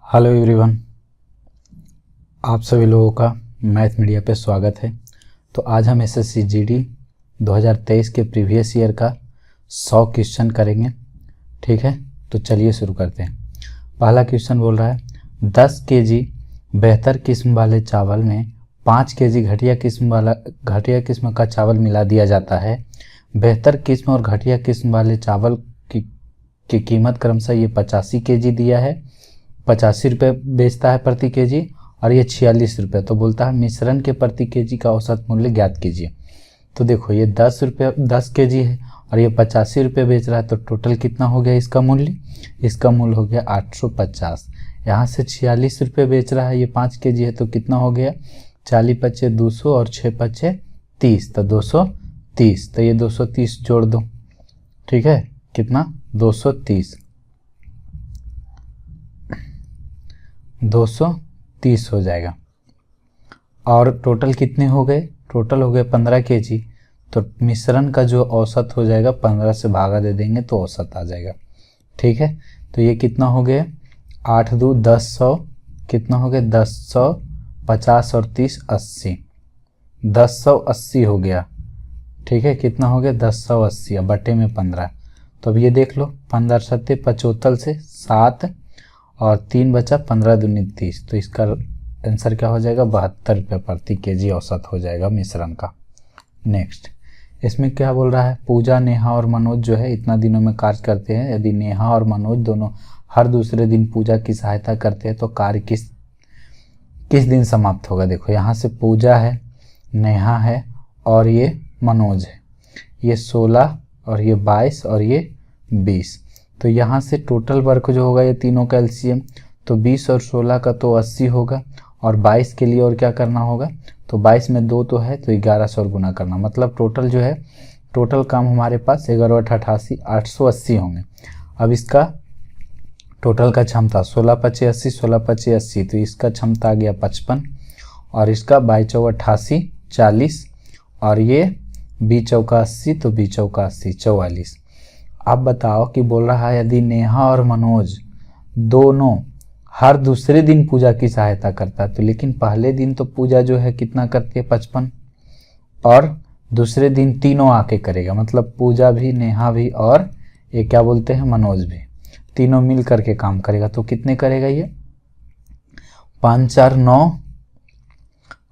Hello everyone, आप सभी लोगों का मैथ मीडिया पे स्वागत है। तो आज हम एसएससी जीडी 2023 के प्रीवियस ईयर का 100 क्वेश्चन करेंगे। ठीक है, तो चलिए शुरू करते हैं। पहला क्वेश्चन बोल रहा है 10 केजी बेहतर किस्म वाले चावल में 5 केजी घटिया किस्म का चावल मिला दिया जाता है। बेहतर किस्म और घटिया किस्म वाले चावल की कीमत क्रमशः ये 85 केजी दिया है, 85 रुपये बेचता है प्रति केजी, और ये 46 रुपये। तो बोलता है मिश्रण के प्रति केजी का औसत मूल्य ज्ञात कीजिए। तो देखो ये 10 केजी है और ये 85 रुपये बेच रहा है, तो टोटल कितना हो गया इसका मूल्य? इसका मूल्य हो गया 850। यहाँ से 46 रुपये बेच रहा है, ये 5 केजी है, तो कितना हो गया? 40 पच्चे 200 और 6 पच्चे 30, तो 230। तो ये 230 जोड़ दो। ठीक है, कितना? 230 हो जाएगा। और टोटल कितने हो गए? टोटल हो गए 15 केजी। तो मिश्रण का जो औसत हो जाएगा 15 से भागा दे देंगे तो औसत आ जाएगा। ठीक है, तो ये कितना हो गया? 8 2 10 100, कितना हो गया? 10 100 50 और 30 80, 1080 हो गया। ठीक है, कितना हो गया? 1080 अब बटे में 15। तो अब ये देख लो, 15 सत्ते 75 से 7 और 3 बचा, 15 दूनी 30। तो इसका आंसर क्या हो जाएगा? 72 रुपये प्रति केजी औसत हो जाएगा मिश्रण का। नेक्स्ट, इसमें क्या बोल रहा है? पूजा, नेहा और मनोज जो है इतना दिनों में कार्य करते हैं। यदि नेहा और मनोज दोनों हर दूसरे दिन पूजा की सहायता करते हैं तो कार्य किस दिन समाप्त होगा? देखो यहाँ से पूजा है, नेहा है और ये मनोज है। ये 16 और ये 22 और ये 20। तो यहाँ से टोटल वर्क जो होगा ये तीनों का एलसीएम, तो 20 और 16 का तो 80 होगा, और 22 के लिए और क्या करना होगा? तो 22 में 2 तो है, तो 11 से और गुना करना। मतलब टोटल जो है, टोटल काम हमारे पास 11 88 880 होंगे। अब इसका टोटल का क्षमता 16 पच्चे 80, 16 पच्चे 80, तो इसका क्षमता आ गया 55, और इसका 22 चौका 88 40, और ये 20 चौका 80, तो 20 चौका 80 44। अब बताओ कि बोल रहा है यदि नेहा और मनोज दोनों हर दूसरे दिन पूजा की सहायता करता है, तो लेकिन पहले दिन तो पूजा जो है कितना करती है? 55, और दूसरे दिन तीनों आके करेगा। मतलब पूजा भी, नेहा भी और ये क्या बोलते हैं, मनोज भी, तीनों मिल करके काम करेगा। तो कितने करेगा ये? 5 4 9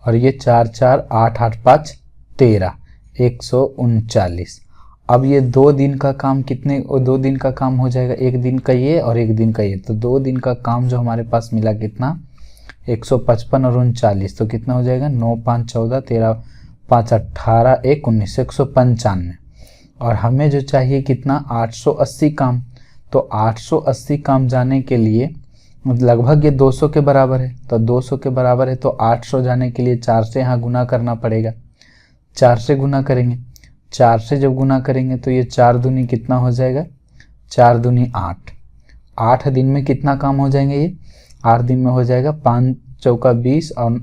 और ये 4 4 8 8 5 13, 139। अब ये 2 दिन का काम कितने? 2 दिन का काम हो जाएगा, एक दिन का ये और एक दिन का ये। तो 2 दिन का काम जो हमारे पास मिला कितना? 155 और 39, तो कितना हो जाएगा? 9 5 14 13 5 18 1 19, 195। और हमें जो चाहिए कितना? 880 काम। तो 880 काम जाने के लिए लगभग ये 200 के बराबर है, तो 200 के बराबर है, तो 800 जाने के लिए 4 से यहाँ गुना करना पड़ेगा। 4 से गुना करेंगे, 4 से जब गुना करेंगे तो ये 4 दूनी कितना हो जाएगा? 4 दूनी 8। 8 दिन में कितना काम हो जाएंगे ये? 8 दिन में हो जाएगा 5 चौका 20 और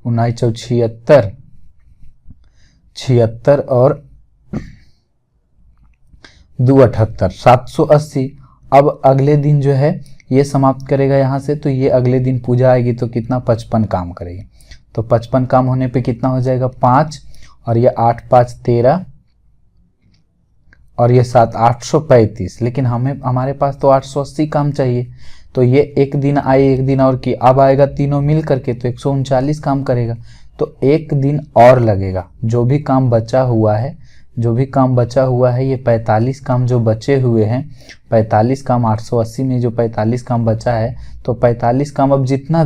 19 चौ 76, 76 और 2 78, 780। अब अगले दिन जो है ये समाप्त करेगा यहाँ से, तो ये अगले दिन पूजा आएगी तो कितना? 55 काम करेगी। तो 55 काम होने पे कितना हो जाएगा? 5 और ये 8 5 13 और ये 7 835। लेकिन हमारे पास तो 880 काम चाहिए, तो ये एक दिन आए, एक दिन और की, अब आएगा तीनों मिल करके तो 139 काम करेगा। तो एक दिन और लगेगा। जो भी काम बचा हुआ है ये 45 काम जो बचे हुए हैं, 45 काम 880 में जो 45 काम बचा है, तो 45 काम अब जितना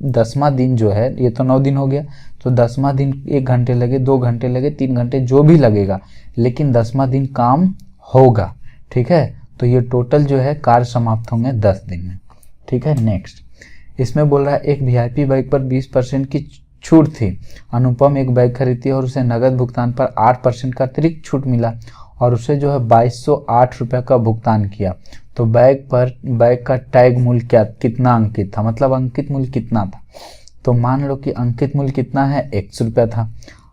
10वां दिन जो है, ये तो 9 दिन हो गया, तो 10वां दिन 1 घंटे लगे, 2 घंटे लगे, 3 घंटे जो भी लगेगा, लेकिन 10वां दिन काम होगा। ठीक है, तो ये टोटल जो है कार्य समाप्त होंगे 10 दिन में। ठीक है, नेक्स्ट, इसमें बोल रहा है एक वीआईपी बाइक पर 20% की छूट थी। अनुपम एक बाइक खरीदी और उसे नगद भुगतान पर 8% का अतिरिक्त छूट मिला और उसे जो है 2208 रुपये का भुगतान किया। तो बाइक का टैग मूल्य कितना अंकित था? मतलब अंकित मूल्य कितना था? तो मान लो कि अंकित मूल्य कितना है? 100 रुपया था।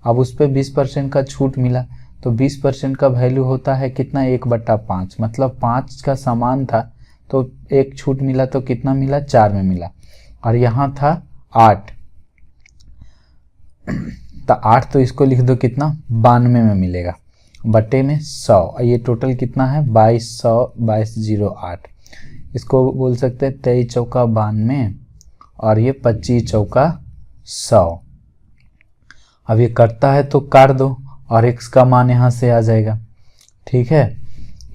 अब उस पर 20% का छूट मिला, तो 20% का वैल्यू होता है कितना? 1/5। मतलब 5 का सामान था तो एक छूट मिला तो कितना मिला, 4 में मिला। और यहाँ था 8, तो 8 तो इसको लिख दो कितना, 92 में मिलेगा बटे में 100। ये टोटल कितना है, 2208। इसको बोल सकते हैं 23 चौका 92 और ये 25 चौका 100। अब ये कटता है तो काट दो और x का मान यहाँ से आ जाएगा। ठीक है,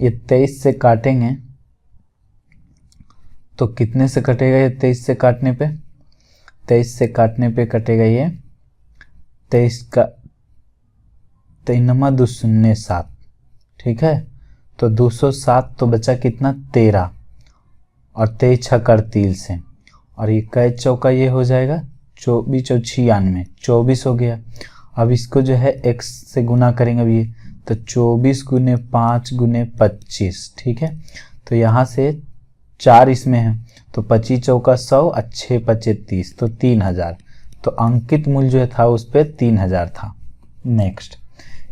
ये 23 से काटेंगे तो कितने से कटेगा, ये 23 से काटने पे, 23 से काटने पे कटेगा ये 23 का 3 दूसरे 7। ठीक है, तो 207 तो बचा कितना, 13 और 23 छक्का 30 से, और ये कै चौका ये हो जाएगा 24 और 96, 24 हो गया। अब इसको जो है x से गुना करेंगे अब ये, तो 24 गुने 5 गुने 25। ठीक है, तो यहाँ से 4 इसमें है तो 25 चौका 100 और 6 25 30, तो 3000। तो अंकित मूल्य जो था उस पर 3000 था। नेक्स्ट,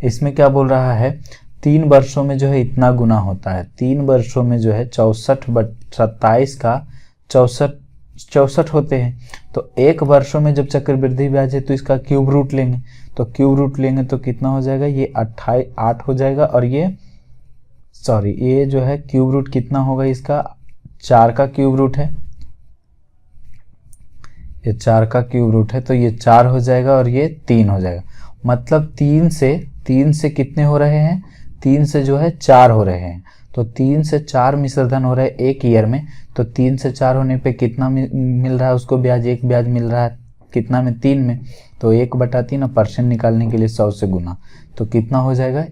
इसमें क्या बोल रहा है, 3 वर्षों में जो है इतना गुना होता है। 3 वर्षों में जो है 27 का 64 होते हैं। तो 1 वर्षों में जब चक्रवृद्धि ब्याज है तो इसका क्यूब रूट लेंगे, तो क्यूब रूट लेंगे तो कितना हो जाएगा, ये 8 हो जाएगा। और ये ये जो है क्यूब रूट कितना होगा इसका, 4 का क्यूब रूट है, ये 4 का क्यूब रूट है, तो ये 4 हो जाएगा और ये 3 हो जाएगा। मतलब 3 से कितने हो रहे हैं, 3 से जो है 4 हो रहे हैं। तो 3 से 4 मिश्रधन हो रहा है एक ईयर में, तो 3 से 4 होने पे कितना मिल रहा है उसको ब्याज, एक ब्याज मिल रहा है कितना में, 3 में। तो 1/3 और परसेंट निकालने के लिए 100 से गुना, तो कितना हो जाएगा,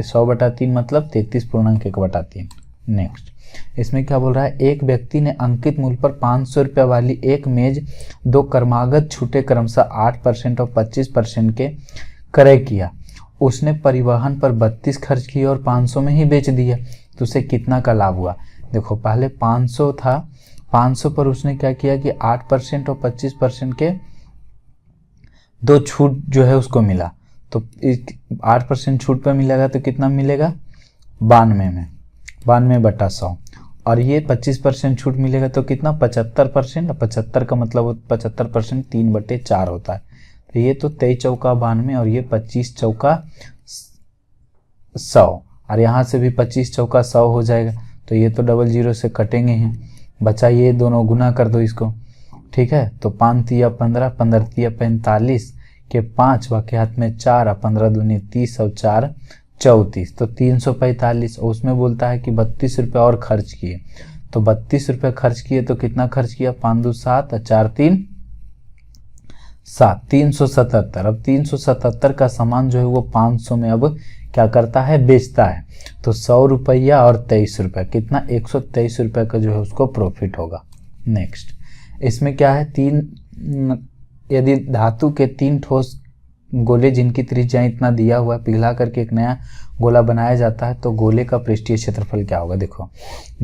100/3 मतलब 33.1/3। नेक्स्ट, इसमें क्या बोल रहा है, एक व्यक्ति ने अंकित मूल्य पर 500 रुपये वाली एक मेज 2 क्रमागत छूटे क्रमशः 8% और 25% के क्रय किया। उसने परिवहन पर 32 खर्च किए और 500 में ही बेच दिया, तो उसे कितना का लाभ हुआ। देखो पहले 500 था, 500 पर उसने क्या किया कि 8% और 25% के 2 छूट जो है उसको मिला, तो 8% छूट पर मिलेगा तो कितना मिलेगा, 92 में, 92/100। और ये 25% छूट मिलेगा तो कितना, 75%। 75 का मतलब 75% 3/4 होता है। तो ये तो 23 चौका 92 और ये 25 चौका 100, और यहाँ से भी 25 चौका 100 हो जाएगा। तो ये तो 00 से कटेंगे ही, बचा ये दोनों गुना कर दो इसको। ठीक है, तो 5 तिया 15, 15 तिया 45 के 5 वाके हाथ में 4 और 15 दूनी 30 और 4 34, तो 345। और उसमें बोलता है कि 32 रुपये और खर्च किए, तो 32 रुपये खर्च किए तो कितना खर्च किया, 5 2 7 और 4 3 7, 377। अब 377 का सामान जो है वो 500 में अब क्या करता है, बेचता है। तो 100 रुपया और 23 रुपये, कितना, 123 रुपये का जो है उसको प्रॉफिट होगा। नेक्स्ट, इसमें क्या है, 3 यदि धातु के 3 ठोस गोले जिनकी त्रिज्या इतना दिया हुआ है पिघला करके एक नया गोला बनाया जाता है, तो गोले का पृष्ठीय क्षेत्रफल क्या होगा। देखो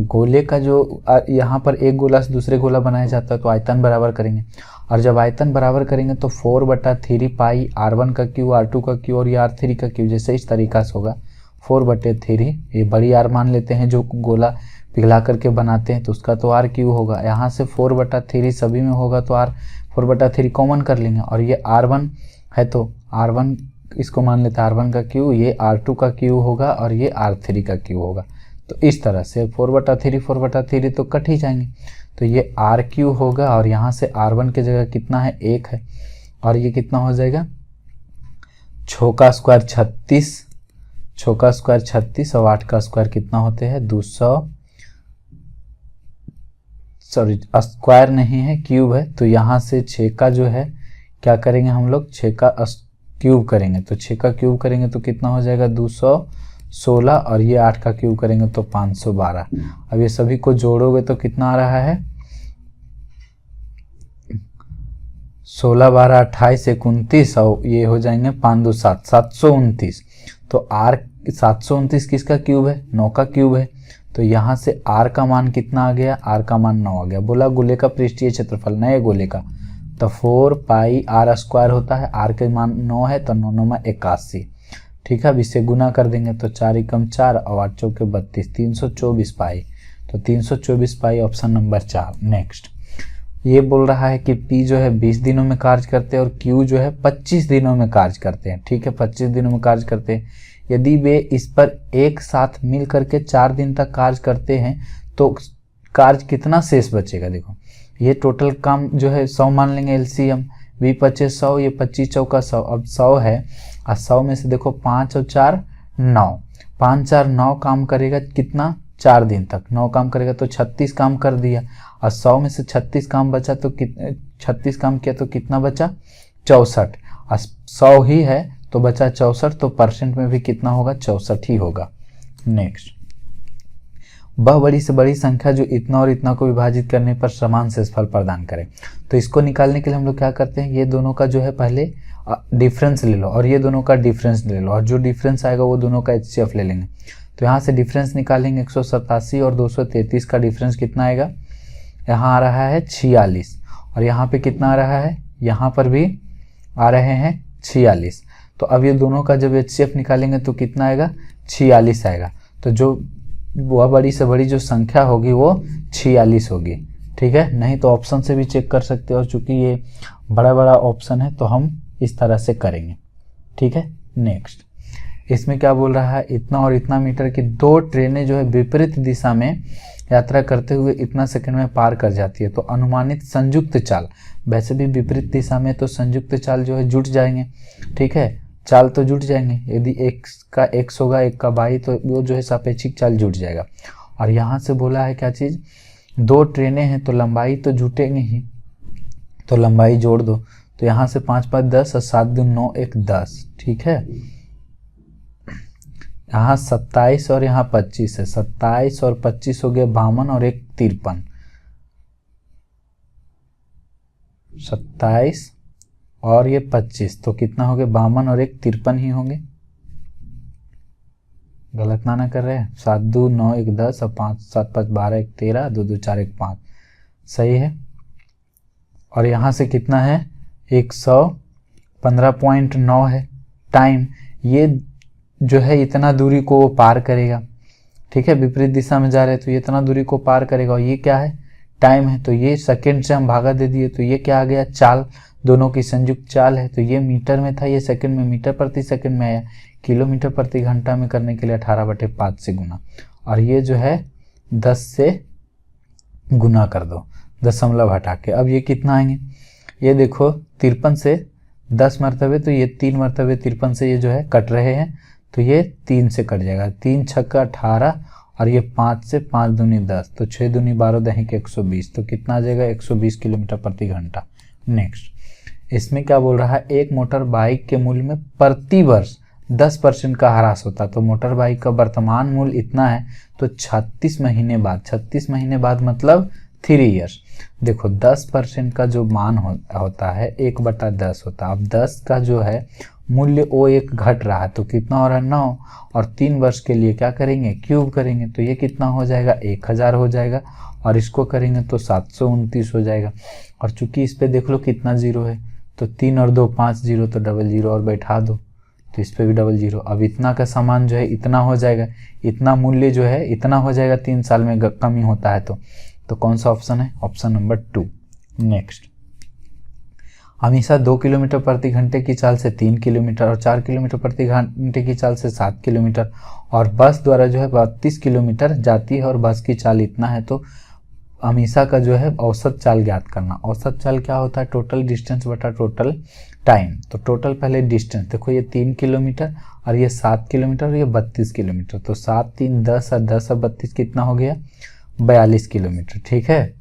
गोले का जो यहाँ पर एक गोला से दूसरे गोला बनाया जाता है तो आयतन बराबर करेंगे, और जब आयतन बराबर करेंगे तो 4/3 पाई R1 का क्यू, R2 का क्यू और ये R3 का क्यू, जैसे इस तरीका से होगा 4/3। ये बड़ी R मान लेते हैं जो गोला पिघला करके बनाते हैं, तो उसका तो R क्यू होगा। यहाँ से 4/3 सभी में होगा तो R 4/3 कॉमन कर लेंगे, और ये R1 है तो R1 इसको मान लेते हैं R1 का क्यू, ये R2 का क्यू होगा और ये R3 का क्यू होगा। तो इस तरह से 4/3 तो कट ही जाएंगे, तो ये R क्यू होगा, और यहाँ से R1 की जगह कितना है, 1 है, और ये कितना हो जाएगा, 6 का स्क्वायर 36, 6 का स्क्वायर 36 और 8 का स्क्वायर कितना होते हैं, 200, सॉरी स्क्वायर नहीं है क्यूब है। तो यहाँ से 6 का जो है क्या करेंगे हम लोग, 6 का क्यूब करेंगे, तो 6 का क्यूब करेंगे तो कितना हो जाएगा, 216, और ये 8 का क्यूब करेंगे तो 512। अब ये सभी को जोड़ोगे तो कितना आ रहा है, 16 12 28 29, और ये हो जाएंगे 5 2 7, 729। तो R 729 किसका क्यूब है, 9 का क्यूब है। तो यहाँ से R का मान कितना आ गया, R का मान 9 आ गया। बोला गोले का पृष्ठीय क्षेत्रफल नए गोले का, तो 4 पाई R स्क्वायर होता है, R के मान 9 है तो 9 9 81। ठीक है, अब इसे गुना कर देंगे तो 4 एकम 4 और 8 चौके 32, 324 पाई। तो 324 पाई ऑप्शन नंबर 4। नेक्स्ट, ये बोल रहा है कि P जो है 20 दिनों में कार्य करते हैं और Q जो है 25 दिनों में कार्य करते हैं। ठीक है, 25 दिनों में कार्य करते हैं। यदि वे इस पर एक साथ मिल करके 4 दिन तक कार्य करते हैं तो कार्य कितना शेष बचेगा। देखो ये टोटल काम जो है 100 मान लेंगे एलसीएम, 20 25 100, ये 25 चौका 100। अब 100 है और 100 में से देखो 5 और 4 9, 5 4 9 काम करेगा कितना, 4 दिन तक 9 काम करेगा तो 36 काम कर दिया। और 100 में से 36 काम बचा तो 36 काम किया तो कितना बचा, 64। और 100 ही है तो बचा 64, तो परसेंट में भी कितना होगा, 64 ही होगा। नेक्स्ट, वह बड़ी से बड़ी संख्या जो इतना और इतना को विभाजित करने पर समान शेषफल प्रदान करे। तो इसको निकालने के लिए हम लोग क्या करते हैं, ये दोनों का जो है पहले डिफरेंस ले लो और ये दोनों का डिफरेंस ले लो और जो डिफरेंस आएगा वो दोनों का HCF ले लेंगे। तो यहाँ से डिफरेंस निकालेंगे, 187 और 233 का डिफरेंस कितना आएगा, यहाँ आ रहा है 46 और यहाँ पे कितना आ रहा है, यहाँ पर भी आ रहे हैं 46। तो अब ये दोनों का जब HCF निकालेंगे तो कितना आएगा, 46 आएगा। तो जो वह बड़ी से बड़ी जो संख्या होगी वो 46 होगी। ठीक है, नहीं तो ऑप्शन से भी चेक कर सकते हो और चूंकि ये बड़ा बड़ा ऑप्शन है तो हम इस तरह से करेंगे। ठीक है, नेक्स्ट, इसमें क्या बोल रहा है, इतना और इतना मीटर की 2 ट्रेनें जो है विपरीत दिशा में यात्रा करते हुए इतना सेकंड में पार कर जाती है। तो अनुमानित संयुक्त चाल, वैसे भी विपरीत दिशा में तो संयुक्त चाल जो है जुट जाएंगे। ठीक है, चाल तो जुट जाएंगे, यदि एक का x होगा एक का y तो वो जो है सापेक्षिक चाल जुट जाएगा। और यहाँ से बोला है क्या चीज़, 2 ट्रेनें हैं तो लंबाई तो जुटेंगे ही, तो लंबाई जोड़ दो। तो यहाँ से 5 5 10 और 7 2 9 1 10। ठीक है, यहाँ 27 और यहाँ 25 है, 27 और 25 हो गए 52 और 1 53, 27 और ये 25 तो कितना हो गया, 52 और 1 53 ही होंगे। गलत ना कर रहे हैं, 7 2 9 1 10 और 5 7 5 12 1 13 2 2 4 1 5, सही है। और यहाँ से कितना है, 115.9 है। टाइम, ये जो है इतना दूरी को वो पार करेगा। ठीक है, विपरीत दिशा में जा रहे हैं तो ये इतना दूरी को पार करेगा और ये क्या है, टाइम है। तो ये सेकंड से हम भागा दे दिए तो ये क्या आ गया, चाल, दोनों की संयुक्त चाल है। तो ये मीटर में था, ये सेकंड में, मीटर प्रति सेकंड में आया। किलोमीटर प्रति घंटा में करने के लिए 18/5 से गुना, और ये जो है 10 से गुना कर दो, दशमलव हटा के। अब ये कितना आएंगे, ये देखो 53 से 10 मरतबे, तो ये 3 मरतबे 53 से ये जो है कट रहे हैं तो ये 3 से कट जाएगा, 3 छक्का 18 और ये 5 से 5 दूनी 10, तो 6 दूनी 12 दही के 120, तो कितना आ जाएगा, 120 किलोमीटर प्रति घंटा। नेक्स्ट, इसमें क्या बोल रहा है, एक मोटर बाइक के मूल्य में प्रति वर्ष 10% का ह्रास होता है। तो मोटर बाइक का वर्तमान मूल्य इतना है तो 36 महीने बाद, 36 महीने बाद मतलब 3 ईयर्स, देखो 10% का जो मान होता है 1/10 होता है। अब 10 का जो है मूल्य वो एक घट रहा है तो कितना हो रहा है, 9, और 3 वर्ष के लिए क्या करेंगे, क्यूब करेंगे तो ये कितना हो जाएगा, 1000 हो जाएगा, और इसको करेंगे तो 729 हो जाएगा। और चूंकि इस पे देख लो कितना जीरो है, तो 3 और 2 5 जीरो, तो डबल जीरो और बैठा दो, तो इस पे भी डबल जीरो। अब इतना का सामान जो है इतना हो जाएगा, इतना मूल्य जो है इतना हो जाएगा 3 साल में कमी होता है तो कौन सा ऑप्शन है, ऑप्शन नंबर 2। नेक्स्ट, हमेशा 2 किलोमीटर प्रति घंटे की चाल से 3 किलोमीटर और 4 किलोमीटर प्रति घंटे की चाल से 7 किलोमीटर और बस द्वारा जो है 32 किलोमीटर जाती है और बस की चाल इतना है, तो हमेशा का जो है औसत चाल ज्ञात करना। औसत चाल क्या होता है, टोटल डिस्टेंस बटा टोटल टाइम। तो टोटल पहले डिस्टेंस देखो, ये 3 किलोमीटर और ये 7 किलोमीटर और ये 32 किलोमीटर, तो 7 3 10 और 10 और 32 कितना हो गया, 42 किलोमीटर। ठीक है,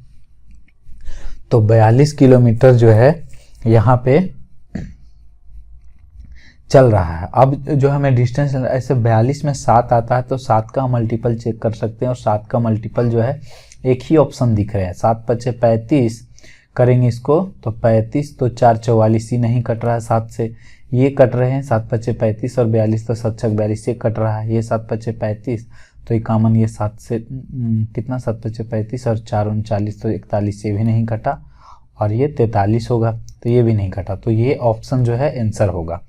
तो 42 किलोमीटर जो है यहाँ पे चल रहा है। अब जो हमें डिस्टेंस ऐसे 42 में 7 आता है तो 7 का मल्टीपल चेक कर सकते हैं, और 7 का मल्टीपल जो है एक ही ऑप्शन दिख रहे हैं, 7 5 35 करेंगे इसको तो 35, तो 4 44 ही नहीं कट रहा है 7 से, ये कट रहे हैं 7 5 35 और 42, तो 7 6 42 से कट रहा है, ये 7 5 35 तो ये कॉमन, ये 7 से कितना 7 5 35 और 4 39, तो 41 से भी नहीं कटा, और ये 43 होगा तो ये भी नहीं कटा, तो ये ऑप्शन जो है आंसर होगा।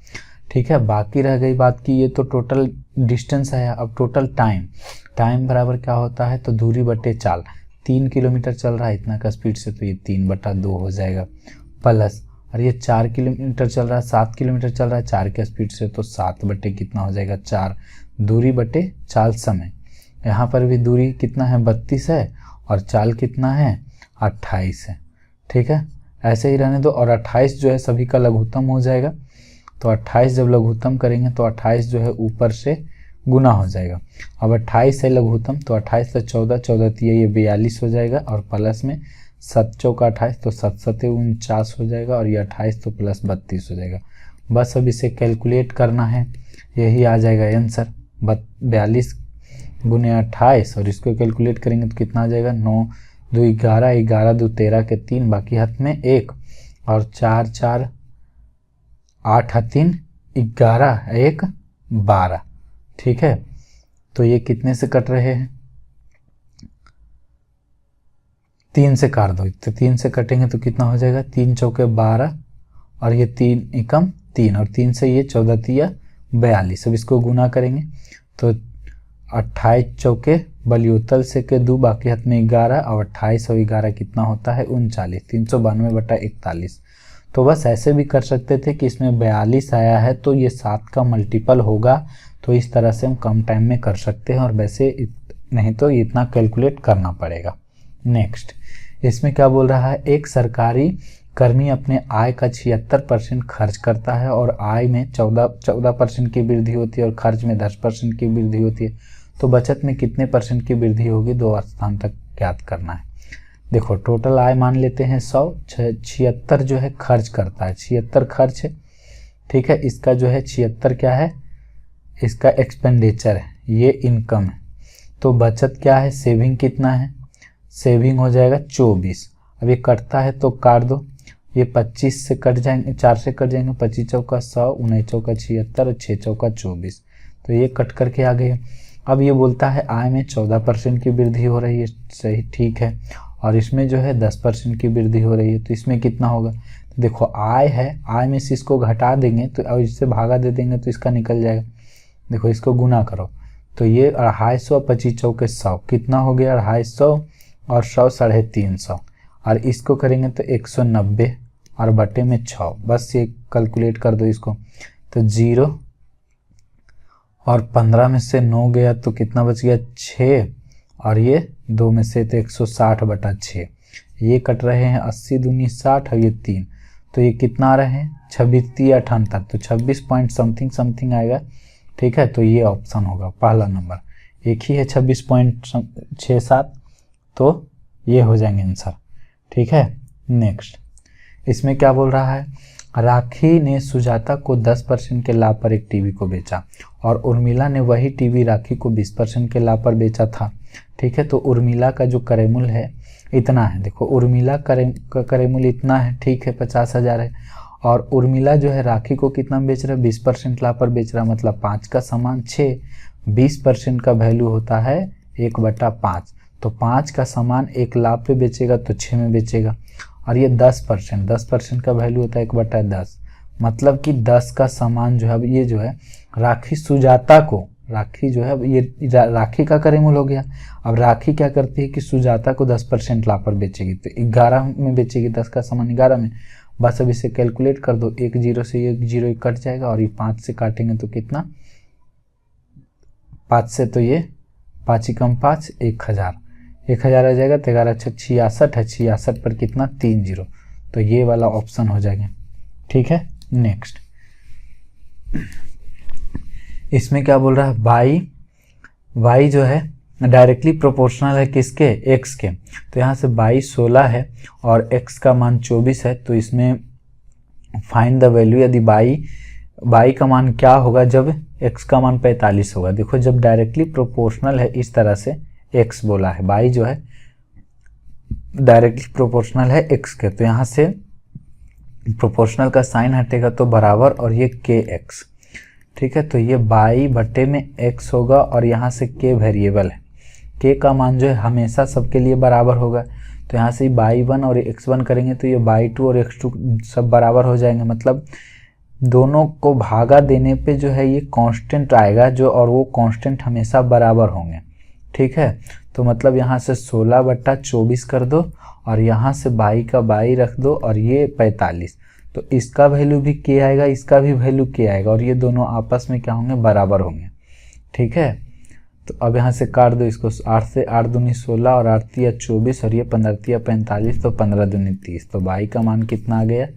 ठीक है, बाकी रह गई बात की ये तो टोटल डिस्टेंस है। अब टोटल टाइम, टाइम बराबर क्या होता है, तो दूरी बटे चाल। 3 किलोमीटर चल रहा है इतना का स्पीड से, तो ये 3/2 हो जाएगा, प्लस और ये 4 किलोमीटर चल रहा है, 7 किलोमीटर चल रहा है 4 के स्पीड से, तो 7 बटे कितना हो जाएगा 4, दूरी बटे चाल समय। यहाँ पर भी दूरी कितना है 32 है और चाल कितना है 28 है। ठीक है, ऐसे ही रहने दो। और 28 जो है सभी का लघुत्तम हो जाएगा, तो 28 जब लघुत्तम करेंगे तो 28 जो है ऊपर से गुना हो जाएगा। अब 28 है लघुत्तम, तो 28 से 14, 14 तिया ये 42 हो जाएगा, और प्लस में 7 चौका 28, तो 7 सते 49 हो जाएगा, और ये 28 तो प्लस 32 हो जाएगा। बस अब इसे कैलकुलेट करना है, यही आ जाएगा आंसर 42 गुने 28, और इसको कैलकुलेट करेंगे तो कितना आ जाएगा 9 2 11, 11 2 13 के 3, बाकी हाथ में 1, और 4 4 8 3 11 1 12। ठीक है, तो ये कितने से कट रहे हैं 3 से काट दो, तो 3 से कटेंगे तो कितना हो जाएगा 3 चौके 12, और ये 3 एकम 3, और 3 से ये 14 तिया 42। अब इसको गुना करेंगे तो 28 चौके बलियोतल से के 2, बाकी हाथ में 11, और 28 और 11 कितना होता है 39, 392/41। तो बस ऐसे भी कर सकते थे कि इसमें 42 आया है तो ये 7 का मल्टीपल होगा, तो इस तरह से हम कम टाइम में कर सकते हैं, और वैसे नहीं तो इतना कैलकुलेट करना पड़ेगा। नेक्स्ट, इसमें क्या बोल रहा है, एक सरकारी कर्मी अपने आय का 76% खर्च करता है, और आय में 14% की वृद्धि होती है, और खर्च में 10% की वृद्धि होती है, तो बचत में कितने % की वृद्धि होगी, 2 स्थान तक ज्ञात करना है। देखो, टोटल आय मान लेते हैं 100, 76 जो है खर्च करता है, 76 खर्च है। ठीक है, इसका जो है 76 क्या है, इसका एक्सपेंडिचर है, ये इनकम है। तो बचत क्या है, सेविंग कितना है, सेविंग हो जाएगा 24। अब ये कटता है तो काट दो, ये 25 से कट जाएंगे, 4 से कट जाएंगे, 25 चौका 100, 19 चौका 76, और 6 चौका 24, तो ये कट करके आ गए। अब ये बोलता है आय में 14% की वृद्धि हो रही है, सही ठीक है, और इसमें जो है 10% की वृद्धि हो रही है, तो इसमें कितना होगा, तो देखो आय है, आय में से इसको घटा देंगे तो और इससे भागा दे देंगे तो इसका निकल जाएगा। देखो इसको गुना करो तो ये 250, 25 चौके 100 कितना हो गया 250, और 100 350, और इसको करेंगे तो 190 और बटे में 6, बस ये कैलकुलेट कर दो इसको, तो 0 और 15 में से 9 गया तो कितना बच गया 6, और ये 2 में से तो 160/6, ये कट रहे हैं 80 दूनी 60, और ये 3, तो ये कितना आ रहे हैं 26 3 78, तो 26 पॉइंट समथिंग आएगा। ठीक है, तो ये ऑप्शन होगा पहला नंबर, एक ही है 26.67, तो ये हो जाएंगे आंसर। ठीक है, नेक्स्ट, इसमें क्या बोल रहा है, राखी ने सुजाता को 10% के लाभ पर एक टीवी को बेचा, और उर्मिला ने वही टीवी राखी को 20% के लाभ पर बेचा था। ठीक है, तो उर्मिला का जो क्रय मूल्य है इतना है, देखो उर्मिला का क्रय मूल्य इतना है, ठीक है 50,000 है, और उर्मिला जो है राखी को कितना बेच रहा है 20% लाभ पर बेच रहा है, मतलब 5 का सामान 6, 20% का वैल्यू होता है 1/5, तो 5 का सामान 1 लाभ पे बेचेगा तो 6 में बेचेगा, और ये 10% का वैल्यू होता है 1/10, मतलब कि 10 का सामान जो है, अब ये जो है राखी सुजाता को, राखी जो है ये राखी का क्रय मूल्य हो गया। अब राखी क्या करती है कि सुजाता को 10% लाभ पर बेचेगी, तो 11 में बेचेगी, 10 का सामान 11 में, बस अब इसे कैलकुलेट कर दो, 1 0 से 1 0 कट जाएगा, और ये 5 से काटेंगे तो कितना 5 से, तो ये 5 × 5 1000 आ जाएगा, तो 11 × 6 66 है, 66 पर कितना 3 0, तो ये वाला ऑप्शन हो जाएगा। ठीक है, नेक्स्ट, इसमें क्या बोल रहा है, y जो है डायरेक्टली प्रोपोर्शनल है किसके, x के, तो यहाँ से y 16 है और x का मान 24 है, तो इसमें फाइंड द वैल्यू, यदि y का मान क्या होगा जब x का मान 45 होगा। देखो जब डायरेक्टली प्रोपोर्शनल है इस तरह से, x बोला है, y जो है डायरेक्टली प्रोपोर्शनल है x के, तो यहाँ से प्रोपोर्शनल का साइन हटेगा तो बराबर, और ये kx। ठीक है, तो ये y बटे में x होगा, और यहाँ से k वेरिएबल है, k का मान जो है हमेशा सबके लिए बराबर होगा, तो यहाँ से y1 और x1 करेंगे तो ये y2 और x2 सब बराबर हो जाएंगे, मतलब दोनों को भागा देने पे जो है ये कांस्टेंट आएगा जो, और वो कांस्टेंट हमेशा बराबर होंगे। ठीक है। तो मतलब यहाँ से 16/24 कर दो और यहाँ से 22 का 22 रख दो और ये 45, तो इसका वैल्यू भी के आएगा, इसका भी वैल्यू के आएगा और ये दोनों आपस में क्या होंगे, बराबर होंगे। ठीक है। तो अब यहाँ से काट दो इसको, 8 से 8 दूनी 16 और 8 तिया 24 और ये 15 तिया 45, तो 15 दूनी 30, तो 22 का मान कितना आ गया,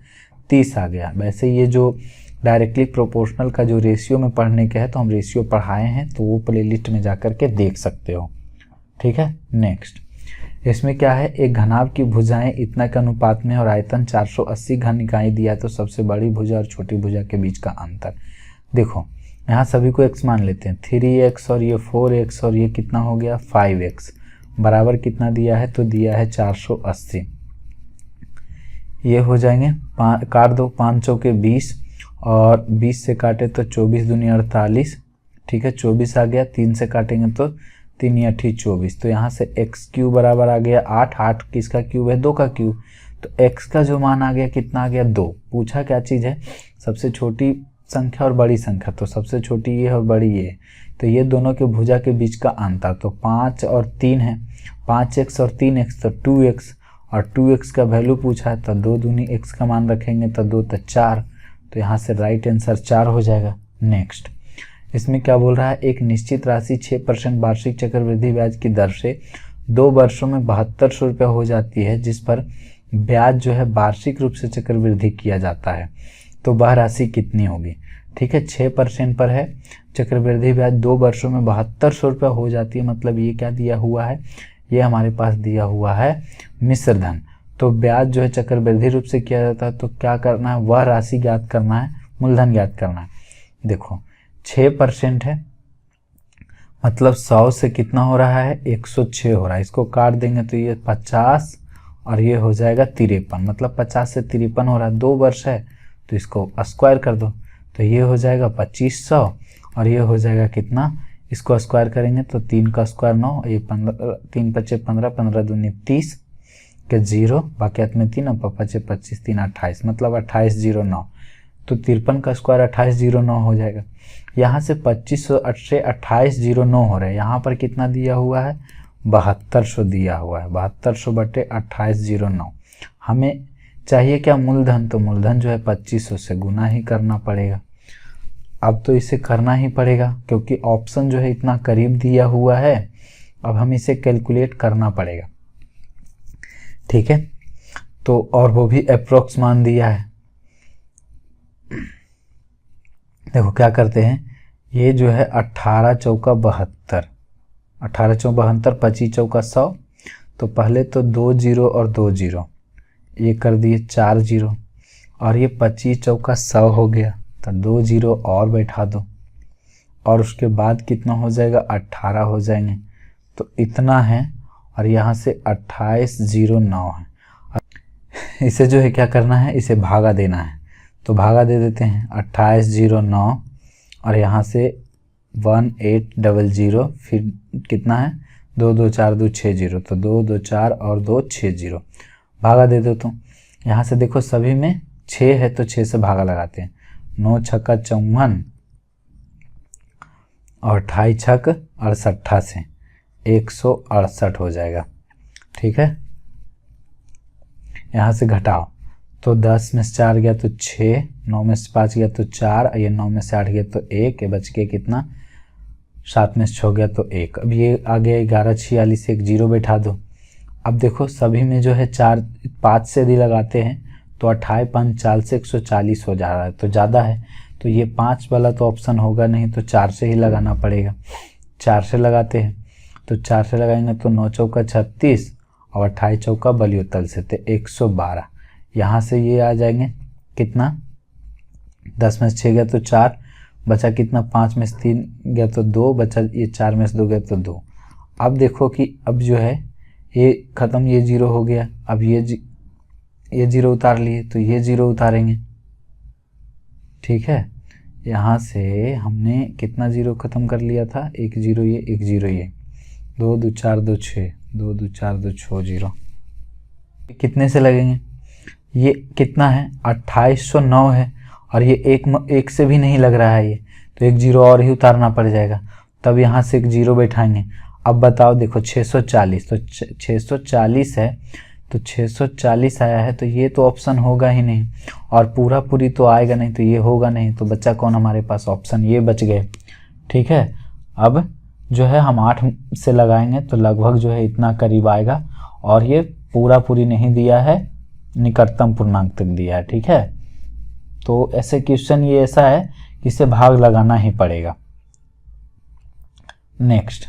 30 आ गया। वैसे ये जो डायरेक्टली प्रोपोर्शनल का जो रेशियो में पढ़ने के है तो हम रेशियो पढ़ाए हैं, तो वो प्लेलिस्ट में जा कर के देख सकते हो। ठीक है। नेक्स्ट, इसमें क्या है, एक घनाभ की भुजाएं इतना के अनुपात में और आयतन 480 घन इकाई दिया, तो सबसे बड़ी भुजा और छोटी भुजा के बीच का अंतर। देखो यहाँ सभी को x मान लेते हैं, 3x और ये 4x और ये कितना हो गया 5x, बराबर कितना दिया है, तो दिया है 480। ये हो जाएंगे, काट दो, 5 चौके 20 और 20 से काटे तो 24 दूनी 48। ठीक है, 24 आ गया, 3 से काटेंगे तो 3 या 8 24, तो यहाँ से x क्यूब बराबर आ गया 8, 8 किसका क्यूब है, 2 का क्यूब, तो x का जो मान आ गया कितना आ गया 2। पूछा क्या चीज़ है, सबसे छोटी संख्या और बड़ी संख्या, तो सबसे छोटी ये है और बड़ी ये है, तो ये दोनों के भुजा के बीच का अंतर, तो 5 और 3 है, 5x और 3x तो 2x, और 2x का वैल्यू पूछा है तो 2 दूनी x का मान रखेंगे तो 2 तो 4, तो यहाँ से राइट आंसर 4 हो जाएगा। नेक्स्ट, इसमें क्या बोल रहा है, एक निश्चित राशि 6% वार्षिक चक्रवृद्धि ब्याज की दर से 2 वर्षों में 7200 रुपये हो जाती है, जिस पर ब्याज जो है वार्षिक रूप से चक्रवृद्धि किया जाता है, तो वह राशि कितनी होगी। ठीक है, 6% पर है चक्रवृद्धि ब्याज, 2 वर्षों में 7200 रुपये हो जाती है, मतलब ये क्या दिया हुआ है, ये हमारे पास दिया हुआ है मिश्र धन। तो ब्याज जो है चक्रवृद्धि रूप से किया जाता है, तो क्या करना है, वह राशि ज्ञात करना है, मूलधन ज्ञात करना है। देखो 6% है, मतलब 100 से कितना हो रहा है, 106 हो रहा है, इसको काट देंगे तो ये 50 और ये हो जाएगा 53, मतलब 50 से 53 हो रहा है, 2 वर्ष है तो इसको स्क्वायर कर दो, तो ये हो जाएगा 2500 और ये हो जाएगा कितना, इसको स्क्वायर करेंगे तो 3 का स्क्वायर 9, ये 15, 3 पचे 15, 15 दूनी 30 के 0, बाकी में 3 और 5 25, 3 28, मतलब 2809, तो 53 का स्क्वायर 2809 हो जाएगा। यहाँ से 2500 से 2809 हो रहा है, यहाँ पर कितना दिया हुआ है, 7200 दिया हुआ है, 7200 बटे 2809। हमें चाहिए क्या, मूलधन, तो मूलधन जो है 2500 से गुना ही करना पड़ेगा। अब तो इसे करना ही पड़ेगा क्योंकि ऑप्शन जो है इतना करीब दिया हुआ है, अब हम इसे कैलकुलेट करना पड़ेगा। ठीक है, तो और वो भी अप्रोक्स मान दिया है। देखो क्या करते हैं, ये जो है 18 चौका 72, 18 चौका 72, 25 चौका 100, तो पहले तो 2 0 और 2 0, ये कर दिए 4 0, और ये 25 चौका 100 हो गया, तो 2 0 और बैठा दो, और उसके बाद कितना हो जाएगा, 18 हो जाएंगे, तो इतना है, और यहाँ से 2809 है। इसे जो है क्या करना है, इसे भागा देना है, तो भागा दे देते हैं, 2809 और यहाँ से 1800, फिर कितना है, 2 2 4 2 6 0, तो 2 2 4 और 2 6 0, भागा दे दो। तो यहाँ से देखो सभी में 6 है तो 6 से भागा लगाते हैं, 9 छक्का 54 और 28 छक 68 से 168 हो जाएगा। ठीक है, यहाँ से घटाओ तो 10 में से 4 गया तो 6, 9 में से 5 गया तो 4, ये 9 में से 8 गया तो 1, ये बच गया कितना, 7 में से 6 गया तो 1। अब ये आ गया 1146, एक 0 बैठा दो। अब देखो सभी में जो है 4 5 से यदि लगाते हैं तो 28 5 40 से 140 हो जा रहा है, तो ज़्यादा है, तो ये 5 वाला तो ऑप्शन होगा नहीं, तो 4 से ही लगाना पड़ेगा। 4 से लगाते हैं तो 4 से लगाएंगे तो 9 चौका 36 और 28 चौका बलियोतल से तो 112। यहाँ से ये आ जाएंगे कितना, 10 में से 6 गया तो 4, बचा कितना, 5 में से 3 गया तो 2, बचा ये 4 में से 2 गया तो 2। अब देखो कि अब जो है ये ख़त्म, ये 0 हो गया, अब ये 0 उतार लिए तो ये 0 उतारेंगे। ठीक है, यहाँ से हमने कितना 0 ख़त्म कर लिया था, 1 0 ये 1 0 ये, 2 2 4 2 6, 2 2 4 2 6 0, कितने से लगेंगे, ये कितना है 2809 है, और ये एक से भी नहीं लग रहा है ये, तो 1 0 और ही उतारना पड़ जाएगा, तब यहाँ से 1 0 बैठाएंगे। अब बताओ, देखो 640, तो 640 है, तो 640 आया है, तो ये तो ऑप्शन होगा ही नहीं, और पूरा पूरी तो आएगा नहीं, तो ये होगा नहीं, तो बच्चा कौन हमारे पास, ऑप्शन ये बच गए। ठीक है, अब जो है हम 8 से लगाएंगे तो लगभग जो है इतना करीब आएगा, और ये पूरा पूरी नहीं दिया है, निकटतम पूर्णांक तक दिया है। ठीक है, तो ऐसे क्वेश्चन ये ऐसा है कि इसे भाग लगाना ही पड़ेगा। नेक्स्ट,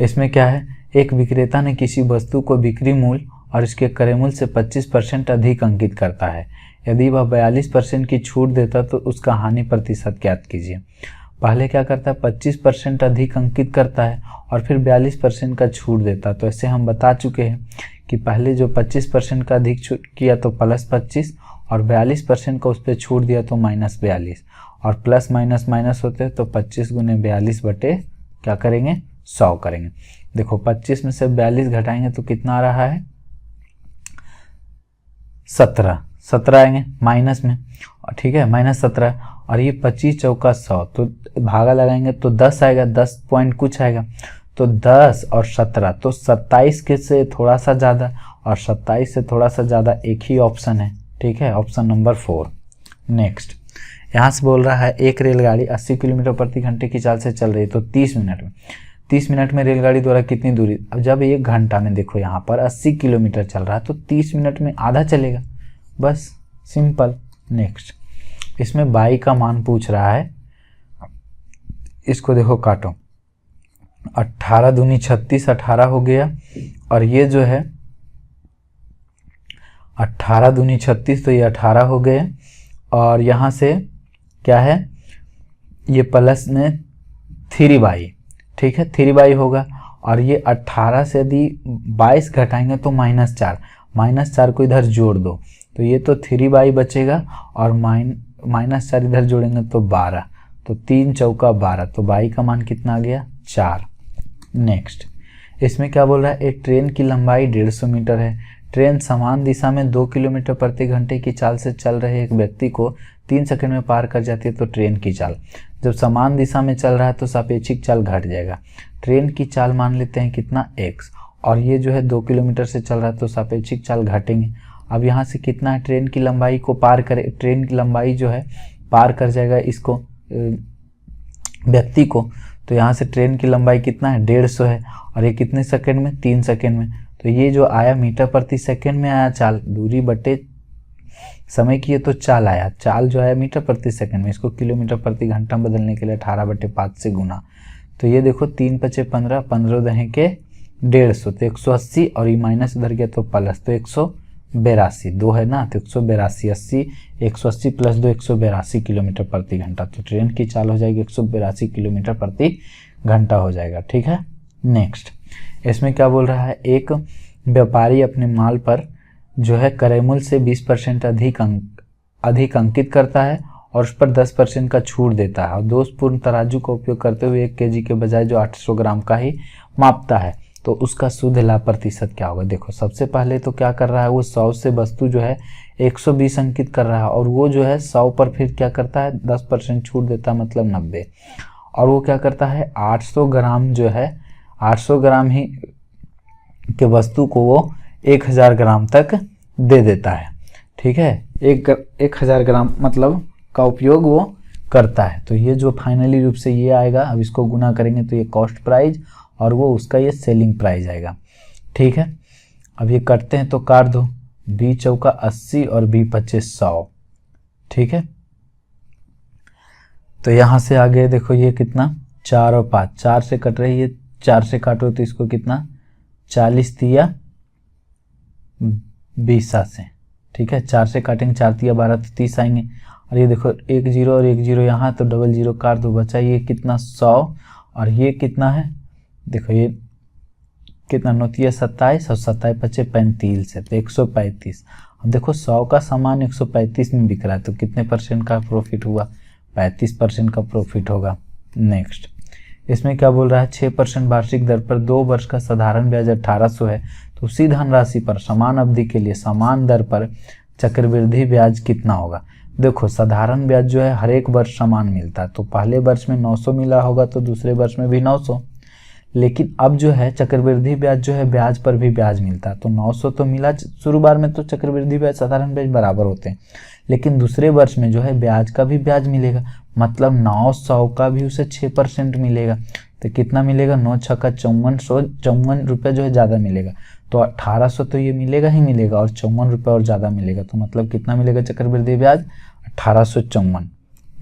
इसमें क्या है, एक विक्रेता ने किसी वस्तु को बिक्री मूल्य और इसके क्रय मूल्य से 25% अधिक अंकित करता है। यदि वह 42% की छूट देता तो उसका हानि प्रतिशत ज्ञात कीजिए। पहले क्या करता है, 25% अधिक अंकित करता है और फिर 42% का छूट देता। तो ऐसे हम बता चुके हैं कि पहले जो 25% का अधिक छूट किया तो +25, और 42% का उस पर छूट दिया तो -42, और प्लस माइनस माइनस होते हैं तो 25 × 42 बटे क्या करेंगे, 100 करेंगे। देखो 25 में से 42 घटाएंगे तो कितना आ रहा है, 17 आएंगे माइनस में, ठीक है, -17, और ये 25 चौका 100, तो भागा लगाएंगे तो 10 आएगा, 10 पॉइंट कुछ आएगा, तो 10 और 17, तो 27 के से थोड़ा सा ज़्यादा, और 27 से थोड़ा सा ज़्यादा एक ही ऑप्शन है। ठीक है, ऑप्शन नंबर 4। नेक्स्ट, यहाँ से बोल रहा है एक रेलगाड़ी 80 किलोमीटर प्रति घंटे की चाल से चल रही है, तो 30 मिनट में रेलगाड़ी द्वारा कितनी दूरी, अब जब 1 घंटा में देखो यहाँ पर 80 किलोमीटर चल रहा है तो 30 मिनट में आधा चलेगा, बस सिंपल। नेक्स्ट, इसमें y का मान पूछ रहा है, इसको देखो काटो, 18 दूनी 36, 18 हो गया, और ये जो है 18 दूनी 36, तो ये 18 हो गए, और यहाँ से क्या है, ये प्लस में 3y, ठीक है, 3y होगा, और ये 18 से यदि 22 घटाएंगे तो -4 को इधर जोड़ दो, तो ये तो 3y बचेगा, और -4 इधर जोड़ेंगे तो 12, तो 3 चौका 12, तो y का मान कितना आ गया, 4। नेक्स्ट, इसमें क्या बोल रहा है, एक ट्रेन की लंबाई 150 मीटर है। ट्रेन समान दिशा में 2 किलोमीटर प्रति घंटे की चाल से चल रहे एक व्यक्ति को 3 सेकंड में पार कर जाती है, तो ट्रेन की चाल, जब समान दिशा में चल रहा है तो सापेक्षिक चाल घट जाएगा। ट्रेन की चाल मान लेते हैं कितना, x, और ये जो है 2 किलोमीटर से चल रहा है तो सापेक्षिक चाल घटेंगे। अब यहाँ से कितना है, ट्रेन की लंबाई को पार करे, ट्रेन की लंबाई जो है पार कर जाएगा इसको, व्यक्ति को, तो यहाँ से ट्रेन की लंबाई कितना है, 150 है, और ये कितने सेकंड में, 3 सेकंड में, तो ये जो आया मीटर प्रति सेकंड में आया चाल, दूरी बटे समय की है तो चाल आया, चाल जो आया मीटर प्रति सेकंड में, इसको किलोमीटर प्रति घंटा बदलने के लिए 18/5 से गुना, तो ये देखो 3 × 5 = 15, 15 दहें के 150, तो 180, और ये माइनस उधर गया तो प्लस, तो 182, 2 है ना, तो 182, 80, 180 + 2 182 किलोमीटर प्रति घंटा, तो ट्रेन की चाल हो जाएगी 182 किलोमीटर प्रति घंटा हो जाएगा। ठीक है, नेक्स्ट, इसमें क्या बोल रहा है, एक व्यापारी अपने माल पर जो है क्रय मूल्य से 20% अधिक अंकित करता है और उस पर 10% का छूट देता है, और दोषपूर्ण तराजू का उपयोग करते हुए 1 kg के बजाय जो 800 ग्राम का ही मापता है, तो उसका शुद्ध लाभ प्रतिशत क्या होगा। देखो सबसे पहले तो क्या कर रहा है, वो 100 से वस्तु जो है 120 अंकित कर रहा है, और वो जो है 100 पर फिर क्या करता है, 10% छूट देता है, मतलब 90, और वो क्या करता है, 800 ग्राम जो है, 800 ग्राम ही के वस्तु को वो 1000 ग्राम तक दे देता है। ठीक है, 1000 ग्राम मतलब का उपयोग वो करता है, तो ये जो फाइनली रूप से ये आएगा, अब इसको गुना करेंगे तो ये कॉस्ट प्राइस, और वो उसका ये सेलिंग प्राइस आएगा। ठीक है, अब ये करते हैं तो काट दो, 20 चौका 80 और 20 25 100। ठीक है, तो यहाँ से आगे देखो ये कितना, 4 और 5, 4 से कट रही है, 4 से काटो तो इसको कितना, 40 तिया 20 से। ठीक है, 4 से काटेंगे, 4 तिया 12, तो 30 आएंगे, और ये देखो 1 0 और 1 0 यहाँ, तो डबल 0 काट दो, बचा ये कितना 100, और ये कितना है, देखो ये कितना, 9 तिया 27 और 27 बचे 35 से, तो 135। अब देखो 100 का सामान 135 में बिक रहा है, तो कितने % का प्रॉफिट हुआ, 35% का प्रॉफिट होगा। नेक्स्ट, इसमें क्या बोल रहा है, 6% वार्षिक दर पर 2 वर्ष का साधारण ब्याज 1800 है, तो उसी धनराशि पर समान अवधि के लिए समान दर पर चक्रवृद्धि ब्याज कितना होगा। देखो साधारण ब्याज जो है हर एक वर्ष समान मिलता है, तो पहले वर्ष में 900 मिला होगा तो दूसरे वर्ष में भी 900, लेकिन अब जो है चक्रवृद्धि ब्याज जो है ब्याज पर भी ब्याज मिलता है। तो 900 तो मिला शुरू बार में, तो चक्रवृद्धि ब्याज साधारण ब्याज बराबर होते हैं, लेकिन दूसरे वर्ष में जो है ब्याज का भी ब्याज मिलेगा, मतलब 900 का भी उसे 6% मिलेगा। तो कितना मिलेगा, 9 छक्का 54 रुपये जो है ज़्यादा मिलेगा। तो 1800 तो ये मिलेगा ही मिलेगा, और 54 रुपये और ज़्यादा मिलेगा, तो मतलब कितना मिलेगा चक्रवृद्धि ब्याज, 1854।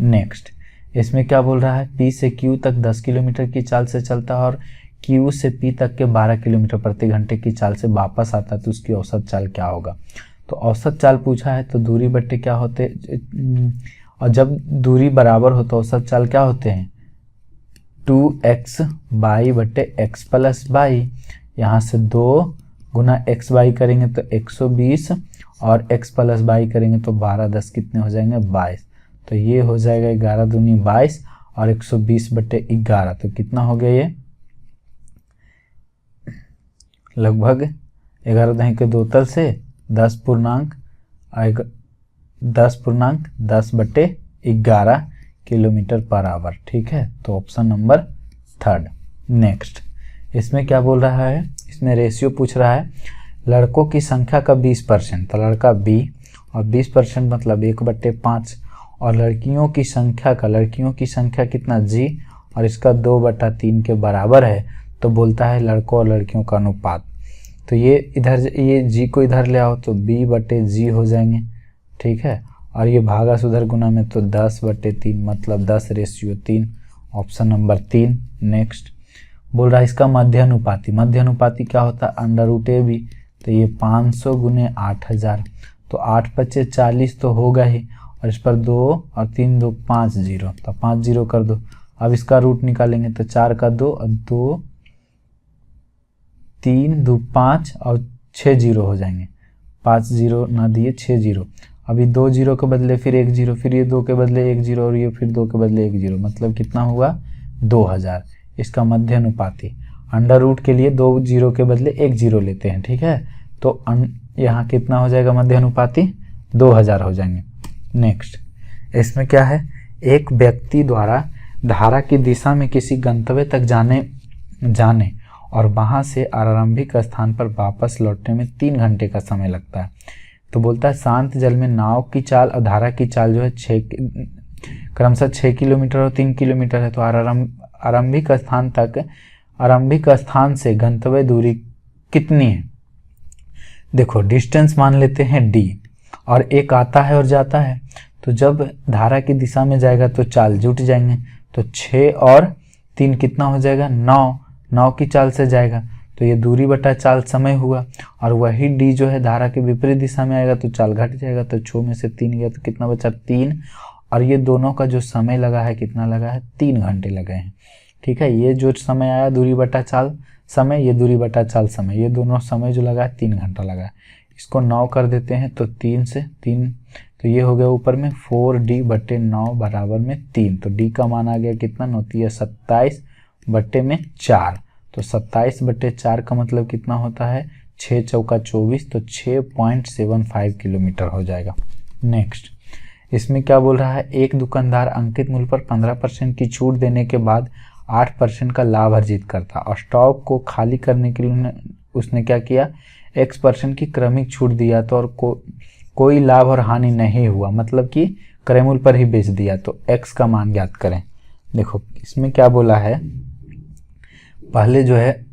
नेक्स्ट, इसमें क्या बोल रहा है, पी से क्यू तक 10 किलोमीटर की चाल से चलता है और क्यू से पी तक के 12 किलोमीटर प्रति घंटे की चाल से वापस आता है, तो उसकी औसत चाल क्या होगा। तो औसत चाल पूछा है तो दूरी बट्टे क्या होते, और जब दूरी बराबर हो तो औसत चाल क्या होते हैं, 2x बाई बट्टे x प्लस बाई। यहाँ से 2 गुना x बाई करेंगे तो 120, और x प्लस बाई करेंगे तो 12 10 कितने हो जाएंगे, 22। तो ये हो जाएगा 11 दूनी 22 और 120 बट्टे 11, तो कितना हो गया, ये लगभग 11 दही के 2 तल से 10.10 बट्टे 11 किलोमीटर पर आवर। ठीक है, तो ऑप्शन नंबर 3। नेक्स्ट, इसमें क्या बोल रहा है, इसमें रेशियो पूछ रहा है, लड़कों की संख्या का 20%, तो लड़का B, और 20% मतलब 1/5, और लड़कियों की संख्या कितना G, और इसका 2/3 के बराबर है, तो बोलता है लड़कों और लड़कियों का अनुपात। तो ये इधर, ये G को इधर ले आओ तो B/G हो जाएंगे। ठीक है, और ये भागा से उधर गुना में तो 10/3, मतलब 10:3, ऑप्शन नंबर 3। नेक्स्ट, बोल रहा है इसका मध्य अनुपाती क्या होता है, √AB, तो ये 500 गुने 8000, तो 8×5 = 40 तो होगा ही, और इस पर 2 और 3 2 5 0, तो 5 0 कर दो। अब इसका रूट निकालेंगे तो 4 का 2 और 2 3 2 5 और 6 0 हो जाएंगे, 5 0 ना दिए 6 0। अभी 2 0 के बदले फिर 1 0, फिर ये 2 के बदले 1 0, और ये फिर 2 के बदले 1 0, मतलब कितना हुआ 2000। इसका मध्य अनुपाती, अंडर रूट के लिए 2 0 के बदले 1 0 लेते हैं। ठीक है, तो यहाँ कितना हो जाएगा मध्य अनुपाती, 2000 हो जाएंगे। नेक्स्ट, इसमें क्या है, एक व्यक्ति द्वारा धारा की दिशा में किसी गंतव्य तक जाने और वहां से आरंभिक स्थान पर वापस लौटने में 3 घंटे का समय लगता है। तो बोलता है शांत जल में नाव की चाल और धारा की चाल जो है क्रमशः 6 किलोमीटर और 3 किलोमीटर है, तो आरंभिक स्थान से गंतव्य दूरी कितनी है। देखो डिस्टेंस मान लेते हैं d, और एक आता है और जाता है, तो जब धारा की दिशा में जाएगा तो चाल जुट जाएंगे, तो 6 और 3 कितना हो जाएगा, 9 की चाल से जाएगा, तो ये दूरी बटा चाल समय हुआ, और वही d जो है धारा के विपरीत दिशा में आएगा तो चाल घट जाएगा, तो 6 में से 3 गया तो कितना बचा, 3, और ये दोनों का जो समय लगा है कितना लगा है, 3 घंटे लगे हैं। ठीक है, ये जो समय आया दूरी बटा चाल समय, ये दूरी बटा चाल समय, ये दोनों समय जो लगा है 3 घंटा लगा है। इसको 9 कर देते हैं तो 3 से 3, तो ये हो गया ऊपर में 4D/9 बराबर में 3, तो d का मान आ गया कितना, 9 27/4, तो 27/4 का मतलब कितना होता है, 6 चौका 24, तो 6.75 किलोमीटर हो जाएगा। नेक्स्ट, इसमें क्या बोल रहा है, एक दुकानदार अंकित मूल्य पर 15% की छूट देने के बाद 8% का लाभ अर्जित करता, और स्टॉक को खाली करने के लिए उसने क्या किया, x% की क्रमिक छूट दिया, तो और कोई लाभ और हानि नहीं हुआ, मतलब कि क्रय मूल्य पर ही बेच दिया, तो x का मान ज्ञात करें। देखो इसमें क्या बोला है, पहले जो है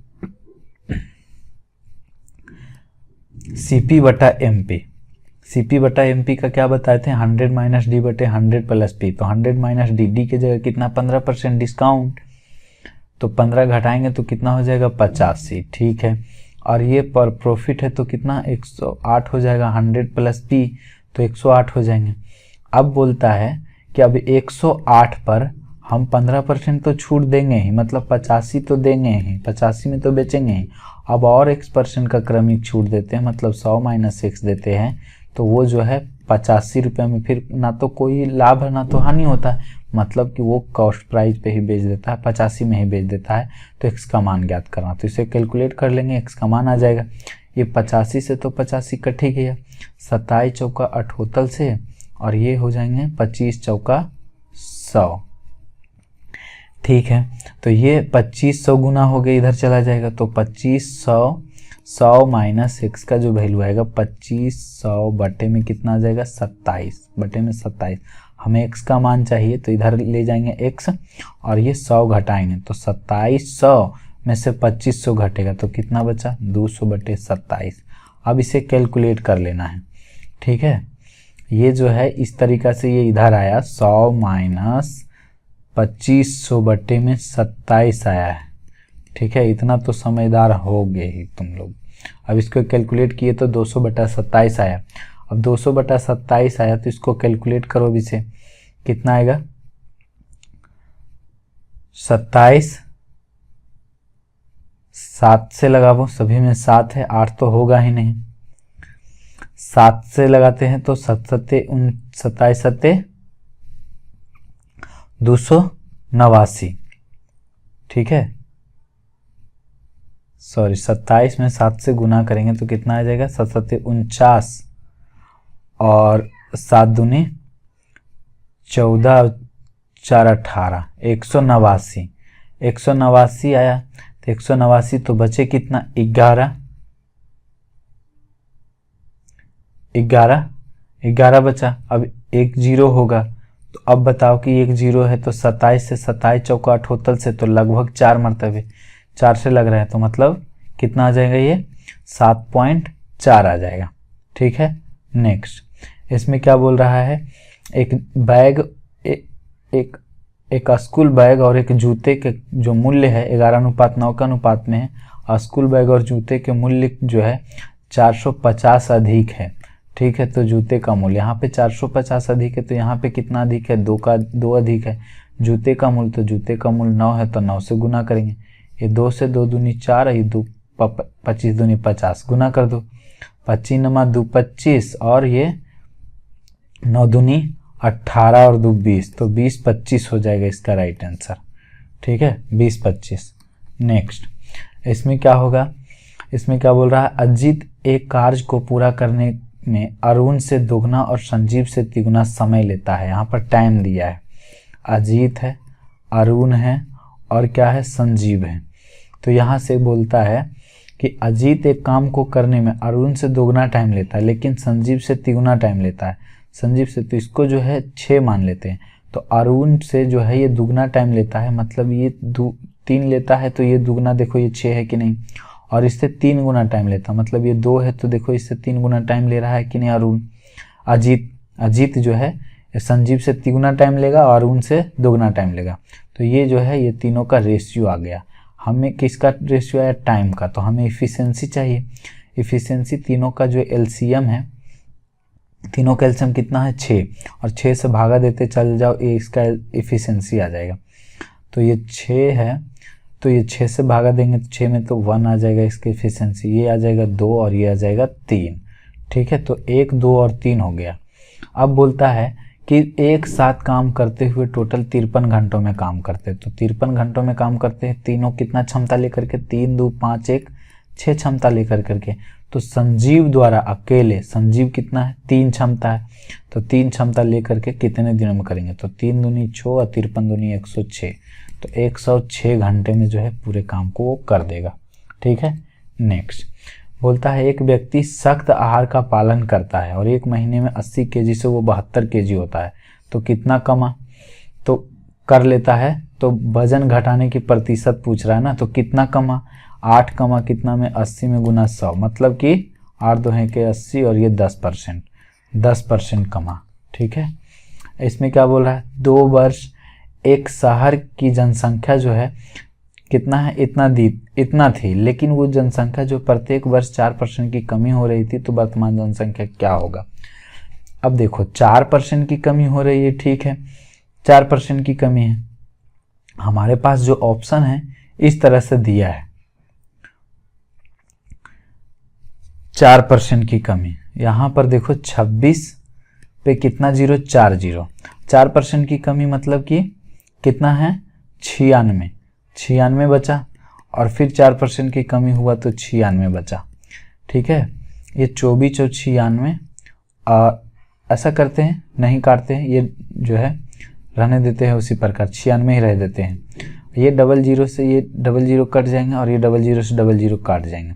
CP/MP का क्या बताए थे, 100 - D/100 + P, तो 100 - D की जगह कितना 15% डिस्काउंट, तो 15 घटाएंगे तो कितना हो जाएगा 85। ठीक है, और ये पर प्रॉफिट है तो कितना 108 हो जाएगा, 100 + P तो 108 हो जाएंगे। अब बोलता है कि अब 108 पर हम 15% तो छूट देंगे ही, मतलब 85 तो देंगे ही, 85 में तो बेचेंगे ही, अब और x% का क्रमिक छूट देते हैं, मतलब 100 - x देते हैं, तो वो जो है 85 रुपये में फिर ना तो कोई लाभ है ना तो हानि होता है, मतलब कि वो कॉस्ट प्राइस पे ही बेच देता है, 85 में ही बेच देता है, तो x का मान ज्ञात करना, तो इसे कैलकुलेट कर लेंगे, x का मान आ जाएगा, ये 85 से तो 85 कट ही गया, 27 चौका 78 से, और ये हो जाएंगे 25 चौका 100। ठीक है, तो ये 2500 गुना हो गया, इधर चला जाएगा तो 2500, 100 माइनस एक्स का जो वैल्यू आएगा 2500 बटे में कितना आ जाएगा 27, बटे में 27। हमें एक्स का मान चाहिए तो इधर ले जाएंगे एक्स और ये 100 घटाएंगे तो 2700 में से 2500 घटेगा तो कितना बचा 200 बटे 27। अब इसे कैलकुलेट कर लेना है। ठीक है, ये जो है इस तरीक़ा से ये इधर आया 100 माइनस 2500 बटे में 27 आया है। ठीक है, इतना तो समझदार हो गए ही तुम लोग। अब इसको कैलकुलेट किए तो 200 बटा 27 आया। अब 200 बटा 27 आया तो इसको कैलकुलेट करो अभी से, कितना आएगा 27, 7 से लगाओ, सभी में 7 है, 8 तो होगा ही नहीं। 7 से लगाते हैं तो 27 289। ठीक है, सॉरी 27 में 7 से गुना करेंगे तो कितना आ जाएगा 7 49 और 7 दूनी 14, 4 18, 189। 189 आया तो 189 तो बचे कितना 11 बचा। अब एक जीरो होगा तो अब बताओ कि एक जीरो है तो 27 से 27 चौका 78 से तो लगभग 4 मरतबे 4 से लग रहा है तो मतलब कितना आ जाएगा ये 7.4 आ जाएगा। ठीक है, नेक्स्ट इसमें क्या बोल रहा है, एक बैग एक स्कूल बैग और एक जूते के जो मूल्य है 11:9 के अनुपात में है। स्कूल बैग और जूते के मूल्य जो है 450 अधिक है। ठीक है, तो जूते का मूल्य यहाँ पे 450 अधिक है तो यहाँ पे कितना अधिक है 2 अधिक है। जूते का मूल्य तो जूते का मूल्य 9 है तो 9 से गुना करेंगे। ये 2 से 2 दूनी 4, ये 25 दूनी 50 गुना कर दो। 25 नमा 2 25 और ये 9 दूनी 18 और 2 20 तो 20-25 हो जाएगा इसका राइट आंसर। ठीक है, 20-25। नेक्स्ट इसमें क्या होगा, इसमें क्या बोल रहा है, अजीत एक कार्य को पूरा करने में अरुण से दोगुना और संजीव से तिगुना समय लेता है। यहाँ पर टाइम दिया है, अजीत है, अरुण है और क्या है संजीव है। तो यहाँ से बोलता है कि अजीत एक काम को करने में अरुण से दोगुना टाइम लेता है लेकिन संजीव से तिगुना टाइम लेता है। संजीव से तो इसको जो है 6 मान लेते हैं तो अरुण से जो है ये दुगना टाइम लेता है, मतलब ये 3 लेता है तो ये दुगना देखो ये 6 है कि नहीं, और इससे 3 गुना टाइम लेता है मतलब ये 2 है तो देखो इससे 3 गुना टाइम ले रहा है कि नहीं अरुण। अजीत जो है संजीव से तिगुना टाइम लेगा और अरुण से दोगुना टाइम लेगा। तो ये जो है ये तीनों का रेशियो आ गया। हमें किसका रेशियो आया, टाइम का, तो हमें इफ़िशियंसी चाहिए। इफ़िशियंसी तीनों का जो एलसीएम है, तीनों का एलसीएम कितना है 6 और 6 से भागा देते चल जाओ, ये इसका इफ़िशियंसी आ जाएगा। तो ये 6 है तो ये 6 से भागा देंगे तो 6 में तो 1 आ जाएगा इसकी इफ़िशियंसी, ये आ जाएगा 2 और ये आ जाएगा 3। ठीक है, तो 1, 2 और 3 हो गया। अब बोलता है कि एक साथ काम करते हुए टोटल 53 घंटों में काम करते हैं। तो 53 घंटों में काम करते हैं तीनों कितना क्षमता लेकर के, 3, 2, 5, 1, 6 क्षमता लेकर करके। तो संजीव द्वारा अकेले, संजीव कितना है 3 क्षमता है तो 3 क्षमता लेकर के कितने दिनों में करेंगे, तो 3 दूनी 6 और 53 दूनी 106, तो 106 घंटे में जो है पूरे काम को वो कर देगा। ठीक है, नेक्स्ट बोलता है एक व्यक्ति सख्त आहार का पालन करता है और 1 महीने में 80 केजी से वो 72 केजी होता है तो कितना कमा, तो कर लेता है। तो वजन घटाने की प्रतिशत पूछ रहा है ना, तो कितना कमा, 8 कमा कितना में 80 में गुना 100, मतलब कि 8 2 के 80 और ये 10% कमा। ठीक है, इसमें क्या बोल रहा है, 2 वर्ष एक शहर की जनसंख्या जो है कितना है, इतना थी, लेकिन वो जनसंख्या जो प्रत्येक वर्ष 4% की कमी हो रही थी, तो वर्तमान जनसंख्या क्या होगा। अब देखो 4% की कमी हो रही है, ठीक है 4% की कमी है, हमारे पास जो ऑप्शन है इस तरह से दिया है 4% की कमी। यहाँ पर देखो 26 पे कितना जीरो, 4 जीरो, 4% की कमी मतलब कि कितना है 96 बचा, और फिर 4% की कमी हुआ तो 96 बचा। ठीक है, ये 24 और 96, ऐसा करते हैं नहीं काटते हैं, ये जो है रहने देते हैं उसी प्रकार 96 ही रह देते हैं। ये डबल जीरो से ये डबल जीरो कट जाएंगे और ये डबल जीरो से डबल जीरो काट जाएंगे।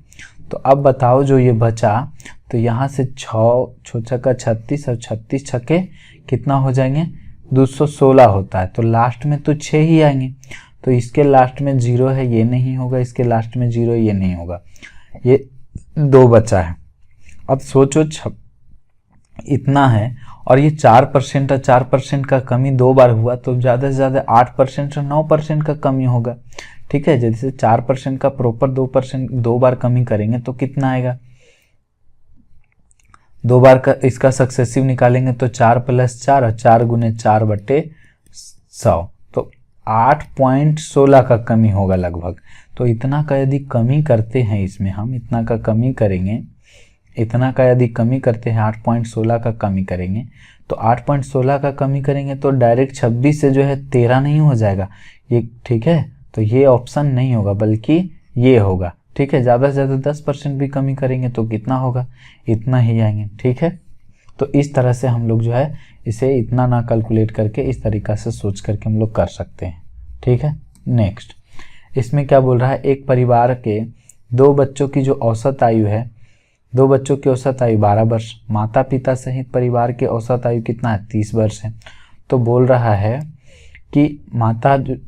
तो अब बताओ जो ये बचा, तो यहाँ से 6 छक्का 36 और 36 छक्के कितना हो जाएंगे 216 होता है। तो लास्ट में तो 6 ही आएंगे, तो इसके लास्ट में 0 है, ये नहीं होगा, इसके लास्ट में 0 ये नहीं होगा, ये 2 बचा है। अब सोचो इतना है और ये 4% 4% का कमी 2 बार हुआ, तो ज़्यादा से ज़्यादा 8% से 9% का कमी होगा। ठीक है, जैसे 4% का प्रॉपर 2% 2 बार कमी करेंगे तो कितना आएगा, 2 बार का इसका सक्सेसिव निकालेंगे तो 4 + 4 और 4 × 4/100, तो 8.16 का कमी होगा लगभग। तो इतना का यदि कमी करते हैं इसमें हम, इतना का कमी करेंगे, इतना का यदि कमी करते हैं 8.16 का कमी करेंगे, तो 8.16 का कमी करेंगे तो डायरेक्ट 26 से जो है 13 नहीं हो जाएगा ये। ठीक है, तो ये ऑप्शन नहीं होगा बल्कि ये होगा। ठीक है, ज़्यादा से ज़्यादा 10% भी कमी करेंगे तो कितना होगा, इतना ही आएंगे। ठीक है, तो इस तरह से हम लोग जो है इसे इतना ना कैलकुलेट करके इस तरीक़ा से सोच करके हम लोग कर सकते हैं। ठीक है, नेक्स्ट इसमें क्या बोल रहा है, एक परिवार के 2 बच्चों की जो औसत आयु है, 2 बच्चों की औसत आयु 12 वर्ष, माता पिता सहित परिवार की औसत आयु कितना है 30 वर्ष है। तो बोल रहा है कि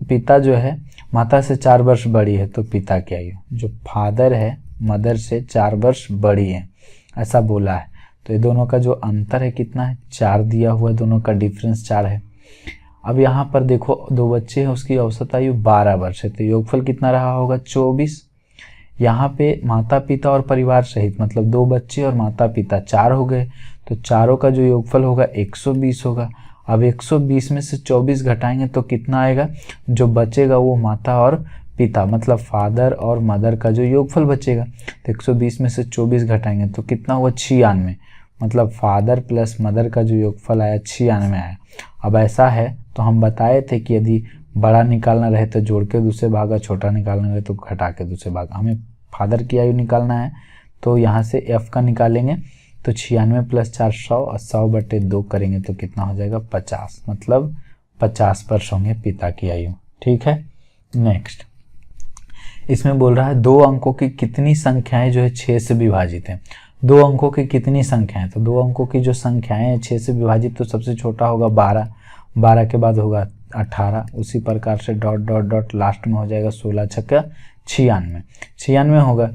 पिता जो है माता से 4 वर्ष बड़ी है, तो पिता की आयु जो फादर है मदर से 4 वर्ष बड़ी है, ऐसा बोला है। तो ये दोनों का जो अंतर है कितना है 4 दिया हुआ है, दोनों का डिफरेंस 4 है। अब यहाँ पर देखो 2 बच्चे हैं, उसकी औसत आयु 12 वर्ष है, तो योगफल कितना रहा होगा 24। यहाँ पे माता पिता और परिवार सहित मतलब 2 बच्चे और माता पिता 4 हो गए, तो चारों का जो योगफल होगा 120 होगा। अब 120 में से 24 घटाएंगे तो कितना आएगा, जो बचेगा वो माता और पिता मतलब फादर और मदर का जो योगफल बचेगा। तो 120 में से 24 घटाएंगे तो कितना हुआ 96, मतलब फादर प्लस मदर का जो योगफल आया 96 आया। अब ऐसा है तो हम बताए थे कि यदि बड़ा निकालना रहे तो जोड़ के दूसरे भाग, छोटा निकालना रहे तो घटा के दूसरे भाग। हमें फादर की आयु निकालना है तो यहाँ से एफ का निकालेंगे, तो 96 + 4 100 और 100/2 करेंगे तो कितना हो जाएगा 50, मतलब 50 वर्ष होंगे पिता की आयु। ठीक है, नेक्स्ट इसमें बोल रहा है 2 अंकों की कितनी संख्याएं जो है 6 से विभाजित हैं। 2 अंकों की कितनी संख्याएं, तो 2 अंकों की जो संख्याएं हैं 6 से विभाजित, तो सबसे छोटा होगा 12, 12 के बाद होगा 18, उसी प्रकार से डॉट डॉट डॉट लास्ट में हो जाएगा 16 छक्का 96 होगा।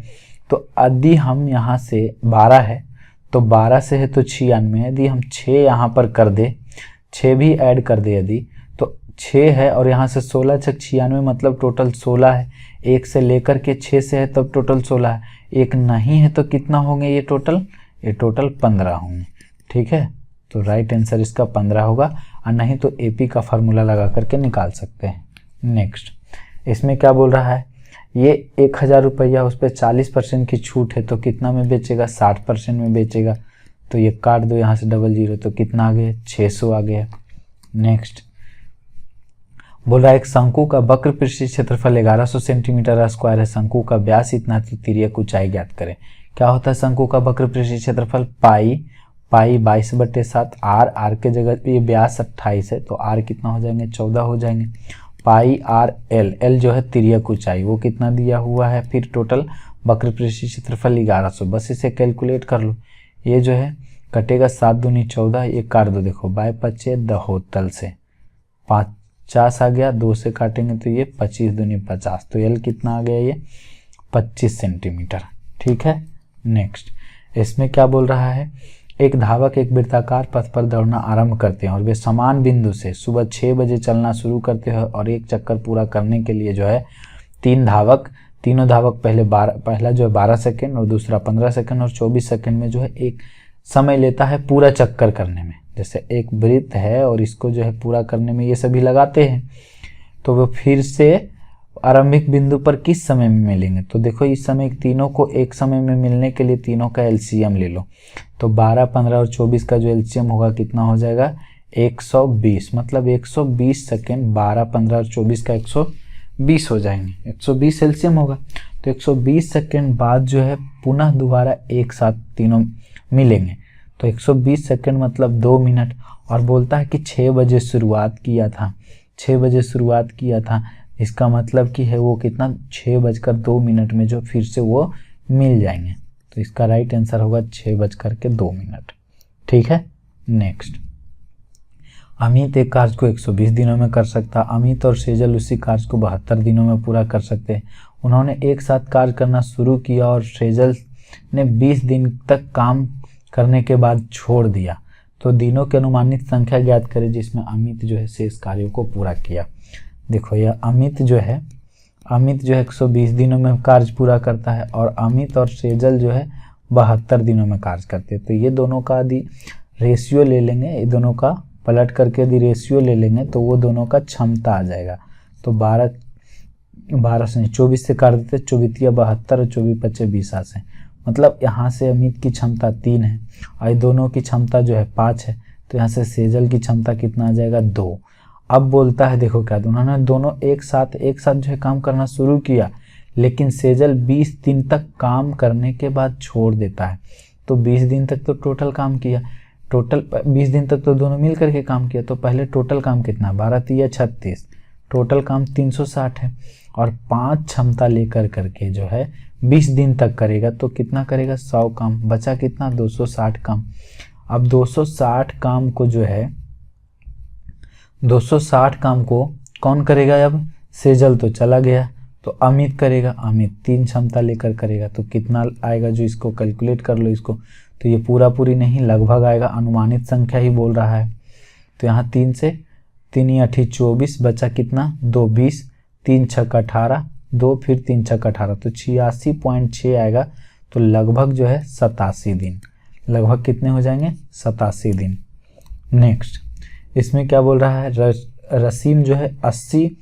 तो यदि हम यहाँ से 12 है तो 12 से है तो 96, यदि हम 6 यहाँ पर कर दे, 6 भी ऐड कर दे यदि, तो 6 है और यहाँ से 16 छक 96 मतलब टोटल 16 है। 1 से लेकर के 6 से है तब टोटल 16 है, 1 नहीं है तो कितना होंगे ये टोटल 15 होंगे। ठीक है, तो राइट आंसर इसका 15 होगा, और नहीं तो एपी का फार्मूला लगा करके निकाल सकते हैं। नेक्स्ट इसमें क्या बोल रहा है, ये 1000 रुपया, उस पर 40% की छूट है तो कितना में बेचेगा 60% में बेचेगा। तो ये काट दो यहाँ से 00, तो कितना आ गया 600 आ गया। नेक्स्ट बोल रहा है एक शंकु का वक्र पृष्ठीय क्षेत्रफल 1100 सेंटीमीटर स्क्वायर है, शंकु का व्यास इतना है तो तिर्यक ऊंचाई ज्ञात करें। क्या होता है शंकु का वक्र पृष्ठीय क्षेत्रफल, पाई 22/7, आर के जगह ये व्यास 28 है तो आर कितना हो जाएंगे 14 हो जाएंगे, पाई आर एल जो है तिर्यक ऊंचाई वो कितना दिया हुआ है, फिर टोटल वक्र पृष्ठीय क्षेत्रफल 1100, बस इसे कैलकुलेट कर लो। ये जो है कटेगा 7 दूनी 14, ये काट दो, देखो बाय 25 दहोतल से 50 आ गया, 2 से काटेंगे तो ये 25 दूनी 50, तो एल कितना आ गया ये 25 सेंटीमीटर। ठीक है, नेक्स्ट इसमें क्या बोल रहा है, एक धावक एक वृत्ताकार पथ पर दौड़ना आरंभ करते हैं और वे समान बिंदु से सुबह 6 बजे चलना शुरू करते हैं और एक चक्कर पूरा करने के लिए जो है तीनों धावक पहला जो है 12 सेकेंड और दूसरा 15 सेकेंड और 24 सेकेंड में जो है एक समय लेता है पूरा चक्कर करने में। जैसे एक वृत्त है और इसको जो है पूरा करने में ये सभी लगाते हैं, तो वो फिर से आरंभिक बिंदु पर किस समय में मिलेंगे। तो देखो इस समय तीनों को एक समय में मिलने के लिए तीनों का एलसीएम ले लो, तो 12, 15 और 24 का जो एलसीएम होगा कितना हो जाएगा 120, मतलब 120 सेकेंड 12, 15 और 24 का 120 हो जाएंगे, 120 एलसीएम होगा। तो 120 सेकेंड बाद जो है पुनः दोबारा एक साथ तीनों मिलेंगे, तो 120 सेकेंड मतलब 2 मिनट। और बोलता है कि 6 बजे शुरुआत किया था, 6 बजे शुरुआत किया था, इसका मतलब कि है वो कितना 6:02 में जो फिर से वो मिल जाएंगे। तो इसका राइट आंसर होगा 6:02। ठीक है। नेक्स्ट, अमित एक कार्य को 120 दिनों में कर सकता। अमित और सेजल उसी कार्य को 72 दिनों में पूरा कर सकते हैं। उन्होंने एक साथ कार्य करना शुरू किया और सेजल ने 20 दिन तक काम करने के बाद छोड़ दिया। तो दिनों की अनुमानित संख्या ज्ञात करें जिसमें अमित जो है शेष कार्यों को पूरा किया। देखो यह अमित जो है 120 दिनों में कार्य पूरा करता है और अमित और सेजल जो है 72 दिनों में कार्य करते हैं। तो ये दोनों का यदि रेशियो ले लेंगे, ये दोनों का पलट करके यदि रेशियो ले लेंगे तो वो दोनों का क्षमता आ जाएगा। तो 24 से काट देते, 24 72 और 24 20 से, मतलब यहाँ से अमित की क्षमता 3 है और दोनों की क्षमता जो है 5 है। तो यहाँ से सेजल की क्षमता कितना आ जाएगा 2। अब बोलता है देखो क्या, उन्होंने दोनों एक साथ जो है काम करना शुरू किया, लेकिन सेजल 20 दिन तक काम करने के बाद छोड़ देता है। तो 20 दिन तक तो टोटल काम किया, टोटल 20 दिन तक तो दोनों मिल करके काम किया। तो पहले टोटल काम कितना, 12 3 36, टोटल काम 360 है और 5 क्षमता लेकर करके जो है 20 दिन तक करेगा। तो कितना करेगा 100 काम, बचा कितना 260 काम। अब 260 काम को जो है 260 काम को कौन करेगा, अब सेजल तो चला गया तो अमित करेगा। अमित 3 क्षमता लेकर करेगा। तो कितना आएगा, जो इसको कैलकुलेट कर लो इसको, तो ये पूरा पूरी नहीं लगभग आएगा, अनुमानित संख्या ही बोल रहा है। तो यहाँ 3 से 3 8 24, बचा कितना 2 20, 3 6 18, 2 फिर 3 6 18, तो 86.6 आएगा। तो लगभग जो है 87 दिन, लगभग कितने हो जाएंगे 87 दिन। नेक्स्ट, इसमें क्या बोल रहा है, रसीम जो है 80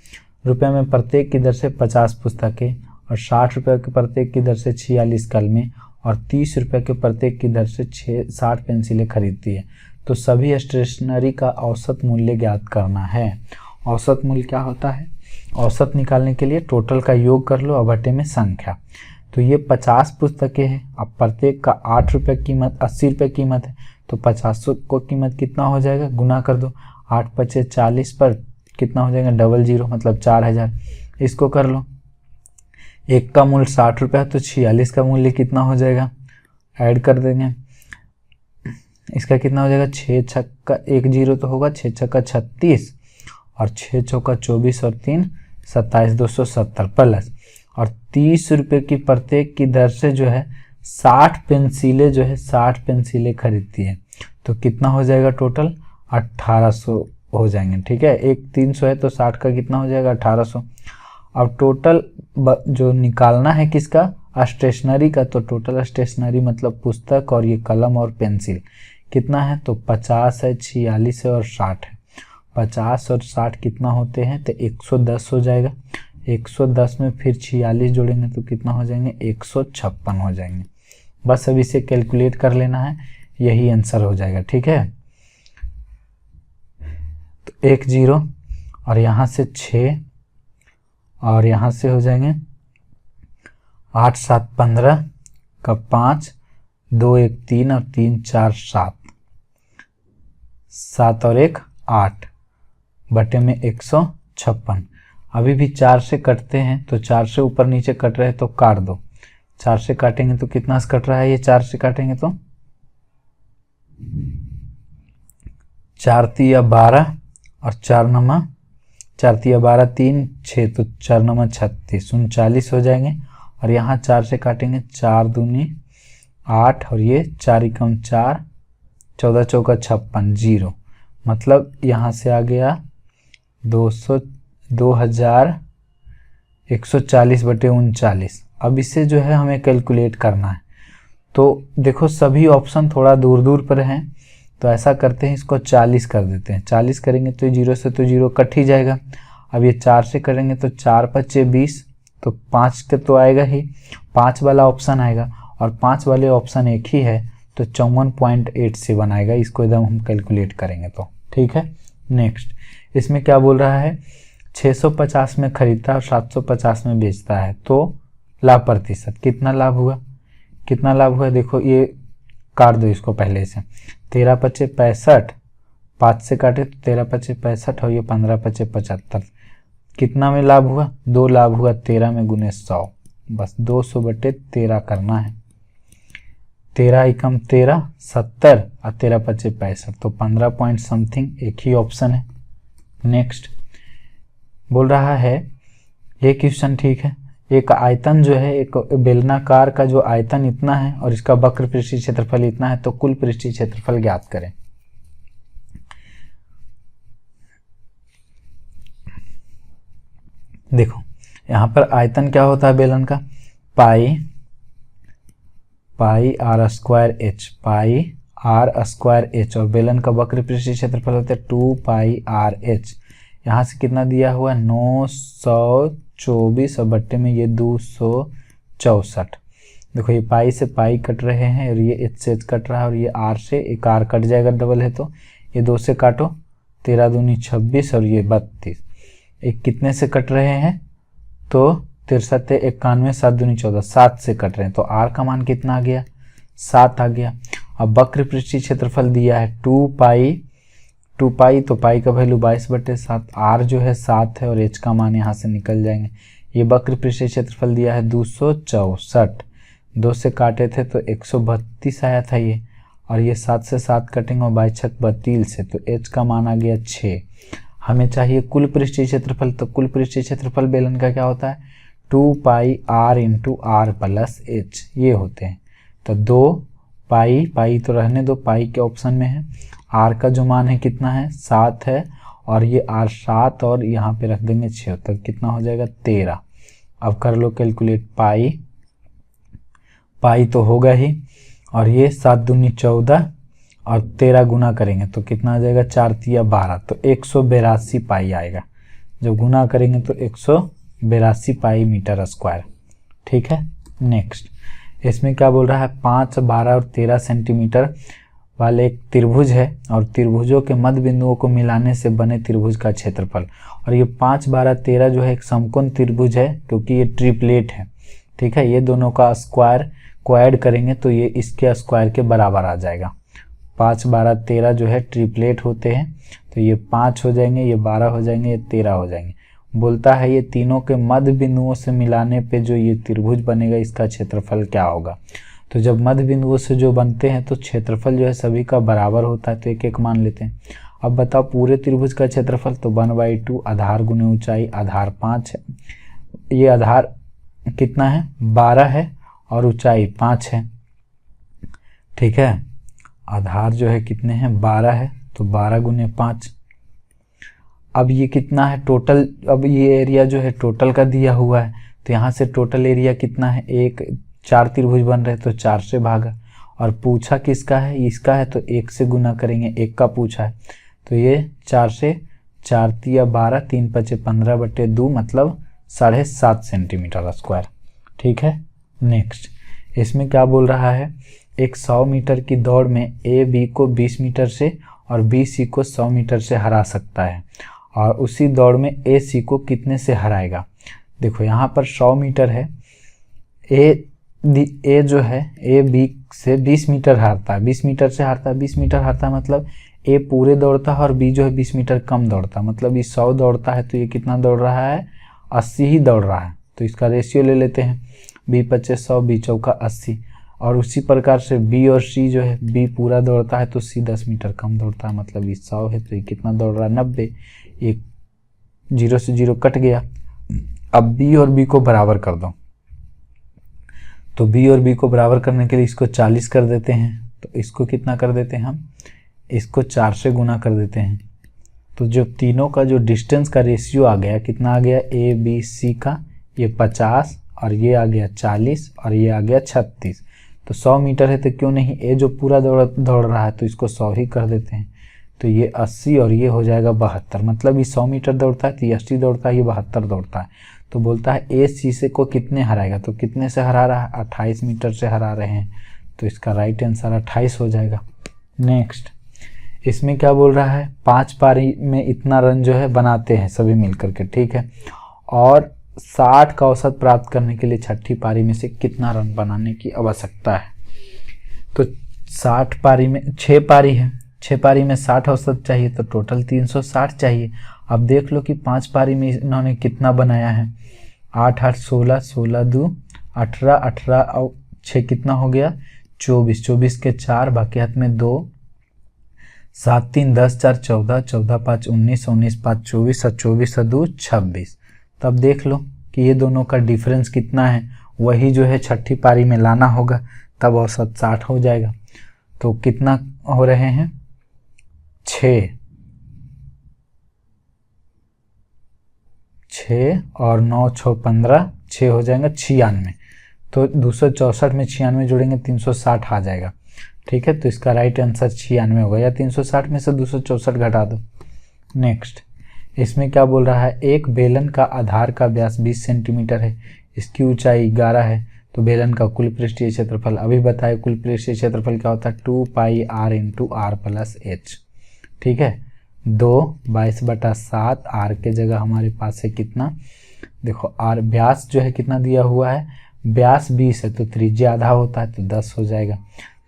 रुपये में प्रत्येक की दर से 50 पुस्तकें और 60 रुपये के प्रत्येक की दर से 46 कलमें और 30 रुपये के प्रत्येक की दर से 60 पेंसिलें खरीदती है। तो सभी स्टेशनरी का औसत मूल्य ज्ञात करना है। औसत मूल्य क्या होता है, औसत निकालने के लिए टोटल का योग कर लो और बटे में संख्या। तो ये 50 पुस्तकें हैं, अब प्रत्येक का 8 रुपये कीमत, 80 रुपये कीमत है, तो 50 को कीमत कितना हो जाएगा, गुना कर दो, 8 5 40 पर कितना हो जाएगा 00, मतलब 4000। इसको कर लो, एक का मूल्य 60 रुपये है तो 46 का मूल्य कितना हो जाएगा, ऐड कर देंगे, इसका कितना हो जाएगा 6 छक्का 1 0 तो होगा, 6 छक्का 36 और 6 चौका 24 और 3 27, 270 प्लस और 30 रुपये की प्रत्येक की दर से जो है 60 पेंसिलें जो है 60 पेंसिलें खरीदती है। तो कितना हो जाएगा टोटल 1800 हो जाएंगे। ठीक है, एक 300 है तो 60 का कितना हो जाएगा 1800। अब टोटल जो निकालना है किसका, स्टेशनरी का, तो टोटल स्टेशनरी मतलब पुस्तक और ये कलम और पेंसिल कितना है, तो 50 है, 46 है और 60 है। 50 और 60 कितना होते हैं, तो 110 हो जाएगा। 110 में फिर 46 जोड़ेंगे तो कितना हो जाएंगे 156 हो जाएंगे। बस अब इसे कैलकुलेट कर लेना है, यही आंसर हो जाएगा। ठीक है, तो 1 0 और यहाँ से 6 और यहाँ से हो जाएंगे 8 7 15 का 5, 2 1 3 और 3 4 7, 7 और 1 8 बटे में 156। अभी भी 4 से कटते हैं तो 4 से ऊपर नीचे कट रहे हैं तो काट दो। 4 से काटेंगे तो कितना से कट रहा है, ये 4 से काटेंगे तो 4 3 12 और 4 9 4 3 12 3 6, तो 4 9 36, 39 हो जाएंगे। और यहाँ 4 से काटेंगे 4 दूनी 8 और ये 4 एकम 4, 14 चौका 56 0, मतलब यहाँ से आ गया 2140 बटे 39। अब इसे जो है हमें कैलकुलेट करना है। तो देखो सभी ऑप्शन थोड़ा दूर दूर पर हैं, तो ऐसा करते हैं इसको 40 कर देते हैं। 40 करेंगे तो 0 से तो 0 कट ही जाएगा। अब ये 4 से करेंगे तो 4 5 20, तो 5 के तो आएगा ही, 5 वाला ऑप्शन आएगा और 5 वाले ऑप्शन एक ही है तो 54.87 आएगा। इसको एकदम हम कैलकुलेट करेंगे तो ठीक है। नेक्स्ट, इसमें क्या बोल रहा है, 650 में खरीदता है और 750 में बेचता है, तो लाभ प्रतिशत कितना लाभ हुआ, कितना लाभ हुआ, देखो ये काट दो इसको पहले से, 13 5 65, 5 से काटे तो 13 5 65 और ये 15 5 75, कितना में लाभ हुआ, 2 लाभ हुआ, 13 में गुने 100, बस 200/13 करना है। 13 एकम 13 70 और 13 पचे 65, तो 15 पॉइंट समथिंग, एक ही ऑप्शन है। नेक्स्ट बोल रहा है, ये क्वेश्चन ठीक है, एक आयतन जो है, एक बेलनाकार का जो आयतन इतना है और इसका वक्र पृष्ठीय क्षेत्रफल इतना है, तो कुल पृष्ठीय क्षेत्रफल ज्ञात करें। देखो यहाँ पर आयतन क्या होता है बेलन का, pi r square h, pi r square h, और बेलन का वक्र पृष्ठीय क्षेत्रफल होता है 2 पाई आर एच। यहाँ से कितना दिया हुआ है 924 और बट्टे में ये 264। देखो ये पाई से पाई कट रहे हैं और ये एच से एच कट रहा है और ये आर से एक आर कट जाएगा डबल है, तो ये 2 से काटो, 13 दूनी 26 और ये 32। एक कितने से कट रहे हैं, तो 63 91 7 दूनी 14, 7 से कट रहे हैं, तो आर का मान कितना आ गया, 7 आ गया। अब वक्र पृष्ठीय क्षेत्रफल दिया है 2 पाई, तो पाई का वैल्यू 22/7, आर जो है 7 है और एच का मान यहाँ से निकल जाएंगे। ये वक्र पृष्ठीय क्षेत्रफल दिया है 264, 2 से काटे थे तो 132 आया था ये, और ये 7 से 7 कटेंगे और 22 32 से, तो एच का मान आ गया 6। हमें चाहिए कुल पृष्ठीय क्षेत्रफल, तो कुल पृष्ठीय क्षेत्रफल बेलन का क्या होता है 2 pi r into are plus h, ये होते हैं। तो 2 पाई तो रहने दो, पाई के ऑप्शन में है, आर का जो मान है कितना है 7 है, और ये आर 7 और यहाँ पे रख देंगे 6, तो कितना हो जाएगा 13। अब कर लो कैलकुलेट, पाई तो होगा ही, और ये 7 दूनी 14 और 13 गुना करेंगे तो कितना आ जाएगा 4 तिया 12, तो 182 पाई आएगा। जब गुना करेंगे तो 182 पाई मीटर स्क्वायर। ठीक है। नेक्स्ट इसमें क्या बोल रहा है, 5, 12 और 13 सेंटीमीटर वाले एक त्रिभुज है और त्रिभुजों के मध्य बिंदुओं को मिलाने से बने त्रिभुज का क्षेत्रफल। और ये 5, 12, 13 जो है एक समकोण त्रिभुज है, क्योंकि ये ट्रिपलेट है। ठीक है, ये दोनों का स्क्वायर को ऐड करेंगे तो ये इसके स्क्वायर के बराबर आ जाएगा। 5, 12, 13 जो है ट्रिपलेट होते हैं, तो ये 5 हो जाएंगे, ये 12 हो जाएंगे, ये 13 हो जाएंगे। बोलता है ये तीनों के मध्य बिंदुओं से मिलाने पे जो ये त्रिभुज बनेगा इसका क्षेत्रफल क्या होगा। तो जब मध्य बिंदुओं से जो बनते हैं तो क्षेत्रफल जो है सभी का बराबर होता है, तो एक एक मान लेते हैं। अब बताओ पूरे त्रिभुज का क्षेत्रफल, तो 1/2 आधार गुने ऊंचाई, आधार 5 है, ये आधार कितना है 12 है और ऊंचाई 5 है। ठीक है, आधार जो है कितने हैं 12 है, तो 12 गुने 5। अब ये कितना है टोटल, अब ये एरिया जो है टोटल का दिया हुआ है, तो यहाँ से टोटल एरिया कितना है, 4 त्रिभुज बन रहे तो 4 से भागा, और पूछा किसका है, इसका है, तो 1 से गुना करेंगे, 1 का पूछा है, तो ये 4 से 4 तिया 12, 3 पचे 15/2 मतलब 7.5 सेंटीमीटर स्क्वायर। ठीक है। नेक्स्ट इसमें क्या बोल रहा है, एक 100 मीटर की दौड़ में ए बी को 20 मीटर से और बी सी को 100 मीटर से हरा सकता है, और उसी दौड़ में ए सी को कितने से हराएगा। देखो यहाँ पर 100 मीटर है, ए जो है ए बी से 20 मीटर हारता है, 20 मीटर से हारता है, 20 मीटर हारता है मतलब ए पूरे दौड़ता है और बी जो है 20 मीटर कम दौड़ता है, मतलब ये 100 दौड़ता है तो ये कितना दौड़ रहा है 80 ही दौड़ रहा है। तो इसका रेशियो ले लेते हैं, बी 25 100, बी चौका 80, और उसी प्रकार से बी और सी जो है, बी पूरा दौड़ता है तो सी 10 मीटर कम दौड़ता है, मतलब ये 100 है तो ये कितना दौड़ रहा है 90, एक 0 से 0 कट गया। अब बी और बी को बराबर कर दो, तो बी और बी को बराबर करने के लिए इसको 40 कर देते हैं, तो इसको कितना कर देते हैं हम, इसको 4 से गुना कर देते हैं, तो जो तीनों का जो डिस्टेंस का रेशियो आ गया, कितना आ गया ए बी सी का, ये 50 और ये आ गया 40 और ये आ गया 36, तो 100 मीटर है तो क्यों नहीं, ए जो पूरा दौड़ रहा है तो इसको 100 ही कर देते हैं, तो ये 80 और ये हो जाएगा 72, मतलब ये 100 मीटर दौड़ता है तो ये 80 दौड़ता है, ये 72 दौड़ता है। तो बोलता है ए सी से को कितने हराएगा, तो कितने से हरा रहा है 28 मीटर से हरा रहे हैं, तो इसका राइट आंसर 28 हो जाएगा। नेक्स्ट इसमें क्या बोल रहा है, 5 पारी में इतना रन जो है बनाते हैं सभी मिलकर के। ठीक है, और 60 का औसत प्राप्त करने के लिए छठी पारी में से कितना रन बनाने की आवश्यकता है। तो 60 पारी में 6 पारी है, 6 पारी में 60 औसत चाहिए, तो टोटल 360 चाहिए, अब देख लो कि 5 पारी में इन्होंने कितना बनाया है, 8 8 16, 16 2 18, 18 और 6 कितना हो गया 24, 24 के 4, बाकी हाथ में 2, 7 3 10 4 14, 14 5 19, 19 5 24 और 24 2 26। तब देख लो कि ये दोनों का डिफरेंस कितना है, वही जो है छठी पारी में लाना होगा, तब औसत 60 हो जाएगा। तो कितना हो रहे हैं 6 और 9 6 15, 6 हो जाएगा 96। तो 264 में 96 जोड़ेंगे 360 आ जाएगा। ठीक है, तो इसका राइट आंसर 96 होगा, या 360 में से 264 घटा दो। नेक्स्ट, इसमें क्या बोल रहा है, एक बेलन का आधार का व्यास 20 सेंटीमीटर है, इसकी ऊंचाई 11 है, तो बेलन का कुल पृष्ठीय क्षेत्रफल अभी बताए, कुल पृष्ठीय क्षेत्रफल क्या होता है 2 pi r into are plus H. ठीक है, 2 22/7, आर के जगह हमारे पास है कितना, देखो आर व्यास जो है कितना दिया हुआ है, व्यास 20 है तो त्रिज्या आधा होता है तो 10 हो जाएगा।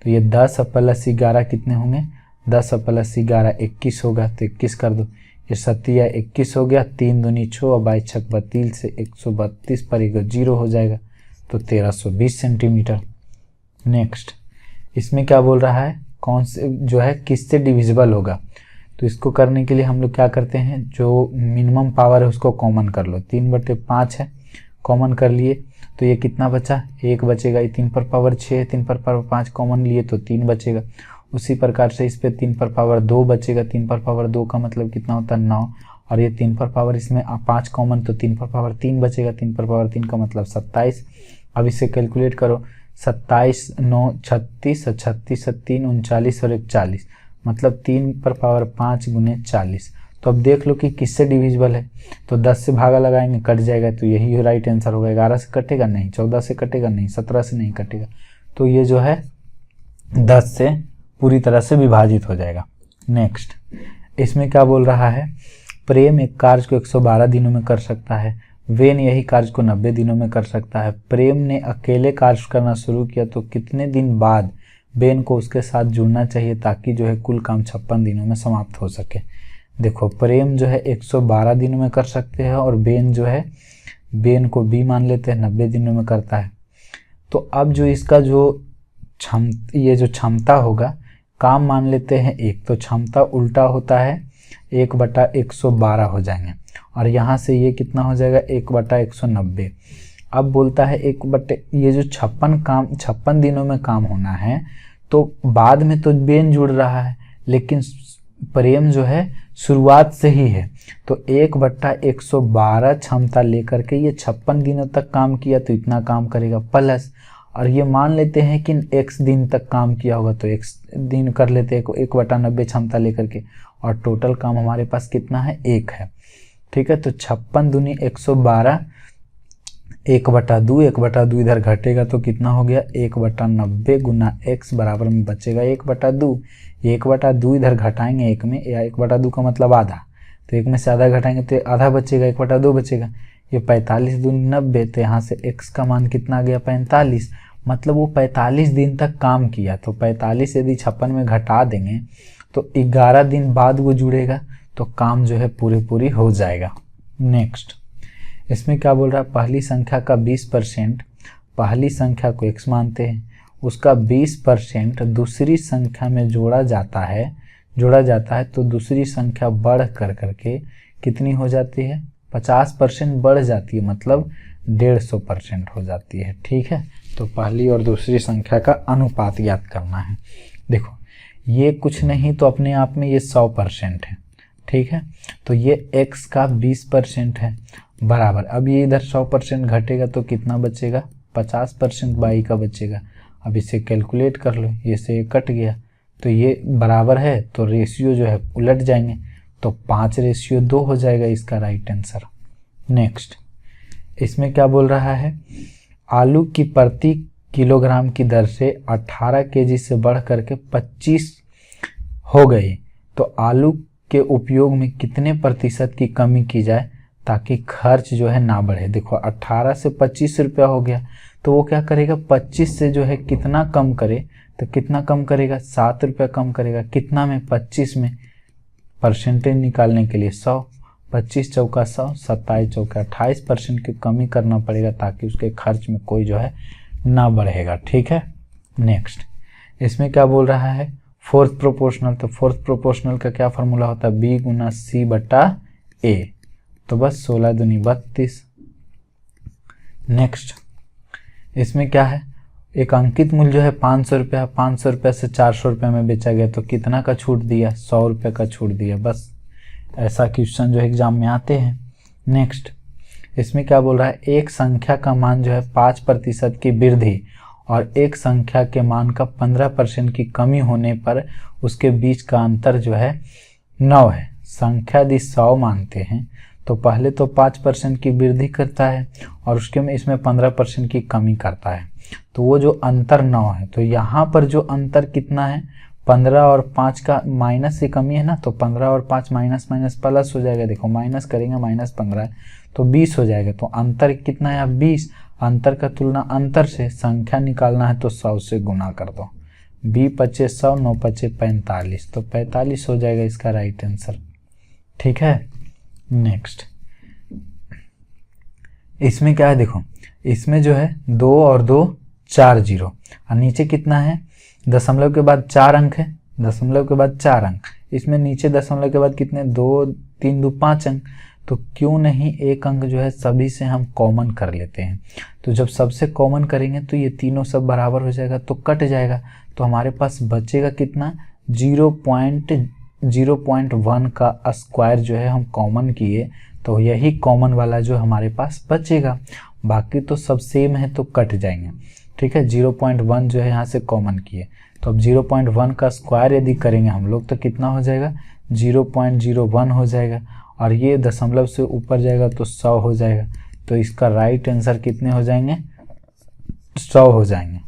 तो ये 10 प्लस 11 कितने होंगे, 10 प्लस 11 21 होगा, तो 21 कर दो, ये 7 या 21 हो गया, 3 दूनी 6 और 22 छक 32 से 132 पर एक 0 हो जाएगा, तो 1320 सेंटीमीटर। नेक्स्ट, इसमें क्या बोल रहा है, कौन से जो है किससे डिविजिबल होगा, तो इसको करने के लिए हम लोग क्या करते हैं, जो मिनिमम पावर है उसको कॉमन कर लो, 3/5 है, कॉमन कर लिए तो ये कितना बचा, 1 बचेगा, ये 3 पर पावर 6 है, 3 पर पावर 5 कॉमन लिए तो 3 बचेगा। उसी प्रकार से इस पे 3 पर पावर 2 बचेगा, 3 पर पावर 2 का मतलब कितना होता है 9, और ये 3 पर पावर इसमें 5 कॉमन तो 3 पर पावर 3 बचेगा, 3 पर पावर 3 का मतलब 27। अब इसे कैलकुलेट करो, 27 9 36 और 36 और 3 39 और 1 40, मतलब 3 पर पावर 5 गुने 40। तो अब देख लो कि किससे डिविजिबल है, तो 10 से भागा लगाएंगे कट जाएगा, तो यही राइट आंसर होगा। 11 से कटेगा नहीं, 14 से कटेगा नहीं, 17 से नहीं कटेगा, तो ये जो है 10 से पूरी तरह से विभाजित हो जाएगा। नेक्स्ट, इसमें क्या बोल रहा है, प्रेम एक कार्य को 112 दिनों में कर सकता है, वेन यही कार्य को 90 दिनों में कर सकता है। प्रेम ने अकेले कार्य करना शुरू किया तो कितने दिन बाद बेन को उसके साथ जुड़ना चाहिए ताकि जो है कुल काम 56 दिनों में समाप्त हो सके। देखो, प्रेम जो है 112 दिनों में कर सकते हैं, और बेन जो है, बेन को बी मान लेते हैं 90 दिनों में करता है। तो अब जो इसका जो ये जो क्षमता होगा, काम मान लेते हैं 1, तो क्षमता उल्टा होता है 1/112 हो जाएंगे, और यहाँ से ये कितना हो जाएगा 1/190। अब बोलता है ये जो 56 दिनों में काम होना है, तो बाद में तो बेन जुड़ रहा है, लेकिन प्रेम जो है शुरुआत से ही है, तो 1/112 क्षमता लेकर के ये 56 दिनों तक काम किया तो इतना काम करेगा, प्लस और ये मान लेते हैं कि x दिन तक काम किया होगा तो x दिन कर लेते हैं 1/90 क्षमता लेकर के, और टोटल काम हमारे पास कितना है 1 है। ठीक है, तो 56 दूनी 112, 1/2, 1/2 इधर घटेगा तो कितना हो गया 1/90 गुना x बराबर में बचेगा 1/2। 1/2 इधर घटाएंगे 1 में, या 1/2 का मतलब आधा, तो 1 में से आधा घटाएंगे तो आधा बचेगा, 1/2 बचेगा। ये 45 दूनी 90, तो यहाँ से x का मान कितना आ गया 45, मतलब वो 45 दिन तक काम किया, तो 45 यदि 56 में घटा देंगे तो 11 दिन बाद वो जुड़ेगा, तो काम जो है पूरी हो जाएगा। नेक्स्ट, इसमें क्या बोल रहा है, पहली संख्या का 20%, पहली संख्या को x मानते हैं, उसका 20% दूसरी संख्या में जोड़ा जाता है तो दूसरी संख्या बढ़ करके कितनी हो जाती है 50% बढ़ जाती है, मतलब 150% हो जाती है। ठीक है, तो पहली और दूसरी संख्या का अनुपात याद करना है। देखो, ये कुछ नहीं तो अपने आप में ये 100% है। ठीक है, तो ये x का 20% है बराबर, अब ये इधर 100% घटेगा तो कितना बचेगा 50% y का बचेगा। अब इसे कैलकुलेट कर लो, ये से कट गया तो ये बराबर है, तो रेशियो जो है उलट जाएंगे, तो 5:2 हो जाएगा इसका राइट आंसर। नेक्स्ट, इसमें क्या बोल रहा है, आलू की प्रति किलोग्राम की दर से 18 kg से बढ़ करके 25 हो गई, तो आलू के उपयोग में कितने प्रतिशत की कमी की जाए ताकि खर्च जो है ना बढ़े। देखो, 18 से 25 रुपया हो गया, तो वो क्या करेगा 25 से जो है कितना कम करे, तो कितना कम करेगा 7 रुपया कम करेगा, कितना में 25 में, परसेंटेज निकालने के लिए 100, 25 चौका 100, 27 चौका 28% की कमी करना पड़ेगा ताकि उसके खर्च में कोई जो है ना बढ़ेगा। ठीक है। नेक्स्ट इसमें क्या बोल रहा है, फोर्थ प्रोपोर्शनल। तो फोर्थ प्रोपोर्शनल का क्या फार्मूला होता है, बी गुना सी बटा ए। तो बस 16 दूनी 32। नेक्स्ट इसमें क्या है, एक अंकित मूल्य जो है 500 रुपया, 500 रुपये से 400 रुपये में बेचा गया तो कितना का छूट दिया, 100 रुपये का छूट दिया। बस ऐसा क्वेश्चन जो एग्जाम में आते हैं। नेक्स्ट इसमें क्या बोल रहा है, एक संख्या का मान जो है 5% की वृद्धि और एक संख्या के मान का 15% की कमी होने पर उसके बीच का अंतर जो है 9 है। संख्या यदि 100 मानते हैं तो पहले तो 5% की वृद्धि करता है और उसके में इसमें 15% की कमी करता है, तो वो जो अंतर 9 है। तो यहाँ पर जो अंतर कितना है, 15 और 5 का माइनस से कमी है ना, तो 15 और 5 माइनस माइनस प्लस हो जाएगा। देखो माइनस करेंगे, माइनस 15 है तो 20 हो जाएगा। तो अंतर कितना है, 20। अंतर का तुलना अंतर से, संख्या निकालना है तो 100 से गुना कर दो। 20 पच्चे 100, 9 पच्चे 45, तो 45 हो जाएगा इसका राइट आंसर। ठीक है। नेक्स्ट इसमें क्या है, देखो इसमें जो है 2 और 2 4 जीरो और नीचे कितना है, दशमलव के बाद 4 अंक है, दशमलव के बाद 4 अंक। इसमें नीचे दशमलव के बाद कितने, 2 3 2 5 अंक। तो क्यों नहीं एक अंक जो है सभी से हम कॉमन कर लेते हैं। तो जब सबसे कॉमन करेंगे तो ये तीनों सब बराबर हो जाएगा तो कट जाएगा। तो हमारे पास बचेगा कितना, 0.1 का स्क्वायर जो है हम कॉमन किए तो यही कॉमन वाला जो हमारे पास बचेगा। बाकी तो सब सेम है तो कट जाएंगे। ठीक है। 0.1 जो है यहाँ से कॉमन किए तो अब 0.1 का स्क्वायर यदि करेंगे हम लोग तो कितना हो जाएगा, 0.01 हो जाएगा और ये दशमलव से ऊपर जाएगा तो 100 हो जाएगा। तो इसका राइट आंसर कितने हो जाएंगे, 100 हो जाएंगे।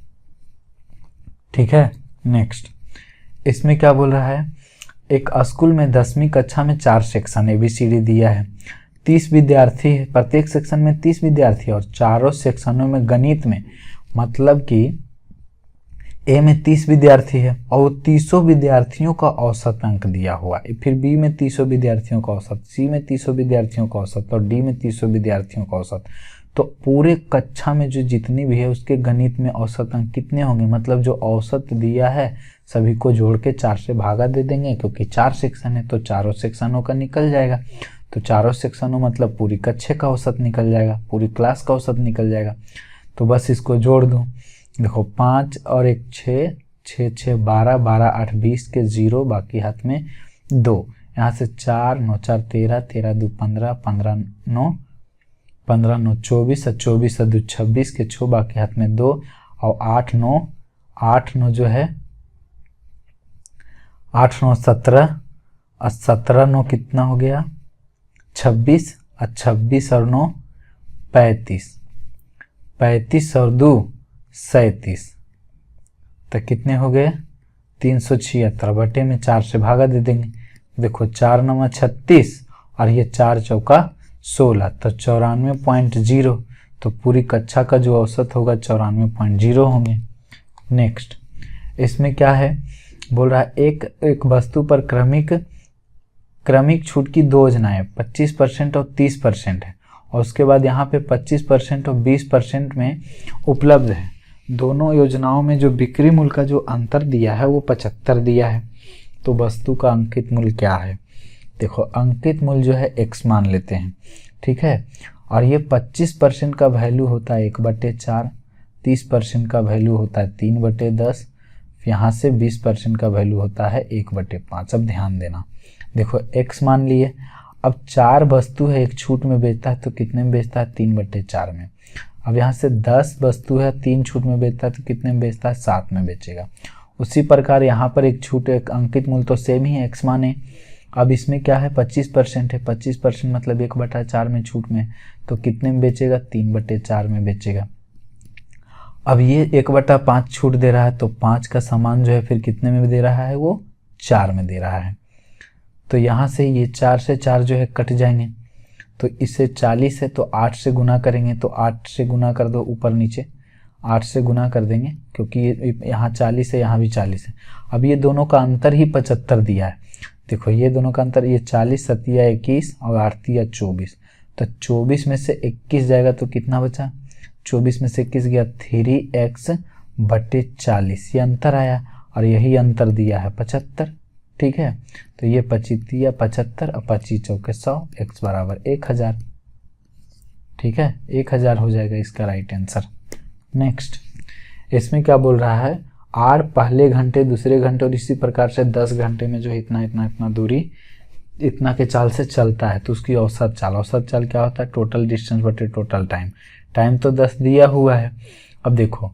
ठीक है। नेक्स्ट इसमें क्या बोल रहा है, एक स्कूल में 10वीं कक्षा में 4 सेक्शन ABCD दिया है, 30 विद्यार्थी है, प्रत्येक सेक्शन में 30 विद्यार्थी और चारों सेक्शनों में गणित में, मतलब कि ए में 30 विद्यार्थी है और 30 विद्यार्थियों का औसत अंक दिया हुआ है, फिर बी में 30 विद्यार्थियों का औसत, सी में 30 विद्यार्थियों का औसत और डी में 30 विद्यार्थियों का औसत। तो पूरे कक्षा में जो जितनी भी है उसके गणित में औसत अंक कितने होंगे, मतलब जो औसत दिया है सभी को जोड़ के 4 से भागा दे देंगे, क्योंकि 4 सेक्शन है तो चारों सेक्शनों का निकल जाएगा। तो चारों सेक्शनों मतलब पूरी कक्षा का औसत निकल जाएगा, पूरी क्लास का औसत निकल जाएगा। तो बस इसको जोड़ दूँ, देखो 5 और 1 6, 6 6 12, 12 8 20 के 0, बाकी हाथ में 2, यहाँ से 4 9 4 13, 13 2 15, 15 9 15 9 24 और 24 2 26 के 6, बाकी हाथ में 2 और 8 9 जो है 8 9 17 और 17 9 कितना हो गया 26 और 26 और 9 35, 35 और 2 37, तो कितने हो गए 376 बटे में 4 से भागा दे देंगे। देखो 4 9 36 और ये 4 चौका 16, तो 94.0। तो पूरी कक्षा का जो औसत होगा 94.0 होंगे। नेक्स्ट इसमें क्या है, बोल रहा है एक वस्तु पर क्रमिक छूट की 2 योजनाएं 25% और 30% है और उसके बाद यहाँ पे 25% और 20% में उपलब्ध है। दोनों योजनाओं में जो बिक्री मूल्य का जो अंतर दिया है वो 75 दिया है। तो वस्तु का अंकित मूल्य क्या है, देखो अंकित मूल्य जो है x मान लेते हैं। ठीक है। और ये 25% का वैल्यू होता है 1/4, 30% का वैल्यू होता है 3/10, यहाँ से 20% का वैल्यू होता है 1/5। अब ध्यान देना, देखो x मान लिए, अब 4 वस्तु है, एक छूट में बेचता है तो कितने में बेचता है 3/4 में। अब यहाँ से 10 वस्तु है, 3 छूट में बेचता है तो कितने में बेचता है 7 में बेचेगा। उसी प्रकार यहाँ पर एक छूट, एक अंकित मूल्य तो सेम ही है x माने। अब इसमें क्या है 25% है, 25% मतलब 1/4 में छूट में, तो कितने में बेचेगा 3/4 में बेचेगा। अब ये 1/5 छूट दे रहा है तो 5 का सामान जो है फिर कितने में दे रहा है, वो 4 में दे रहा है। तो यहाँ से ये 4 से 4 जो है कट जाएंगे, तो इससे 40 है तो 8 से गुना करेंगे, तो 8 से गुना कर दो, ऊपर नीचे 8 से गुना कर देंगे क्योंकि यहाँ 40 है यहाँ भी 40 है। अब ये दोनों का अंतर ही 75 दिया है। देखो ये दोनों का अंतर, ये 40 सतिया 21 और 8 तिया 24, तो 24 में से 21 जाएगा तो कितना बचा, 24 में से 21 गया 3x बटे 40, ये अंतर आया और यही अंतर दिया है 75। ठीक है, तो ये 25 तिया 75 और 25 चौके 100, x बराबर 1000। ठीक है, 1000 हो जाएगा इसका राइट आंसर। नेक्स्ट, इसमें क्या बोल रहा है, r पहले घंटे दूसरे घंटे और इसी प्रकार से 10 घंटे में जो इतना इतना इतना दूरी इतना के चाल से चलता है तो उसकी औसत चाल, औसत चाल क्या होता है, टोटल डिस्टेंस बटे टोटल टाइम। टाइम तो 10 दिया हुआ है। अब देखो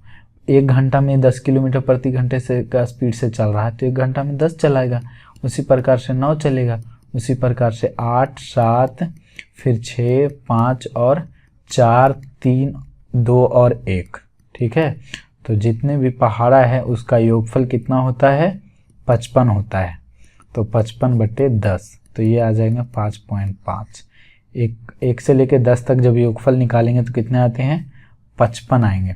1 घंटा में 10 किलोमीटर प्रति घंटे से का स्पीड से चल रहा है तो 1 घंटा में 10 चलाएगा, उसी प्रकार से 9 चलेगा, उसी प्रकार से 8 7 फिर 6 5 और 4 3 2 और 1। ठीक है, तो जितने भी पहाड़ा है उसका योगफल कितना होता है, 55 होता है, तो 55 बटे 10, तो ये आ जाएगा 5.5। एक से लेके 10 तक जब योगफल निकालेंगे तो कितने आते हैं, 55 आएंगे।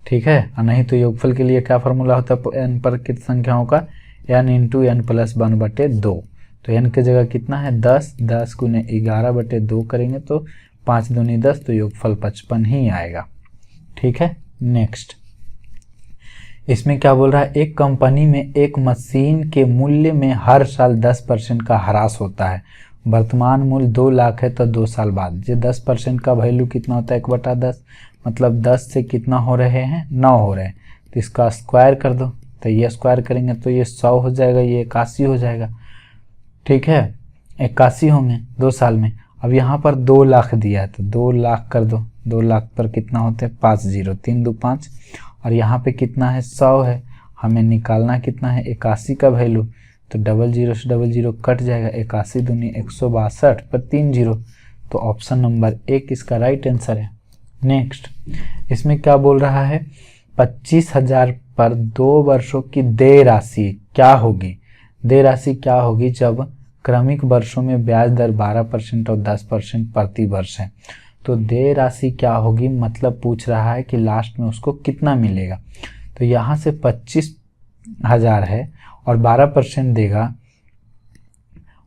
ठीक है, और नहीं तो योगफल के लिए क्या फार्मूला होता है n पर कित संख्याओं का, n इंटू n प्लस 1 बटे 2, तो n की जगह कितना है 10, 10 गुने 11 बटे 2 करेंगे तो 5 दूनी 10, तो योगफल 55 ही आएगा। ठीक है, नेक्स्ट, इसमें क्या बोल रहा है, एक कंपनी में एक मशीन के मूल्य में हर साल 10% का ह्रास होता है, वर्तमान मूल्य 2 लाख है तो 2 साल बाद ये 10% का वैल्यू कितना होता है, 1/10, मतलब 10 से कितना हो रहे हैं, 9 हो रहे हैं, तो इसका स्क्वायर कर दो, तो ये स्क्वायर करेंगे तो ये 100 हो जाएगा, ये 81 हो जाएगा। ठीक है, 81 होंगे 2 साल में। अब यहाँ पर 2 लाख दिया है तो 2 लाख कर दो, 2 लाख पर कितना होते हैं 5 0, 3 2 5, और यहाँ पे कितना है 100 है, हमें निकालना कितना है 81 का वैल्यू, तो 00 से 00 कट जाएगा, 81 दूनी 162 पर 3 0, तो ऑप्शन नंबर 1 इसका राइट आंसर है। नेक्स्ट, इसमें क्या बोल रहा है, 25,000 पर 2 वर्षों की देय राशि क्या होगी, देय राशि क्या होगी जब क्रमिक वर्षों में ब्याज दर 12% और 10% प्रति वर्ष है, तो देय राशि क्या होगी, मतलब पूछ रहा है कि लास्ट में उसको कितना मिलेगा। तो यहाँ से 25,000 है और 12% देगा,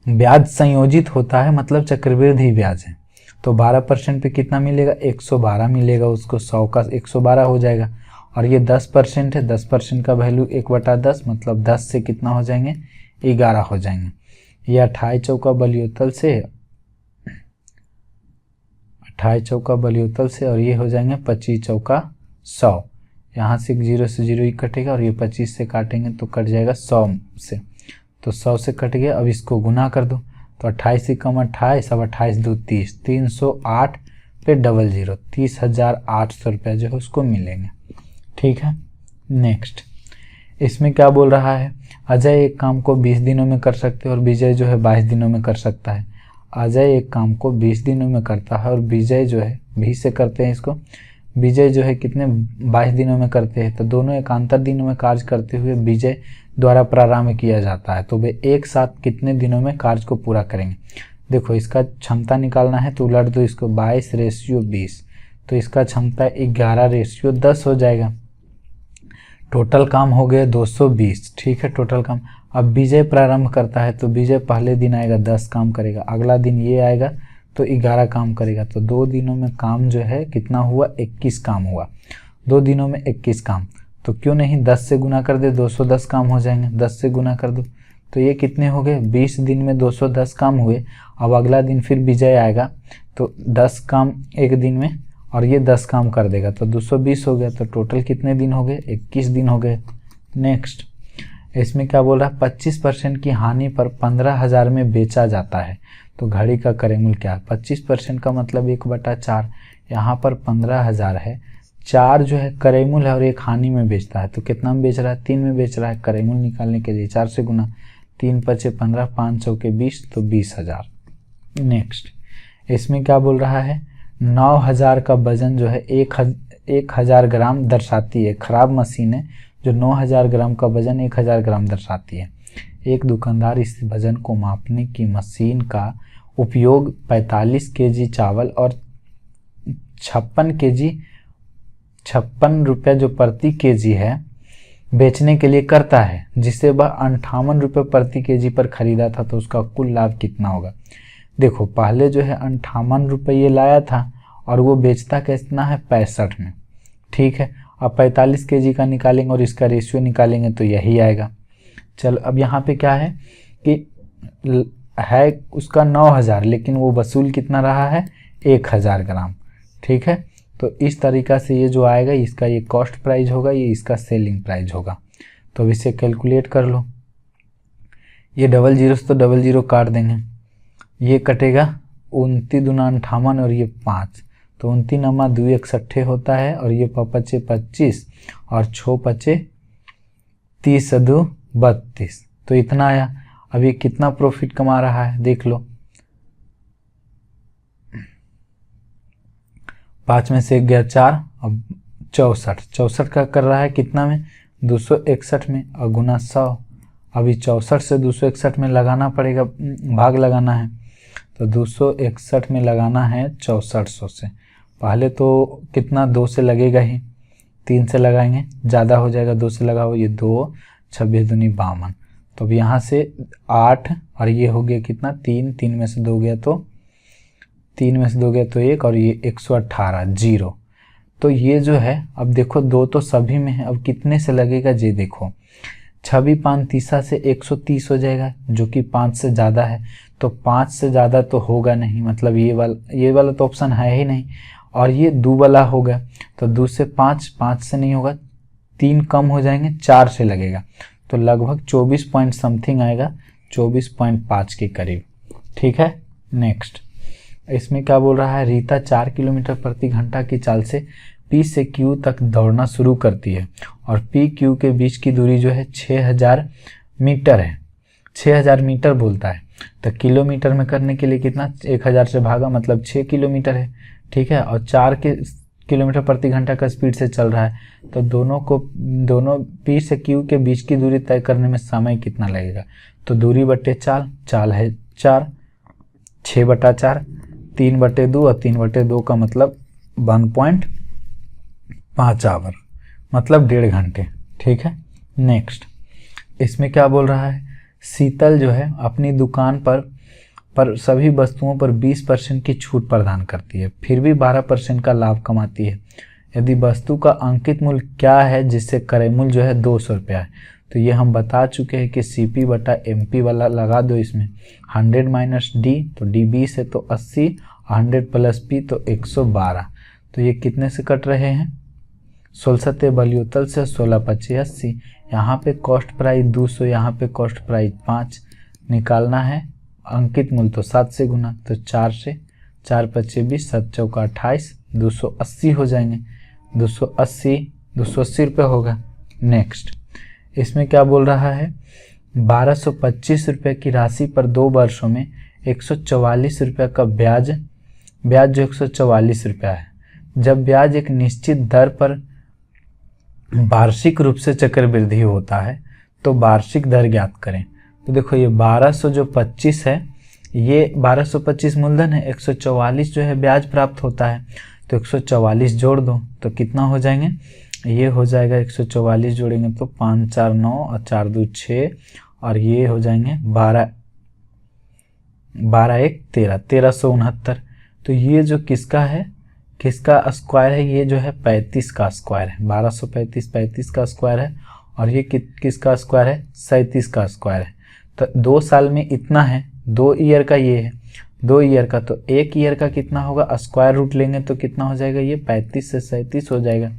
ब्याज संयोजित होता है मतलब चक्रवृद्धि ब्याज है, तो 12% पे कितना मिलेगा, 112 मिलेगा, उसको 100 का 112 हो जाएगा, और ये 10% है, 10% का वैल्यू 1/10 मतलब 10 से कितना हो जाएंगे, 11 हो जाएंगे। ये 28 चौका बलियोतल से, 28 चौका बलियोतल से, और ये हो जाएंगे 25 चौका 100, यहाँ से 0 से 0 ही कटेगा और ये 25 से काटेंगे तो कट जाएगा 100 से, तो 100 से कट गया। अब इसको गुना कर दो, तो 28 से कम 28, अब 28 2 30, 308 पे 00, 30,800 रुपया जो है उसको मिलेंगे। ठीक है, नेक्स्ट, इसमें क्या बोल रहा है, अजय एक काम को 20 दिनों में कर सकते हैं और विजय जो है 22 दिनों में कर सकता है। अजय एक काम को 20 दिनों में करता है और विजय जो है 20 से करते हैं इसको, विजय जो है कितने 22 दिनों में करते हैं, तो दोनों एकांतर दिनों में कार्य करते हुए विजय द्वारा प्रारंभ किया जाता है, तो वे एक साथ कितने दिनों में कार्य को पूरा करेंगे। देखो इसका क्षमता निकालना है तो उलट दो इसको, 22/20, तो इसका क्षमता 11/10 हो जाएगा। टोटल काम हो गया 220। ठीक है, टोटल काम। अब विजय प्रारंभ करता है तो विजय पहले दिन आएगा 10 काम करेगा, अगला दिन ये आएगा तो 11 काम करेगा, तो 2 दिनों में काम जो है कितना हुआ, 21 काम हुआ। 2 दिनों में 21 काम, तो क्यों नहीं 10 से गुना कर दे, 210 काम हो जाएंगे। 10 से गुना कर दो तो ये कितने हो गए, 20 दिन में 210 काम हुए। अब अगला दिन फिर विजय आएगा तो 10 काम एक दिन में और ये 10 काम कर देगा तो 220 हो गया, तो टोटल कितने दिन हो गए, 21 दिन हो गए। नेक्स्ट, इसमें क्या बोल रहा है, 25% की हानि पर 15,000 में बेचा जाता है, तो घड़ी का क्रय मूल्य क्या है। 25% का मतलब 1/4, यहाँ पर 15,000 है, 4 जो है क्रय मूल्य है और 1 हानि में बेचता है, तो कितना में बेच रहा है, 3 में बेच रहा है। क्रय मूल्य निकालने के लिए 4 से गुना, 3 × 5 = 15, 5 चौके 20, तो 20,000। नेक्स्ट, इसमें क्या बोल रहा है, 9,000 का वजन जो है 1,000 ग्राम दर्शाती है। खराब मशीन है जो 9,000 ग्राम का वजन 1,000 ग्राम दर्शाती है। एक दुकानदार इस वजन को मापने की मशीन का उपयोग 45 kg चावल और 56 रुपये जो प्रति केजी है बेचने के लिए करता है, जिसे वह 58 रुपये प्रति केजी पर खरीदा था, तो उसका कुल लाभ कितना होगा। देखो पहले जो है 58 रुपये ये लाया था और वो बेचता कितना है 65 में, ठीक है। अब 45 केजी का निकालेंगे और इसका रेशियो निकालेंगे तो यही आएगा। चलो अब यहाँ पे क्या है कि है उसका 9000, लेकिन वो वसूल कितना रहा है 1000 ग्राम, ठीक है। तो इस तरीक़ा से ये जो आएगा इसका ये कॉस्ट प्राइस होगा, ये इसका सेलिंग प्राइस होगा। तो अब इसे कैलकुलेट कर लो। ये 00 से तो 00 काट देंगे, ये कटेगा 29 दूना 58 और ये 5, तो 29 नमा 2 61 होता है और ये 5 25 और 6 5 30 2 32, तो इतना आया। अब ये कितना प्रॉफिट कमा रहा है देख लो। 5 में से 1 गया 4, अब 64 का कर रहा है कितना में 261 में और गुना 100। अभी 64 से 261 में लगाना पड़ेगा, भाग लगाना है, तो 261 में लगाना है 6400 से। पहले तो कितना 2 से लगेगा ही, 3 से लगाएंगे ज़्यादा हो जाएगा, 2 से लगाओ, ये 2 26 दूनी 52। तो अब यहाँ से 8 और ये हो गया कितना 3 में से 2 गया तो 3 में से 2 गया तो 1 और ये 118 0। तो ये जो है अब देखो 2 तो सभी में है, अब कितने से लगेगा ये देखो, 6 5 30 से 130 हो जाएगा, जो कि 5 से ज़्यादा है। तो 5 से ज़्यादा तो होगा नहीं, मतलब ये वाला तो ऑप्शन है ही नहीं। और ये 2 वाला होगा, तो 2 से 5 से नहीं होगा, 3 कम हो जाएंगे, 4 से लगेगा, तो लगभग 24 पॉइंट समथिंग आएगा, 24.5 के करीब, ठीक है। नेक्स्ट इसमें क्या बोल रहा है, रीता 4 किलोमीटर प्रति घंटा की चाल से P से Q तक दौड़ना शुरू करती है और P Q के बीच की दूरी जो है 6000 मीटर है। 6000 मीटर बोलता है, तो किलोमीटर में करने के लिए कितना 1000 से भागा, मतलब 6 किलोमीटर है, ठीक है। और 4 किलोमीटर प्रति घंटा का स्पीड से चल रहा है, तो दोनों P से Q के बीच की दूरी तय करने में समय कितना लगेगा। तो दूरी बटे चाल है 4, 6/4, 3/2 और 3/2 का मतलब 1.5 आवर, मतलब 1.5 घंटे, ठीक है। नेक्स्ट इसमें क्या बोल रहा है, शीतल जो है अपनी दुकान पर सभी वस्तुओं पर 20% की छूट प्रदान करती है, फिर भी 12% का लाभ कमाती है। यदि वस्तु का अंकित मूल्य क्या है जिससे क्रय मूल्य जो है 200 रुपया है, तो ये हम बता चुके हैं कि CP/MP वाला लगा दो इसमें। 100 माइनस D, तो D 20 है तो 80, 100 प्लस P तो 112, तो ये कितने से कट रहे हैं 16 बलियोतल से 16 25 80। यहाँ पे कॉस्ट प्राइस 200, यहाँ पे कॉस्ट प्राइस 5 निकालना है, अंकित मूल्य तो 7 से गुना, तो 4 से 4 25 20, 7 चौका 28, 280 हो जाएंगे, 280 रुपये होगा। नेक्स्ट इसमें क्या बोल रहा है, 1225 रुपये की राशि पर 2 वर्षों में 144 रुपये का ब्याज जो 144 रुपया है। जब ब्याज एक निश्चित दर पर वार्षिक रूप से चक्रवृद्धि होता है तो वार्षिक दर ज्ञात करें। तो देखो ये 1225 है, ये 1225 मूलधन है, 144 जो है ब्याज प्राप्त होता है, तो 144 जोड़ दो तो कितना हो जाएंगे, ये हो जाएगा 144 जोड़ेंगे तो 5 4 9 और 4 2 6 और ये हो जाएंगे 12 1 13, 1369। तो ये जो किसका स्क्वायर है, ये जो है 35 का स्क्वायर है, 1235 35 का स्क्वायर है, और ये किसका स्क्वायर है 37 का स्क्वायर है। तो 2 साल में इतना है, 2 ईयर का ये है, 2 ईयर का, तो 1 ईयर का कितना होगा, स्क्वायर रूट लेंगे तो कितना हो जाएगा, ये 35 से 37 हो जाएगा।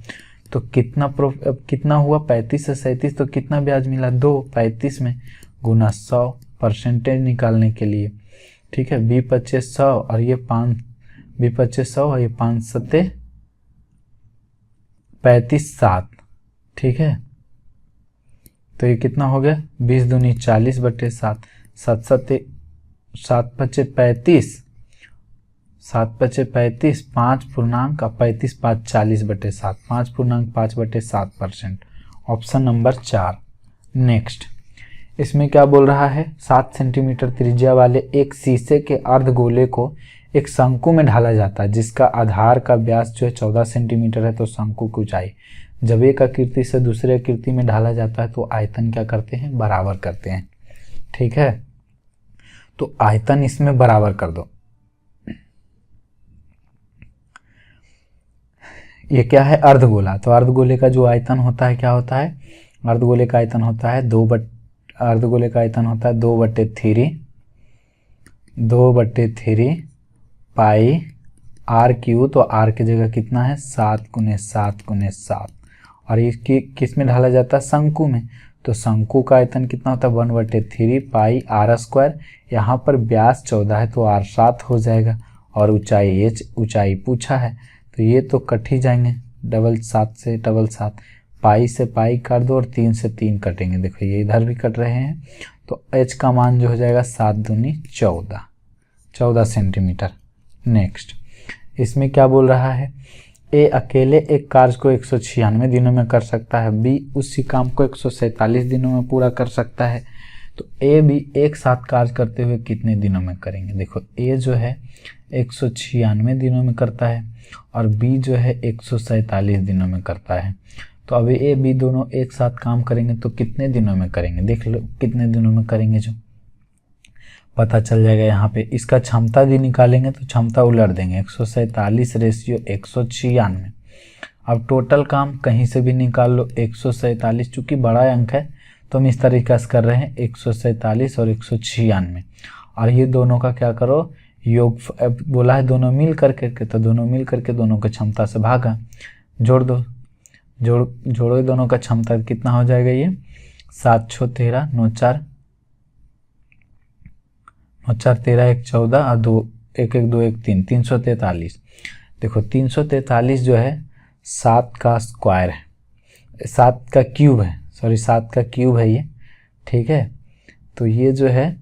तो कितना हुआ 35 से 37, तो कितना ब्याज मिला 2, 35 में गुना 100 परसेंटेज निकालने के लिए, ठीक है। 20 100 और ये 5 20 100 और ये 5 7 35 7, ठीक है। तो ये कितना हो गया 20 दूनी 40/7, 7 7 7 5 35, 7 5 35, 5 पूर्णांक 35 5 40/7, 5.5/7%, ऑप्शन नंबर 4। नेक्स्ट इसमें क्या बोल रहा है, 7 सेंटीमीटर त्रिज्या वाले एक शीशे के अर्धगोले को एक शंकु में ढाला जाता है जिसका आधार का व्यास जो है 14 सेंटीमीटर है, तो शंकु की ऊंचाई जब एक आकृति से दूसरे आकृति में ढाला जाता है तो आयतन क्या करते हैं, बराबर करते हैं। ठीक है, तो आयतन इसमें बराबर कर दो। ये क्या है, अर्धगोला। तो अर्धगोले का जो आयतन होता है क्या होता है, अर्धगोले का आयतन होता है अर्धगोले का आयतन होता है 2/3 पाई आर क्यू। तो आर की जगह कितना है, 7 × 7 × 7। और इसकी किस में ढाला जाता है, शंकु में। तो शंकु का आयतन कितना होता है, 1/3 पाई r²। यहाँ पर व्यास 14 है तो r 7 हो जाएगा, और ऊंचाई h, ऊंचाई पूछा है तो ये तो कट ही जाएंगे, 7 से 7, पाई से पाई काट दो और 3 से 3 कटेंगे। देखो ये इधर भी कट रहे हैं, तो h का मान जो हो जाएगा 7 दूनी 14 सेंटीमीटर। नेक्स्ट, इसमें क्या बोल रहा है, ए अकेले एक कार्य को 196 दिनों में कर सकता है, बी उसी काम को 147 दिनों में पूरा कर सकता है। तो ए बी एक साथ कार्य करते हुए कितने दिनों में करेंगे। देखो ए जो है 196 दिनों में करता है और बी जो है 147 दिनों में करता है। तो अब ए बी दोनों एक साथ काम करेंगे तो कितने दिनों में करेंगे, देख लो कितने दिनों में करेंगे, जो पता चल जाएगा। यहाँ पे इसका क्षमता भी निकालेंगे तो क्षमता उलट देंगे, 147 रेशियो 196। अब टोटल काम कहीं से भी निकाल लो, 147 चूँकि बड़ा अंक है तो हम इस तरीके से कर रहे हैं, 147 और 196। और ये दोनों का क्या करो, योग बोला है दोनों मिल करके, तो दोनों मिल करके दोनों का क्षमता से भागा, जोड़ दो, जोड़ो दोनों का क्षमता कितना हो जाएगा, ये 7 × 13 9 4 13 1 14 और 2 1 1 2 1 3 343। देखो 343 जो है 7 का स्क्वायर है, 7 का क्यूब है, 7 का क्यूब है ये। ठीक है, तो ये जो है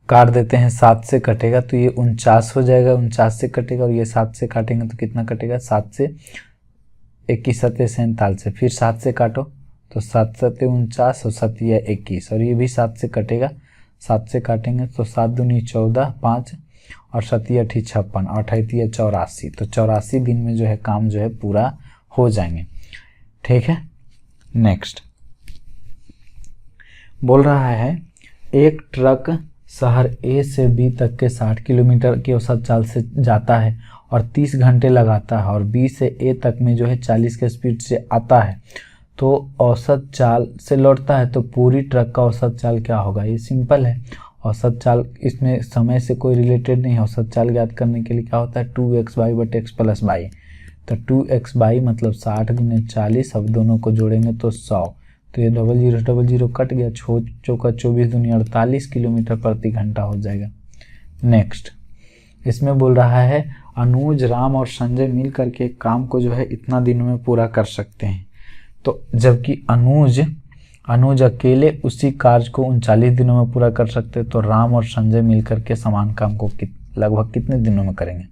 काट देते हैं, 7 से कटेगा तो ये 49 हो जाएगा, 49 से कटेगा, और ये 7 से काटेंगे तो कितना कटेगा, 7 से 21 7 47 से, फिर 7 से काटो तो 7 7 49 और 7 21, और ये भी 7 से कटेगा, 7 से काटेंगे तो 7 दूनी 14 5 और 7 8 56 और 8 84। तो 84 दिन में जो है काम जो है पूरा हो जाएंगे। ठीक है, नेक्स्ट बोल रहा है एक ट्रक शहर ए से बी तक के 60 किलोमीटर की औसत चाल से जाता है और 30 घंटे लगाता है, और बी से ए तक में जो है 40 के स्पीड से आता है, तो औसत चाल से लौटता है, तो पूरी ट्रक का औसत चाल क्या होगा। ये सिंपल है, औसत चाल इसमें समय से कोई रिलेटेड नहीं है। औसत चाल ज्ञात करने के लिए क्या होता है, 2x/x + y। तो 2x/y मतलब 60 × 40, अब दोनों को जोड़ेंगे तो 100, तो ये 00 00 कट गया, 6 चौका 24 दूनी 48 किलोमीटर प्रति घंटा हो जाएगा। नेक्स्ट, इसमें बोल रहा है अनुज राम और संजय मिल करके काम को जो है इतना दिनों में पूरा कर सकते हैं। तो जबकि अनुज अकेले उसी कार्य को 39 दिनों में पूरा कर सकते हैं, तो राम और संजय मिलकर के समान काम को लगभग कितने दिनों में करेंगे।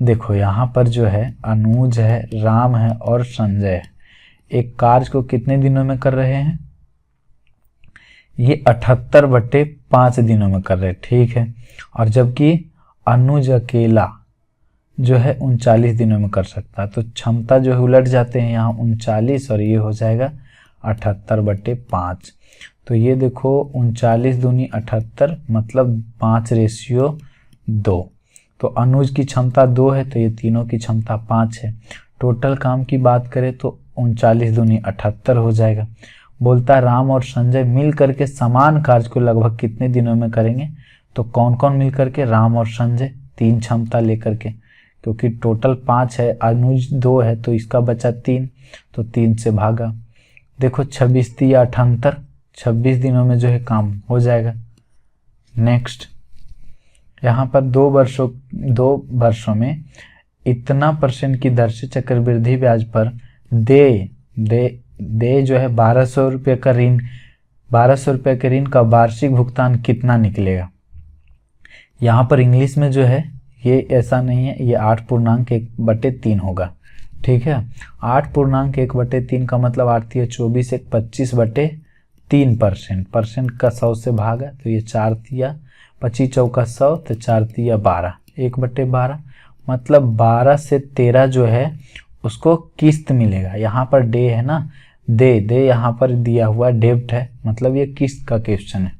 देखो यहाँ पर जो है अनुज है, राम है और संजय है, एक कार्य को कितने दिनों में कर रहे हैं, ये 78/5 दिनों में कर रहे हैं। ठीक है, और जबकि अनुज अकेला जो है 39 दिनों में कर सकता है, तो क्षमता जो है उलट जाते हैं, यहाँ 39 और ये हो जाएगा 78/5। तो ये देखो 39 दूनी 78 मतलब 5:2। तो अनुज की क्षमता 2 है तो ये तीनों की क्षमता 5 है। टोटल काम की बात करें तो 39 दूनी 78 हो जाएगा। बोलता है राम और संजय मिल करके समान कार्य को लगभग कितने दिनों में करेंगे। तो कौन कौन मिल करके, राम और संजय 3 क्षमता लेकर के, क्योंकि टोटल 5 है, अनुज 2 है तो इसका बचा 3, तो 3 से भागा। देखो 26 × 78, 26 दिनों में जो है काम हो जाएगा। नेक्स्ट, यहाँ पर 2 वर्षों में इतना % की दर से चक्रवृद्धि ब्याज पर दे जो है 1200 रुपये का ऋण, 1200 रुपये के ऋण का वार्षिक भुगतान कितना निकलेगा। यहाँ पर इंग्लिश में जो है ये ऐसा नहीं है, ये 8.1/3 होगा। ठीक है, 8.1/3 का मतलब 8 × 24 एक 25/3%, परसेंट का 100 से भागा तो ये 4 × 25 चौका 100 तो 4 × 12 1/12, मतलब 12 से 13 जो है उसको किस्त मिलेगा। यहाँ पर डे है ना, दे यहाँ पर दिया हुआ डेब्ट है, मतलब ये किस्त का क्वेश्चन है,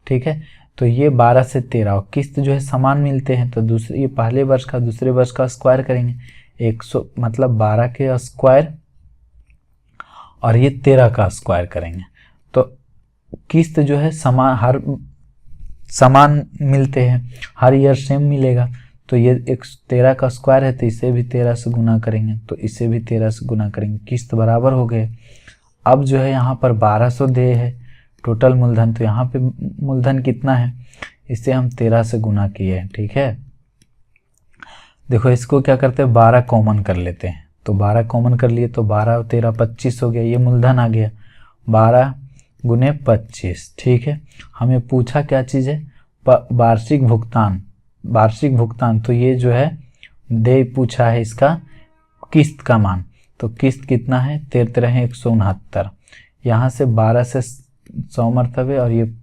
ठीक है। तो ये 12 से 13 और किस्त जो है समान मिलते हैं, तो दूसरे ये पहले वर्ष का दूसरे वर्ष का स्क्वायर करेंगे, 100 मतलब 12 के स्क्वायर और ये 13 का स्क्वायर करेंगे। तो किस्त जो है समान मिलते हैं, हर ईयर सेम मिलेगा। तो ये 13 का स्क्वायर है, तो इसे भी 13 से गुना करेंगे, तो इसे भी 13 से गुना करेंगे, किस्त बराबर हो गए। अब जो है यहाँ पर 1200 दे है टोटल मूलधन, तो यहाँ पे मूलधन कितना है, इसे हम 13 से गुना किए हैं, ठीक है। देखो इसको क्या करते हैं, 12 कॉमन कर लेते हैं, तो 12 कॉमन कर लिए तो 12 और 13 25 हो गया, ये मूलधन आ गया 12 गुने 25, ठीक है। हमें पूछा क्या चीज़ है, वार्षिक भुगतान, तो ये जो है दे पूछा है इसका किस्त का मान, तो किस्त कितना है 13 169, यहाँ से 12 से 100 मरतबे और ये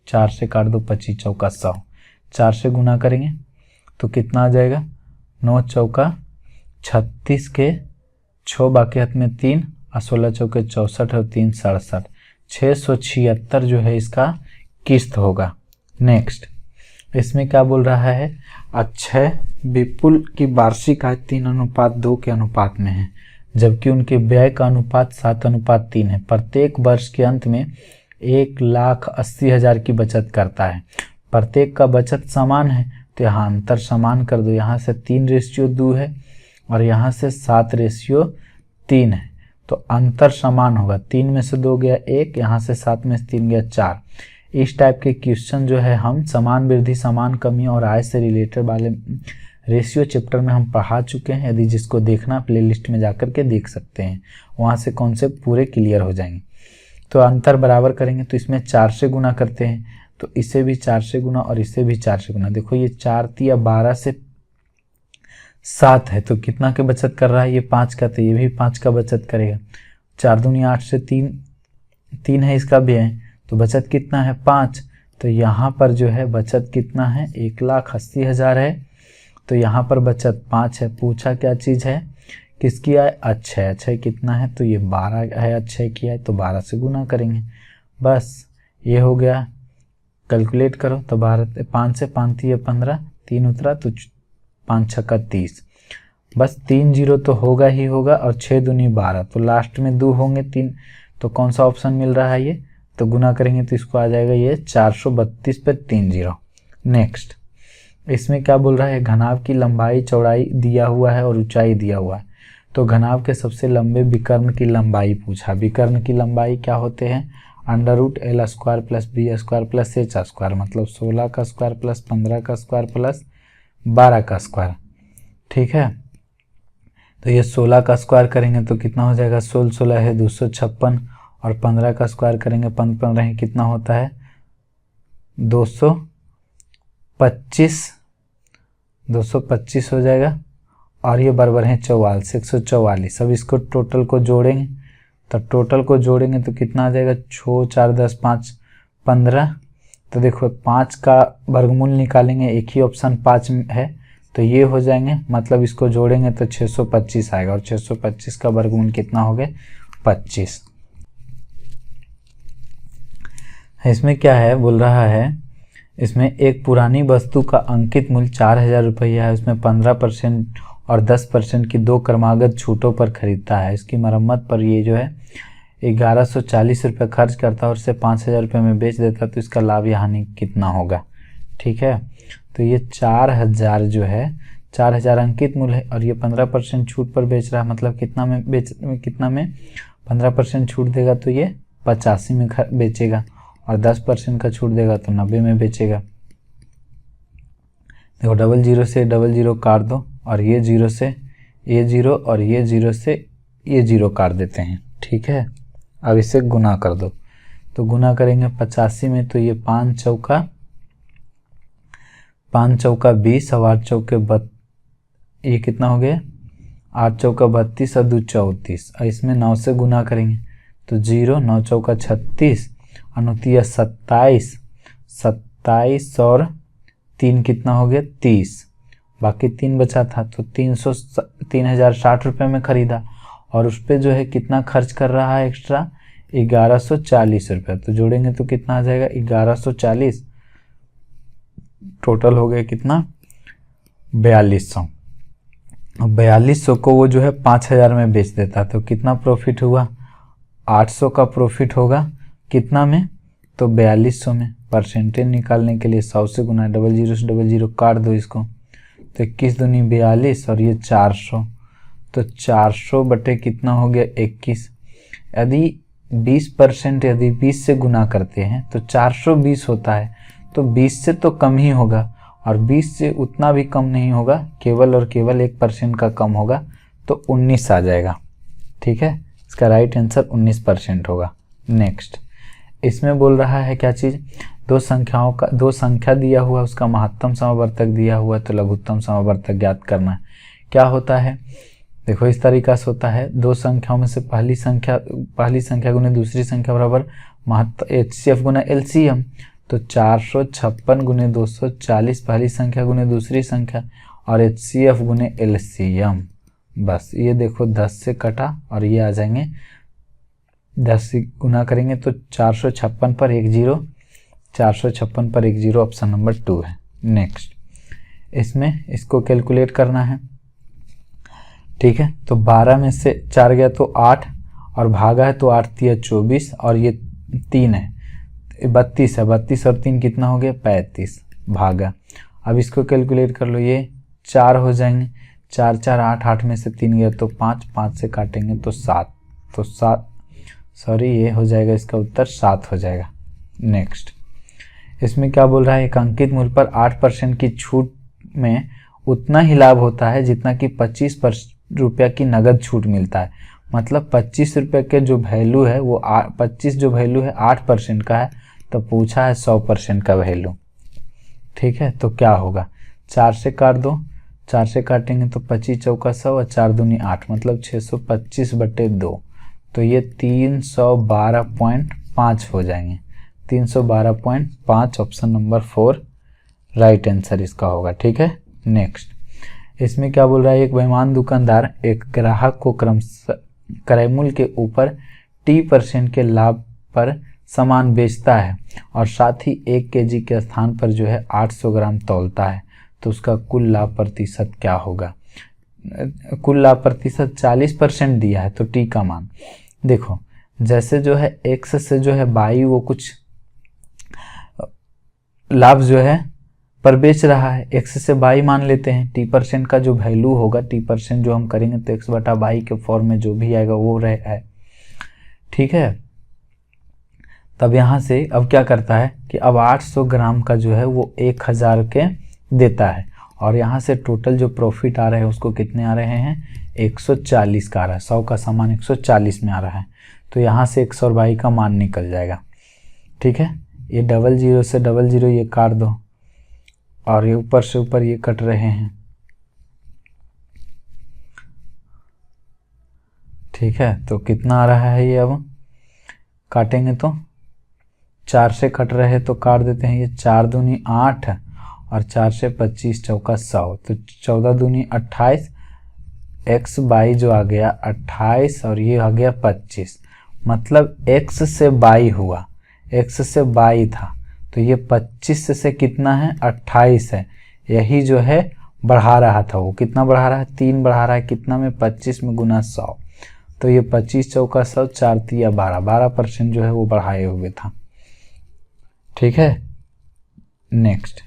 4 से काट दो, 25 चौका 100, 4 से गुना करेंगे तो कितना आ जाएगा, 9 चौका 36 के 6 बाकी हाथ में 3 और 16 चौके 64 और 3 67, 676 जो है इसका किस्त होगा। नेक्स्ट इसमें क्या बोल रहा है, अक्षय विपुल की वार्षिक आय 3:2 के अनुपात में है, जबकि उनके व्यय का अनुपात 7:3 है। प्रत्येक वर्ष के अंत में 1,80,000 की बचत करता है। प्रत्येक का बचत समान है, तो यहाँ अंतर समान कर दो, यहाँ से 3:2 है और यहाँ से 7:3 है, तो अंतर समान होगा, 3 में से 2 गया 1, यहाँ से 7 में से 3 गया 4। इस टाइप के क्वेश्चन जो है हम समान वृद्धि समान कमी और आय से रिलेटेड वाले रेशियो चैप्टर में हम पढ़ा चुके हैं। यदि जिसको देखना प्लेलिस्ट में जाकर के देख सकते हैं, वहाँ से कॉन्सेप्ट पूरे क्लियर हो जाएंगे। तो अंतर बराबर करेंगे, तो इसमें 4 से गुना करते हैं, तो इसे भी 4 से गुना और इसे भी 4 से गुना। देखो ये 4 तिया 12 से 7 है, तो कितना के बचत कर रहा है, ये 5 का, तो ये भी 5 का बचत करेगा। 4 दूनी 8 से 3 है इसका भी है, तो बचत कितना है 5। तो यहाँ पर जो है बचत कितना है 1,80,000 है, तो यहाँ पर बचत 5 है। पूछा क्या चीज़ है, किसकी आय, अक्षय कितना है, तो ये 12 है अक्षय की आय, तो 12 से गुना करेंगे, बस ये हो गया। कैलकुलेट करो तो 5 से 5 3 15, 3 उतरा तो 5 छक्का 30, बस 3 0 तो होगा ही होगा, और 6 दूनी 12, तो लास्ट में 2 होंगे 3, तो कौन सा ऑप्शन मिल रहा है ये, तो गुना करेंगे तो इसको आ जाएगा ये 432 पे 3 0। नेक्स्ट इसमें क्या बोल रहा है, घनाभ की लंबाई चौड़ाई दिया हुआ है और ऊंचाई दिया हुआ है। तो घनाभ के सबसे लंबे विकर्ण की लंबाई पूछा। विकर्ण की लंबाई क्या होते हैं, √L² + B² + H², मतलब 16 का स्क्वायर प्लस 15 का स्क्वायर प्लस 12 का स्क्वायर, ठीक है। तो ये 16 का स्क्वायर करेंगे तो कितना हो जाएगा, 16 है 256, और 15 का स्क्वायर करेंगे 15 है कितना होता है 225 हो जाएगा, और ये बराबर है 44 144। अब इसको टोटल को जोड़ेंगे, तब टोटल को जोड़ेंगे तो कितना आ जाएगा, 6 4 10 5 15। तो देखो 5 का वर्गमूल निकालेंगे, एक ही ऑप्शन 5 है, तो ये हो जाएंगे, मतलब इसको जोड़ेंगे तो 625 आएगा, और 625 का वर्गमूल कितना हो गया 25। इसमें क्या है बोल रहा है, इसमें एक पुरानी वस्तु का अंकित मूल्य 4,000 रुपया है, उसमें 15% और 10% की 2 क्रमागत छूटों पर खरीदता है। इसकी मरम्मत पर ये जो है 1140 रुपये खर्च करता है और इसे 5,000 रुपये में बेच देता, तो इसका लाभ या हानि कितना होगा, ठीक है। तो ये 4,000 जो है 4,000 अंकित मूल्य है, और ये 15% छूट पर बेच रहा है, मतलब कितना में 15% छूट देगा तो ये 85 में बेचेगा, और 10% का छूट देगा तो 90 में बेचेगा। देखो 00 से 00 काट दो, और ये 0 से ये 0 और ये 0 से ये 0 काट देते हैं, ठीक है। अब इसे गुना कर दो, तो गुना करेंगे 85 में, तो ये 5 चौका 20 और 8 चौके ये कितना हो गया 8 चौका 32 और 2 34, और इसमें 9 से गुना करेंगे तो 0 9 चौका 36 और 9 27 और 3 कितना हो गया 30, बाकी 3 बचा था, तो 3060 रुपये में ख़रीदा, और उस पर जो है कितना खर्च कर रहा है एक्स्ट्रा, 1140 रुपये। तो जोड़ेंगे तो कितना आ जाएगा, 1140, टोटल हो गया कितना, 4200। 4200 को वो जो है 5000 में बेच देता, तो कितना प्रॉफिट हुआ, 800 का प्रॉफिट होगा कितना में, तो 4200 में। परसेंटेज निकालने के लिए 100 से गुना, 00 से 00 काट दो इसको, तो 21 दूनी 42 और ये 400, तो 400 बटे कितना हो गया, 21। यदि 20% यदि 20 से गुना करते हैं तो 420 होता है, तो 20 से तो कम ही होगा, और 20 से उतना भी कम नहीं होगा, केवल और केवल 1% का कम होगा, तो 19 आ जाएगा। ठीक है, इसका राइट आंसर 19% होगा। नेक्स्ट, इसमें बोल रहा है क्या चीज़, दो संख्या दिया हुआ, उसका महत्तम समवर्तक दिया हुआ, तो लघुत्तम समवर्तक ज्ञात करना है। क्या होता है, देखो इस तरीका से होता है, दो संख्याओं में से पहली संख्या गुने दूसरी संख्या बराबर HCF गुना LCM, तो 456 गुने 240 पहली संख्या गुने दूसरी संख्या, और HCF गुने LCM। बस ये देखो 10 से कटा और ये आ जाएंगे, 10 से गुना करेंगे तो 456 पर 1 0, 456 पर 1 0, ऑप्शन नंबर 2 है। नेक्स्ट, इसमें इसको कैलकुलेट करना है। ठीक है, तो 12 में से 4 गया तो 8, और भागा है तो 8 3 24, और ये 3 है 32 है, 32 और 3 कितना हो गया, 35 भागा। अब इसको कैलकुलेट कर लो, ये 4 हो जाएंगे, 4 4 8, 8 में से 3 गया तो 5, 5 से काटेंगे तो 7, तो 7 सॉरी ये हो जाएगा, इसका उत्तर 7 हो जाएगा। नेक्स्ट, इसमें क्या बोल रहा है, एक अंकित मूल्य पर 8% की छूट में उतना ही लाभ होता है जितना कि 25 रुपया की नगद छूट मिलता है। मतलब 25 रुपये के जो वैल्यू है वो 25 जो वैल्यू है 8% का है, तो पूछा है 100% का वैल्यू। ठीक है, तो क्या होगा, 4 से काट दो, 4 से काटेंगे तो 25 चौका 100 और 4 दूनी 8, मतलब 625 बटे 2, तो ये 312.5 हो जाएंगे, 312.5, ऑप्शन नंबर 4 राइट आंसर इसका होगा। ठीक है, नेक्स्ट, इसमें क्या बोल रहा है, एक बेईमान दुकानदार एक ग्राहक को क्रय मूल्य के ऊपर T% के लाभ पर सामान बेचता है, और साथ ही 1 kg के स्थान पर जो है 800 ग्राम तौलता है, तो उसका कुल लाभ प्रतिशत क्या होगा। कुल लाभ प्रतिशत 40% दिया है, तो T का मान देखो, जैसे जो है X से जो है बाई वो कुछ लाभ जो है पर बेच रहा है, X से बाई मान लेते हैं, T% का जो वैल्यू होगा, T% जो हम करेंगे तो X बटा बाई के फॉर्म में जो भी आएगा वो रहा है। ठीक है, तब यहाँ से अब क्या करता है कि अब 800 ग्राम का जो है वो 1000 के देता है, और यहाँ से टोटल जो प्रॉफिट आ रहे हैं उसको कितने आ रहे हैं, 140 का आ रहा है, 100 का सामान 140 में आ रहा है, तो यहाँ से 100 और बाई का मान निकल जाएगा। ठीक है, ये 00 से 00 ये काट दो, और ये ऊपर से ऊपर ये कट रहे हैं। ठीक है, तो कितना आ रहा है ये, अब काटेंगे तो 4 से कट रहे तो काट देते हैं, ये 4 दूनी 8 और 4 से 25 चौका 100, तो 14 दूनी 28, x बाई जो आ गया 28 और ये आ गया 25, मतलब x से बाई हुआ, x से बाई था, तो ये 25 से कितना है 28 है, यही जो है बढ़ा रहा था, वो कितना बढ़ा रहा है, 3 बढ़ा रहा है, कितना में 25 में गुना 100, तो ये 25 चौका 100, 4 3 12, 12% जो है वो बढ़ाए हुए था। ठीक है, नेक्स्ट,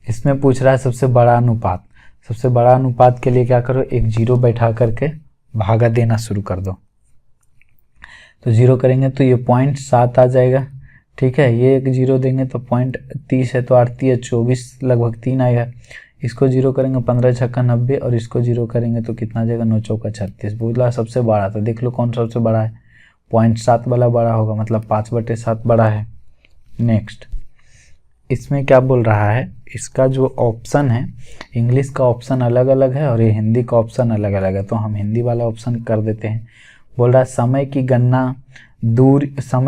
इसमें पूछ रहा है सबसे बड़ा अनुपात। सबसे बड़ा अनुपात के लिए क्या करो, एक 0 बैठा करके भागा देना शुरू कर दो, तो 0 करेंगे तो ये 0.7 आ जाएगा। ठीक है, ये एक 0 देंगे तो 0.30 है, तो 8 3 24, लगभग 3 आएगा। इसको 0 करेंगे 15 छक्का 90, और इसको 0 करेंगे तो कितना आ जाएगा, 9 चौका 36। बोला सबसे बड़ा, तो देख लो कौन सबसे बड़ा है, 0.7 वाला बड़ा होगा, मतलब 5/7 बड़ा है। नेक्स्ट, इसमें क्या बोल रहा है, इसका जो ऑप्शन है, इंग्लिश का ऑप्शन अलग अलग है और ये हिंदी का ऑप्शन अलग अलग है, तो हम हिंदी वाला ऑप्शन कर देते हैं। बोल रहा है समय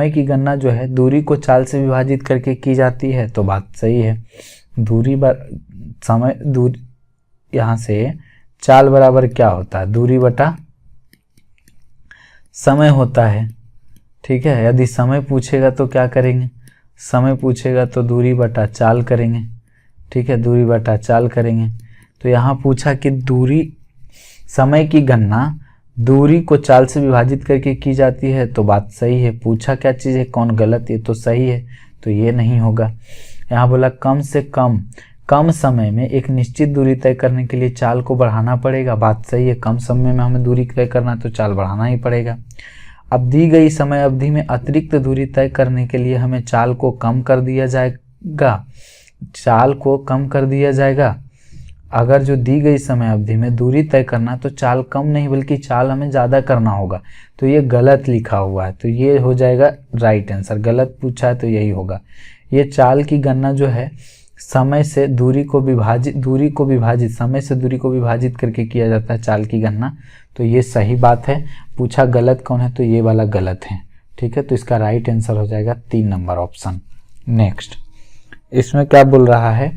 की गणना जो है दूरी को चाल से विभाजित करके की जाती है, तो बात सही है। यहाँ से चाल बराबर क्या होता है, दूरी बटा समय होता है। ठीक है, यदि समय पूछेगा तो क्या करेंगे, समय पूछेगा तो दूरी बटा चाल करेंगे। ठीक है, दूरी बटा चाल करेंगे। तो यहाँ पूछा कि दूरी, समय की गणना दूरी को चाल से विभाजित करके की जाती है, तो बात सही है। पूछा क्या चीज़ है, कौन गलत, ये तो सही है, तो ये नहीं होगा। यहाँ बोला कम से कम समय में एक निश्चित दूरी तय करने के लिए चाल को बढ़ाना पड़ेगा, बात सही है। कम समय में हमें दूरी तय करना तो चाल बढ़ाना ही पड़ेगा। अब दी गई समय अवधि में अतिरिक्त दूरी तय करने के लिए हमें चाल को कम कर दिया जाएगा, चाल को कम कर दिया जाएगा। अगर जो दी गई समय अवधि में दूरी तय करना तो चाल कम नहीं बल्कि चाल हमें ज़्यादा करना होगा, तो ये गलत लिखा हुआ है, तो ये हो जाएगा राइट आंसर। गलत पूछा है तो यही होगा। ये चाल की गणना जो है समय से दूरी को विभाजित समय से दूरी को विभाजित करके किया जाता है चाल की गणना, तो ये सही बात है। पूछा गलत कौन है, तो ये वाला गलत है। ठीक है, तो इसका राइट आंसर हो जाएगा 3 नंबर ऑप्शन। नेक्स्ट, इसमें क्या बोल रहा है,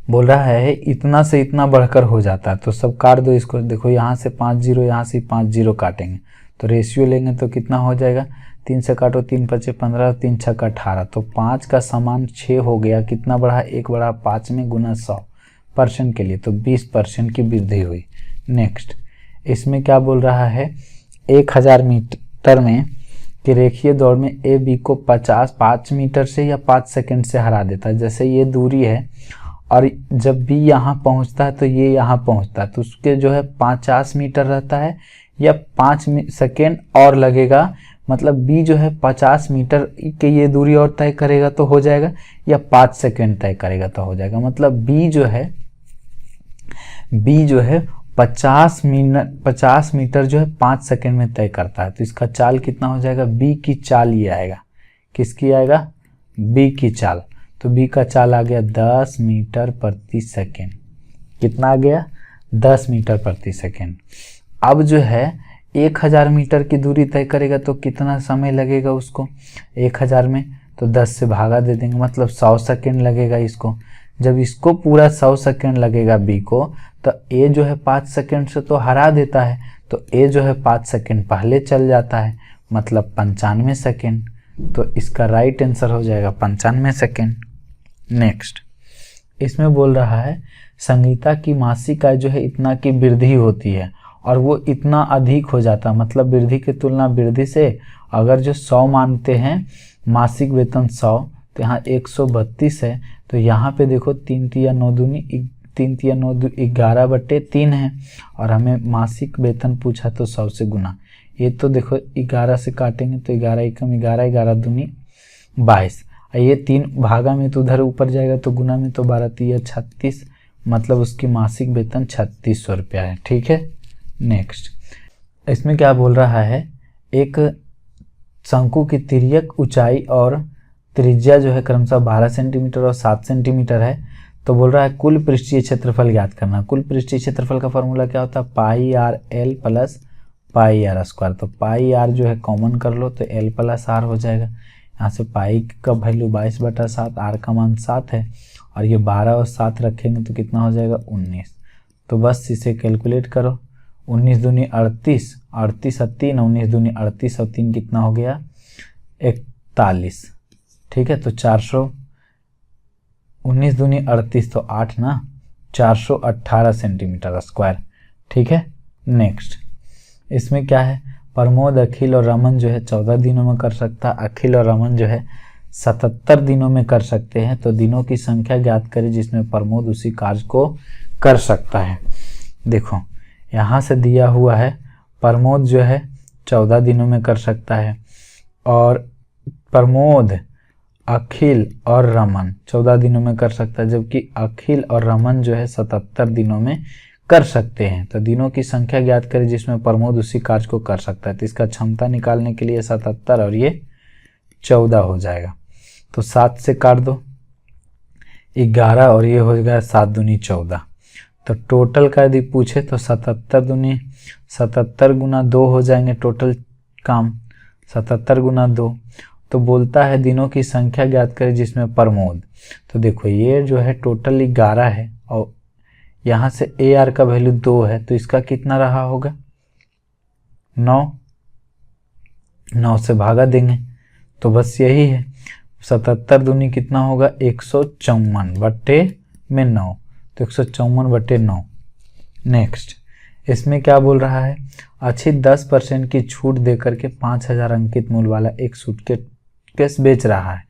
बोल रहा है इतना से इतना बढ़कर हो जाता है, तो सब काट दो इसको। देखो यहाँ से 5 जीरो, यहाँ से 5 जीरो काटेंगे तो रेशियो लेंगे तो कितना हो जाएगा, 3 से काटो 3 पचे 15, 3 छक्का 18, तो 5 का समान 6 हो गया। कितना बढ़ा, 1 बढ़ा 5 में गुना 100% के लिए, तो 20% की वृद्धि हुई। नेक्स्ट, इसमें क्या बोल रहा है, 1000 मीटर में कि रेखीय दौड़ में ए बी को 5 मीटर से या 5 सेकंड से हरा देता है। जैसे ये दूरी है और जब बी यहाँ पहुँचता है तो ये यहाँ पहुँचता है, तो उसके जो है 50 मीटर रहता है या 5 सेकेंड और लगेगा, मतलब बी जो है 50 मीटर के ये दूरी और तय करेगा तो हो जाएगा, या 5 सेकेंड तय करेगा तो हो जाएगा। मतलब बी जो है 50 मीटर जो है 5 सेकेंड में तय करता है, तो इसका चाल कितना हो जाएगा, बी की चाल ये आएगा। किसकी आएगा, बी की चाल। तो बी का चाल आ गया 10 मीटर प्रति सेकेंड। कितना आ गया, 10 मीटर प्रति सेकेंड। अब जो है 1000 मीटर की दूरी तय करेगा तो कितना समय लगेगा उसको, 1000 में तो 10 से भागा दे देंगे, मतलब 100 सेकेंड लगेगा इसको। जब इसको पूरा 100 सेकेंड लगेगा बी को, तो ए जो है 5 सेकेंड से तो हरा देता है, तो ए जो है 5 सेकेंड पहले चल जाता है, मतलब 95 सेकेंड। तो इसका राइट आंसर हो जाएगा 95 सेकेंड। नेक्स्ट, इसमें बोल रहा है संगीता की मासिक आय जो है इतना की वृद्धि होती है और वो इतना अधिक हो जाता है, मतलब वृद्धि की तुलना वृद्धि से अगर जो 100 मानते हैं मासिक वेतन 100, तो यहाँ 132 है, तो यहाँ पे देखो 3 तिया 9 दूनी 11/3 है और हमें मासिक वेतन पूछा तो 100 से गुना। ये तो देखो 11 से काटेंगे तो 11 एकम 11, 11 दूनी 22, ये 3 भागा में तो उधर ऊपर जाएगा तो गुना में तो 12 तिया 36, मतलब उसकी मासिक वेतन 3600 रुपया है। ठीक है, नेक्स्ट, इसमें क्या बोल रहा है, एक शंकु की तिर्यक ऊंचाई और त्रिज्या जो है क्रमशः 12 सेंटीमीटर और 7 सेंटीमीटर है, तो बोल रहा है कुल पृष्ठीय क्षेत्रफल ज्ञात करना। कुल पृष्ठीय क्षेत्रफल का फॉर्मूला क्या होता है, pi r l plus pi r square. तो पाई आर जो है कॉमन कर लो तो एल प्लस आर हो जाएगा। यहाँ से पाई का वैल्यू 22/7, आर का मान 7 है और ये 12 और 7 रखेंगे तो कितना हो जाएगा 19। तो बस इसे कैलकुलेट करो, 19 दूनी 38, 38 और 3, 19 दूनी 38 और 3 कितना हो गया 41। ठीक है, तो 400, 19 दूनी 38 तो 8 ना, 418 सेंटीमीटर स्क्वायर। ठीक है, नेक्स्ट, इसमें क्या है, प्रमोद, अखिल और रमन जो है 14 दिनों में कर सकता है, अखिल और रमन जो है 77 दिनों में कर सकते हैं। तो दिनों की संख्या ज्ञात करें जिसमें प्रमोद उसी कार्य को कर सकता है। देखो यहाँ से दिया हुआ है प्रमोद जो है 14 दिनों में कर सकता है और प्रमोद, अखिल और रमन 14 दिनों में कर सकता है, जबकि अखिल और रमन जो है 77 दिनों में कर सकते हैं। तो दिनों की संख्या ज्ञात करें जिसमें प्रमोद उसी कार्य को कर सकता है। तो इसका क्षमता निकालने के लिए 77 और ये 14 हो जाएगा, तो 7 से काट दो 11 और ये हो गया 7 दूनी 14। तो टोटल का यदि पूछे तो 77 गुना 2 हो जाएंगे टोटल काम, 77 गुना 2। तो बोलता है दिनों की संख्या ज्ञात करें जिसमें प्रमोद, तो देखो ये जो है टोटल 11 है और यहाँ से ए आर का वैल्यू 2 है तो इसका कितना रहा होगा 9, 9 से भागा देंगे तो बस यही है। 77 दूनी कितना होगा 154 बट्टे में 9, तो 154 बट्टे 9। नेक्स्ट इसमें क्या बोल रहा है, अच्छी 10% की छूट देकर के 5000 अंकित मूल्य वाला एक सूटकेस बेच रहा है।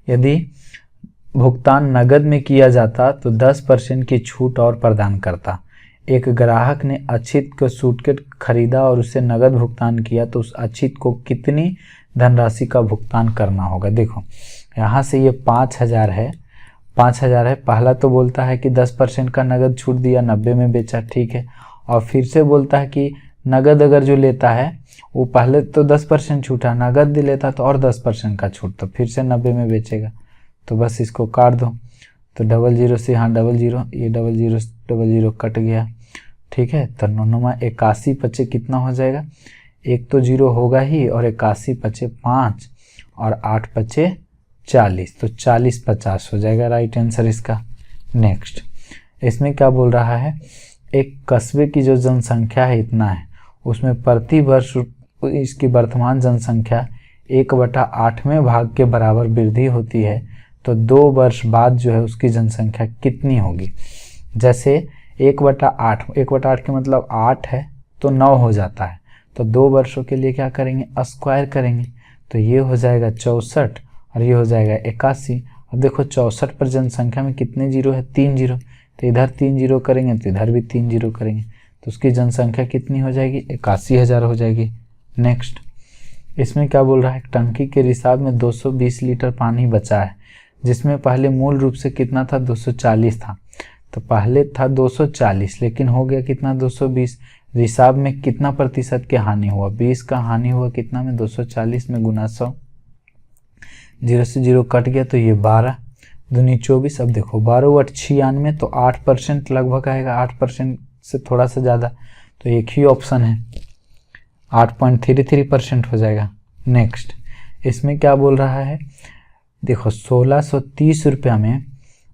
यदि भुगतान नगद में किया जाता तो 10% की छूट और प्रदान करता। एक ग्राहक ने अक्षित को सूटकेस खरीदा और उसे नगद भुगतान किया तो उस अक्षित को कितनी धनराशि का भुगतान करना होगा। देखो यहाँ से ये 5000 है, 5000 है। पहला तो बोलता है कि 10% का नगद छूट दिया, 90 में बेचा, ठीक है। और फिर से बोलता है कि नगद अगर जो लेता है वो पहले तो 10% छूटा, नगद दे लेता तो और 10% का छूट, तो फिर से 90 में बेचेगा। तो बस इसको काट दो, तो 00 से यहाँ 00, ये 00 कट गया, ठीक है। तो 9 81 पचे कितना हो जाएगा, एक तो 0 होगा ही और 81 पचे 5 और 8 पचे 40, तो 40 50 हो जाएगा राइट आंसर इसका। नेक्स्ट इसमें क्या बोल रहा है, एक कस्बे की जो जनसंख्या है इतना है, उसमें प्रति वर्ष इसकी वर्तमान जनसंख्या 1/8वें भाग के बराबर वृद्धि होती है तो 2 वर्ष बाद जो है उसकी जनसंख्या कितनी होगी। जैसे 1/8 के मतलब 8 है तो 9 हो जाता है, तो 2 वर्षों के लिए क्या करेंगे, स्क्वायर करेंगे, तो ये हो जाएगा 64 और ये हो जाएगा 81। अब देखो 64 पर जनसंख्या में कितने जीरो है, 3 जीरो, तो इधर 3 जीरो करेंगे तो इधर भी 3 जीरो करेंगे, तो उसकी जनसंख्या कितनी हो जाएगी, 81,000 हो जाएगी। नेक्स्ट इसमें क्या बोल रहा है, टंकी के रिसाव में 220 लीटर पानी बचा है जिसमें पहले मूल रूप से कितना था, 240 था। तो पहले था 240 लेकिन हो गया कितना, 220। रिसाव में कितना प्रतिशत की हानि हुआ, 20 का हानि हुआ कितना में, 240 में गुना 100, 0 से 0 कट गया तो ये 12 दूनी 24। अब देखो 12 × 96 तो 8% लगभग आएगा, 8% से थोड़ा सा ज़्यादा, तो एक ही ऑप्शन है 8.33% हो जाएगा। नेक्स्ट इसमें क्या बोल रहा है, देखो 1630 रुपया में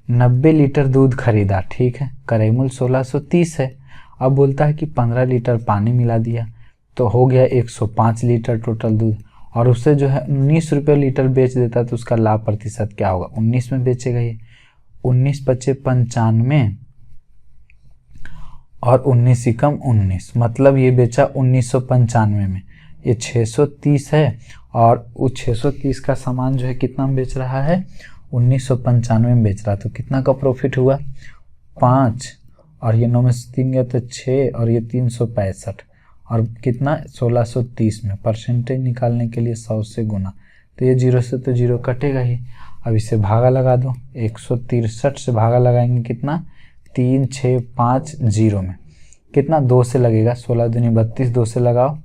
90 लीटर दूध खरीदा, ठीक है, क्रय मूल्य 1630 है। अब बोलता है कि 15 लीटर पानी मिला दिया तो हो गया 105 लीटर टोटल दूध, और उससे जो है 19 रुपये लीटर बेच देता तो उसका लाभ प्रतिशत क्या होगा, 19 में बेचेगा ये, 19 पचे 95 और 19 ही कम 19, मतलब ये बेचा 1995 में। ये 630 है और उस 630 का सामान जो है कितना में बेच रहा है, 1995 में बेच रहा, तो कितना का प्रॉफिट हुआ, 5, और ये 9 में से 3 गया तो 6 और ये 365 और कितना 1630 में। परसेंटेज निकालने के लिए 100 से गुना, तो ये 0 से तो 0 कटेगा ही। अब इसे भागा लगा दो, 163 से भागा लगाएंगे कितना, 3 6 5 0 में कितना 2 से लगेगा, 16 दूनी 32, 2 से लगाओ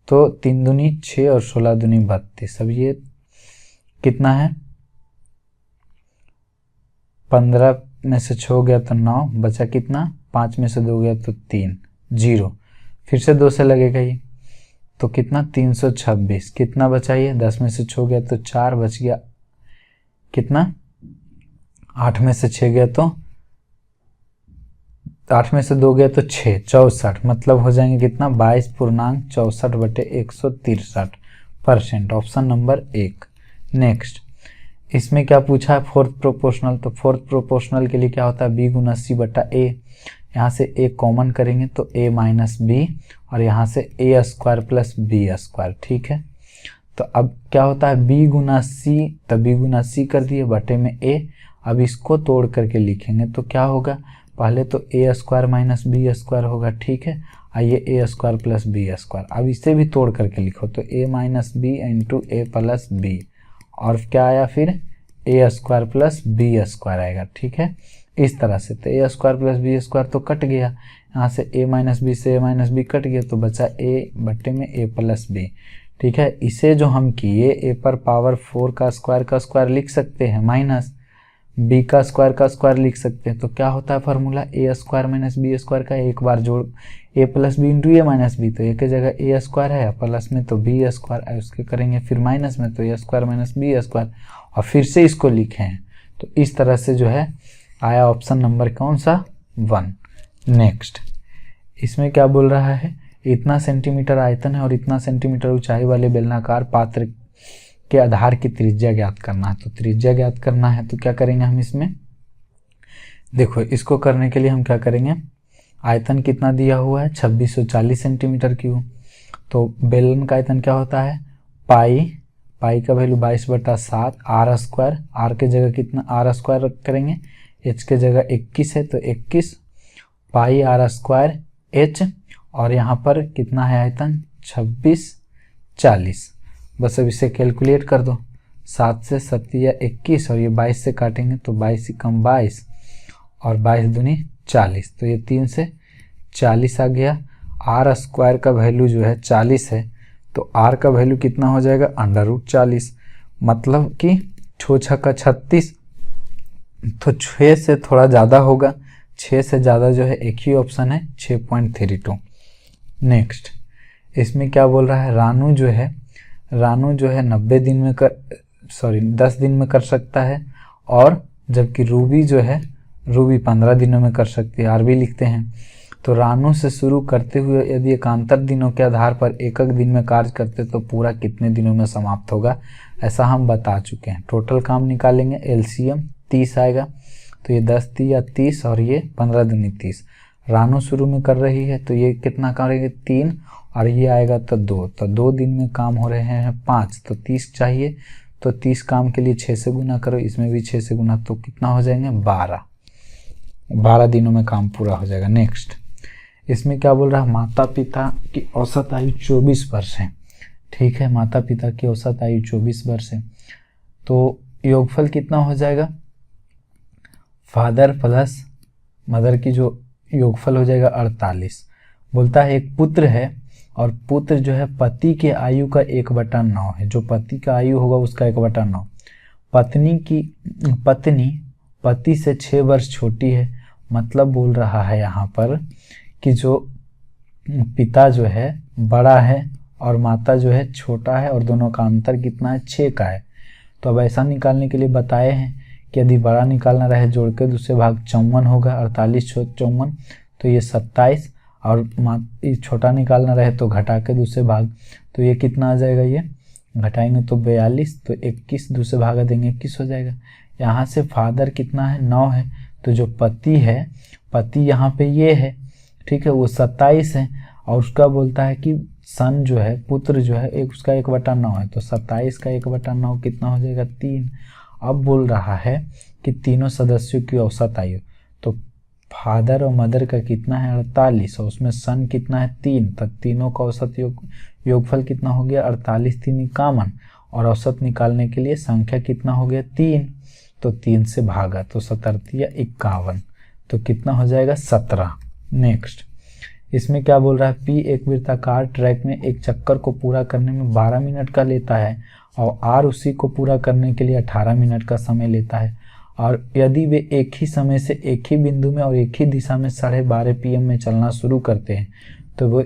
तो 3 दूनी 6 और 16 दूनी 32। अब ये कितना है, 15 में से 6 गया तो 9, बचा कितना, 5 में से 2 गया तो 3, 0, फिर से 2 से लगेगा ये, तो कितना 326, कितना बचा ये, 10 में से 6 गया तो 4, बच गया कितना, 8 में से 6 गया तो 8 में से 2 गया तो 6, 64, मतलब हो जाएंगे कितना 22.64/163%, ऑप्शन नंबर 1। नेक्स्ट इसमें क्या पूछा है, फोर्थ प्रोपोर्शनल, तो फोर्थ प्रोपोर्शनल के लिए क्या होता है, b गुना c/a, यहाँ से a कॉमन करेंगे तो a माइनस b और यहाँ से a square plus b square, ठीक है। तो अब क्या होता है b गुना c, तो b गुना c कर दिए बटे में a। अब इसको तोड़ करके लिखेंगे तो क्या होगा, पहले तो a square minus b square होगा, ठीक है, आइए a square plus b square. अब इसे भी तोड़ करके लिखो तो a minus b into a plus b, और क्या आया फिर a square plus b square आएगा, ठीक है, इस तरह से। तो a square plus b square तो कट गया, यहाँ से a माइनस b से a माइनस b कट गया तो बचा a बटे में a प्लस b, ठीक है। इसे जो हम किए a पर पावर 4 का स्क्वायर लिख सकते हैं, माइनस b का स्क्वायर लिख सकते हैं, तो क्या होता है formula, a square minus b square का एक बार जोड़ a plus B into A minus B, तो एक जगह a स्क्वायर है प्लस में तो b स्क्वायर, उसके करेंगे फिर माइनस में तो a square minus b square, और फिर से इसको लिखे हैं। तो इस तरह से जो है आया ऑप्शन नंबर कौन सा, 1। नेक्स्ट, इसमें क्या बोल रहा है, इतना सेंटीमीटर आयतन है और इतना सेंटीमीटर ऊंचाई वाले बेलनाकार पात्र के आधार की त्रिज्या ज्ञात करना है। तो त्रिज्या ज्ञात करना है तो क्या करेंगे हम इसमें, देखो इसको करने के लिए हम क्या करेंगे, आयतन कितना दिया हुआ है 2640 सेंटीमीटर क्यूब। तो बेलन का आयतन क्या होता है, पाई का वैल्यू 22/7 आर स्क्वायर, आर के जगह कितना आर स्क्वायर करेंगे, एच के जगह 21 है तो 21 पाई आर स्क्वायर एच, और यहाँ पर कितना है आयतन 2640। बस अब इसे कैलकुलेट कर दो, 7 से 7 या 21 और ये 22 से काटेंगे तो 22 कम 22 और 22 दूनी 40, तो ये 3 से 40 आ गया। आर स्क्वायर का वैल्यू जो है 40 है तो आर का वैल्यू कितना हो जाएगा √40, मतलब कि 6 का 36, तो 6 से थोड़ा ज़्यादा होगा, 6 से ज़्यादा जो है एक ही ऑप्शन है 6.32। नेक्स्ट, इसमें क्या बोल रहा है, रानू जो है 90 दिन में 10 दिन में कर सकता है, और जबकि रूबी 15 दिनों में कर सकती है, आरबी लिखते हैं। तो रानू से शुरू करते हुए यदि एकांतर दिनों के आधार पर एकक दिन में कार्य करते तो पूरा कितने दिनों में समाप्त होगा, ऐसा हम बता चुके हैं। टोटल काम निकालेंगे, एलसीएम 30 आएगा, तो ये 10 या 30 और ये 15 दूनी 30। रानू शुरू में कर रही है तो ये कितना करेंगे 3 और ये आएगा तो 2, तो 2 दिन में काम हो रहे हैं 5, तो 30 चाहिए, तो 30 काम के लिए 6 से गुना करो, इसमें भी 6 से गुना, तो कितना हो जाएंगे 12 दिनों में काम पूरा हो जाएगा। नेक्स्ट, इसमें क्या बोल रहा है, माता पिता की औसत आयु 24 वर्ष है। ठीक है, माता पिता की औसत आयु 24 वर्ष है, तो योगफल कितना हो जाएगा, फादर प्लस मदर की जो योगफल हो जाएगा 48। बोलता है एक पुत्र है और पुत्र जो है पति के आयु का 1/9 है, जो पति का आयु होगा उसका 1/9। पत्नी पति से 6 वर्ष छोटी है, मतलब बोल रहा है यहाँ पर कि जो पिता जो है बड़ा है और माता जो है छोटा है और दोनों का अंतर कितना है 6 का है। तो अब ऐसा निकालने के लिए बताए हैं कि यदि बड़ा निकालना रहे जोड़ के दूसरे भाग 54 होगा, 48 54 तो ये 27, और छोटा निकालना रहे तो घटा के दूसरे भाग, तो ये कितना आ जाएगा, ये घटाएंगे तो 42, तो 21 दूसरे भाग देंगे 21 हो जाएगा। यहाँ से फादर कितना है 9 है, तो जो पति है, पति यहाँ पे ये है, ठीक है, वो 27 है, और उसका बोलता है कि सन जो है पुत्र जो है एक उसका 1/9 है, तो 27 का 1/9 कितना हो जाएगा 3। अब बोल रहा है कि तीनों सदस्यों की औसत आयु, तो फादर और मदर का कितना है 48 और उसमें सन कितना है 3, तब तीनों का औसत योगफल कितना हो गया 48 3 51, और औसत निकालने के लिए संख्या कितना हो गया 3, तो 3 से भागा तो 17 या 51, तो कितना हो जाएगा 17। नेक्स्ट, इसमें क्या बोल रहा है, पी एक वृत्ताकार ट्रैक में एक चक्कर को पूरा करने में 12 मिनट का लेता है और आर उसी को पूरा करने के लिए 18 मिनट का समय लेता है, और यदि वे एक ही समय से एक ही बिंदु में और एक ही दिशा में 12:30 PM में चलना शुरू करते हैं तो वो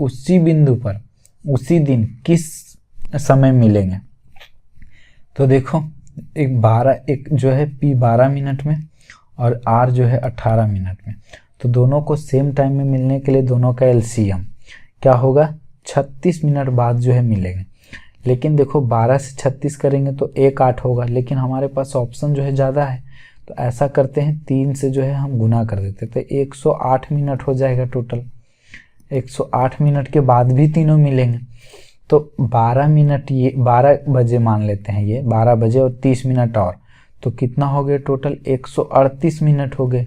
उसी बिंदु पर उसी दिन किस समय मिलेंगे। तो देखो एक जो है पी 12 मिनट में और आर जो है 18 मिनट में, तो दोनों को सेम टाइम में मिलने के लिए दोनों का एलसीएम क्या होगा 36 मिनट बाद जो है मिलेंगे। लेकिन देखो 12 से 36 करेंगे तो 1/8 होगा, लेकिन हमारे पास ऑप्शन जो है ज़्यादा है, तो ऐसा करते हैं 3 से जो है हम गुना कर देते, तो 108 मिनट हो जाएगा टोटल। 108 मिनट के बाद भी तीनों मिलेंगे, तो 12 मिनट, ये 12 बजे मान लेते हैं, ये 12 बजे और 30 मिनट और, तो कितना हो गया टोटल 138 मिनट हो गए।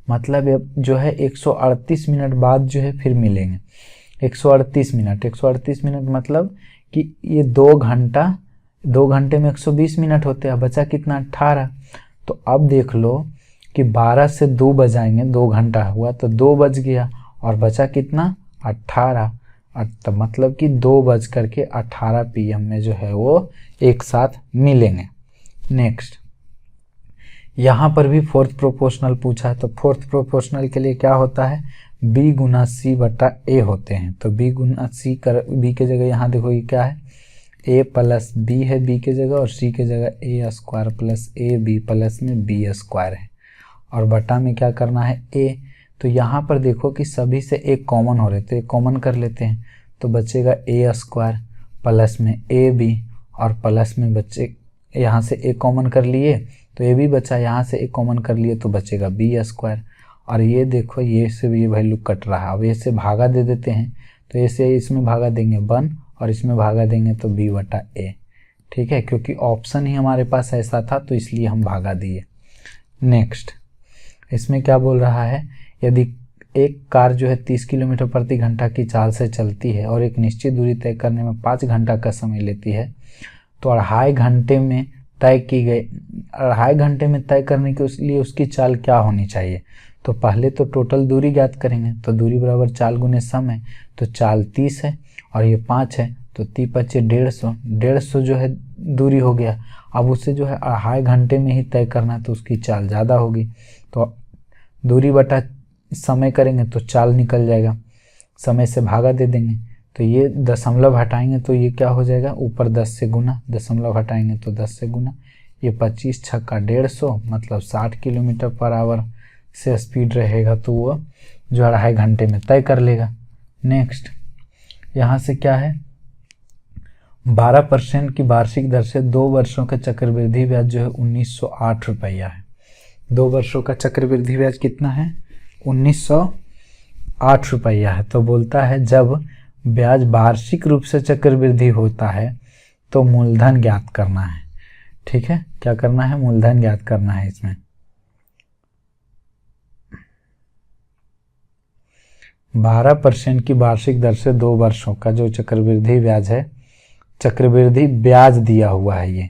मतलब जो है 138 मिनट बाद जो है फिर मिलेंगे। 138 मिनट मतलब कि ये 2 घंटे में 120 मिनट होते हैं, बचा कितना 18। तो अब देख लो कि 12 से 2 बजाएंगे, 2 घंटा हुआ तो 2 बज गया और बचा कितना 18, तो मतलब कि 2:18 PM में जो है वो एक साथ मिलेंगे। नेक्स्ट, यहाँ पर भी फोर्थ प्रोपोर्शनल पूछा है, तो फोर्थ प्रोपोर्शनल के लिए क्या होता है B गुना C बटा A होते हैं, तो B गुना C B के जगह यहाँ देखो ये क्या है A प्लस B है B के जगह, और C के जगह A square plus AB plus में B स्क्वायर है, और बटा में क्या करना है A, तो यहाँ पर देखो कि सभी से एक कॉमन हो रहे, तो एक कॉमन कर लेते हैं, तो बचेगा ए स्क्वायर प्लस में ए बी और प्लस में बच्चे यहाँ से एक कॉमन कर लिए तो ए भी बचा, यहाँ से एक कॉमन कर लिए तो बचेगा बी स्क्वायर। और ये देखो ये से ये वैल्यू कट रहा है, अब ये से भागा दे देते हैं, तो ऐसे इसमें भागा देंगे 1 और इसमें भागा देंगे तो बी बटा ए। ठीक है, क्योंकि ऑप्शन ही हमारे पास ऐसा था तो इसलिए हम भागा दिए। नेक्स्ट इसमें क्या बोल रहा है, यदि एक कार जो है 30 किलोमीटर प्रति घंटा की चाल से चलती है और एक निश्चित दूरी तय करने में 5 घंटा का समय लेती है, तो अढ़ाई घंटे में तय करने के लिए उसकी चाल क्या होनी चाहिए। तो पहले तो टोटल दूरी ज्ञात करेंगे, तो दूरी बराबर चाल गुने समय, तो चाल 30 है और ये 5 है, तो 30 × 5 = 150 जो है दूरी हो गया। अब उसे जो है अढ़ाई घंटे में ही तय करना है तो उसकी चाल ज़्यादा होगी, तो दूरी बटा समय करेंगे तो चाल निकल जाएगा, समय से भागा दे देंगे, तो ये दशमलव हटाएंगे तो ये क्या हो जाएगा, ऊपर 10 से गुना, दशमलव हटाएंगे तो 10 से गुना, ये 25 × 6 = 150 मतलब 60 किलोमीटर पर आवर से स्पीड रहेगा, तो वो जो अढ़ाई घंटे में तय कर लेगा। नेक्स्ट यहाँ से क्या है, 12% की वार्षिक दर से 2 वर्षों का चक्रवृद्धि ब्याज जो है 1908 रुपया है। 2 वर्षों का चक्रवृद्धि ब्याज कितना है, 1908 रुपया है। तो बोलता है जब ब्याज वार्षिक रूप से चक्रवृद्धि होता है तो मूलधन ज्ञात करना है। ठीक है, क्या करना है, मूलधन ज्ञात करना है। इसमें 12% की वार्षिक दर से 2 वर्षों का जो चक्रवृद्धि ब्याज है, चक्रवृद्धि ब्याज दिया हुआ है ये।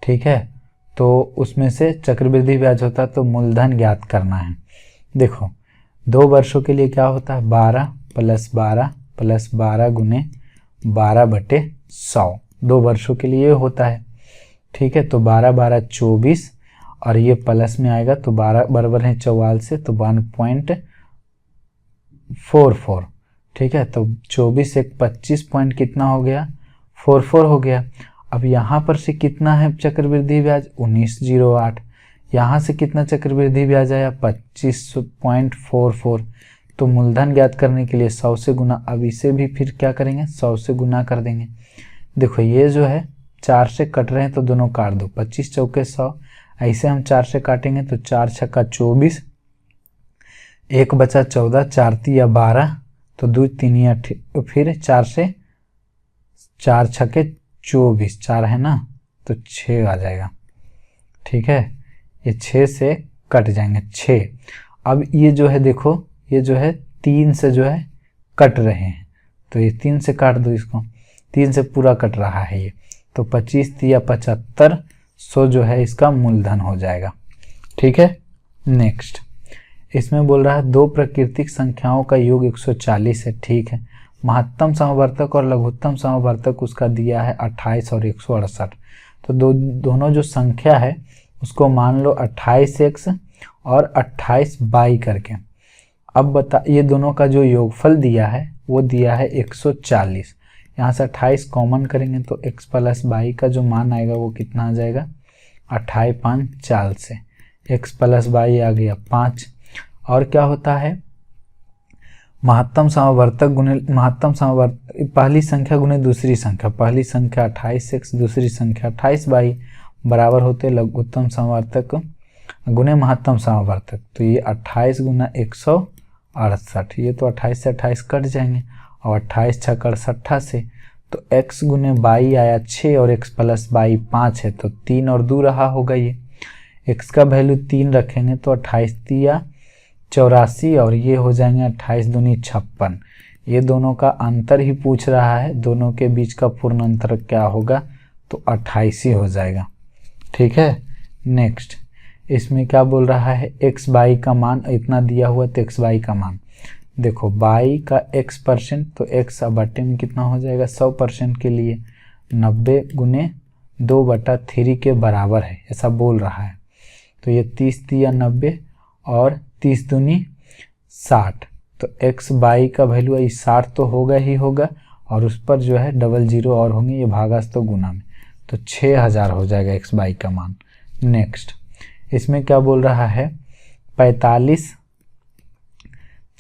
ठीक है, तो उसमें से चक्रवृद्धि ब्याज होता है तो मूलधन ज्ञात करना है। देखो 2 वर्षों के लिए क्या होता है, 12 + 12 + 12 गुने 12/100, 2 वर्षों के लिए होता है। ठीक है, तो 12 × 12 = 24 और ये प्लस में आएगा तो 12 बराबर है 44 से, तो 1.44। ठीक है, तो 24 एक 25 पॉइंट कितना हो गया, 44 हो गया। अब यहाँ पर से कितना है चक्रवृद्धि ब्याज, 1908, यहाँ से कितना चक्रवृद्धि ब्याज आया, 25.44। तो मूलधन ज्ञात करने के लिए 100 से गुना, अब इसे भी फिर क्या करेंगे, 100 से गुना कर देंगे। देखो ये जो है 4 से कट रहे हैं तो दोनों काट दो, 25 × 4 = 100, ऐसे हम 4 से काटेंगे तो 4 × 6 = 24, एक बचा 14, 4 × 3 = 12, तो 2 × 3 = 8, फिर 4 से 4 × 6 = 24, 4 है ना तो 6 आ जाएगा। ठीक है, ये 6 से कट जाएंगे 6। अब ये जो है देखो, ये जो है 3 से जो है कट रहे हैं, तो ये 3 से काट दो, इसको 3 से पूरा कट रहा है ये, तो 25 × 3 = 75, 100 जो है इसका मूलधन हो जाएगा। ठीक है, नेक्स्ट इसमें बोल रहा है 2 प्राकृतिक संख्याओं का योग 140 है। ठीक है, महत्तम समवर्तक और लघुत्तम समवर्तक उसका दिया है 28 और 168, तो दोनों जो संख्या है उसको मान लो 28x और 28y करके। अब बता, ये दोनों का जो योगफल दिया है वो दिया है 140, यहाँ से 28 कॉमन करेंगे तो x + y का जो मान आएगा वो कितना आ जाएगा, 28 × 5 = 40 से, x + y आ गया 5। और क्या होता है, महत्तम समवर्तक गुने महत्तम समवर्तक, पहली संख्या गुने दूसरी संख्या, पहली संख्या 28x दूसरी संख्या 28y बराबर होते लघुत्तम समवर्तक गुने महत्तम समवर्तक, तो ये 28 × 168, ये तो 28 से 28 कट जाएंगे और 28 × 6 = 68 से, तो x गुने y आया 6 और x + y 5 है, तो 3 और 2 रहा होगा, ये x का वैल्यू 3 रखेंगे तो 28 × 3 = 84 और ये हो जाएंगे 28 × 2 = 56। ये दोनों का अंतर ही पूछ रहा है, दोनों के बीच का पूर्ण अंतर क्या होगा, तो 28 ही हो जाएगा। ठीक है, नेक्स्ट इसमें क्या बोल रहा है, x y का मान इतना दिया हुआ, तो x y का मान देखो, y का x%, तो x बटे में कितना हो जाएगा, 100% के लिए 90 × 2/3 के बराबर है, ऐसा बोल रहा है। तो ये 30 × 3 = 90 और 30 × 2 = 60, तो x y का वैल्यू 60 तो होगा ही होगा, और उस पर जो है डबल 0 और होंगे, ये भागास तो गुना में, तो 6000 हो जाएगा x y का मान। नेक्स्ट इसमें क्या बोल रहा है, 45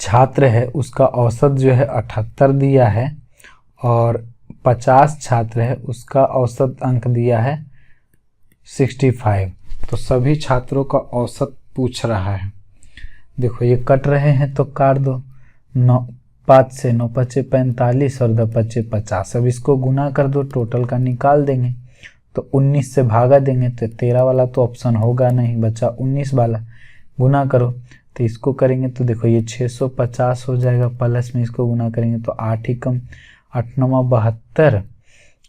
छात्र है उसका औसत जो है 78 दिया है और 50 छात्र है उसका औसत अंक दिया है 65। तो सभी छात्रों का औसत पूछ रहा है। देखो ये कट रहे हैं तो काट दो, 5 से 9 पचे 45 और 10 पचे 50। अब इसको गुना कर दो, टोटल का निकाल देंगे तो 19 से भागा देंगे तो 13 वाला तो ऑप्शन होगा नहीं, बचा 19 वाला। गुना करो तो इसको करेंगे तो देखो ये 650 हो जाएगा, प्लस में इसको गुना करेंगे तो 8 ही कम 8 9 72,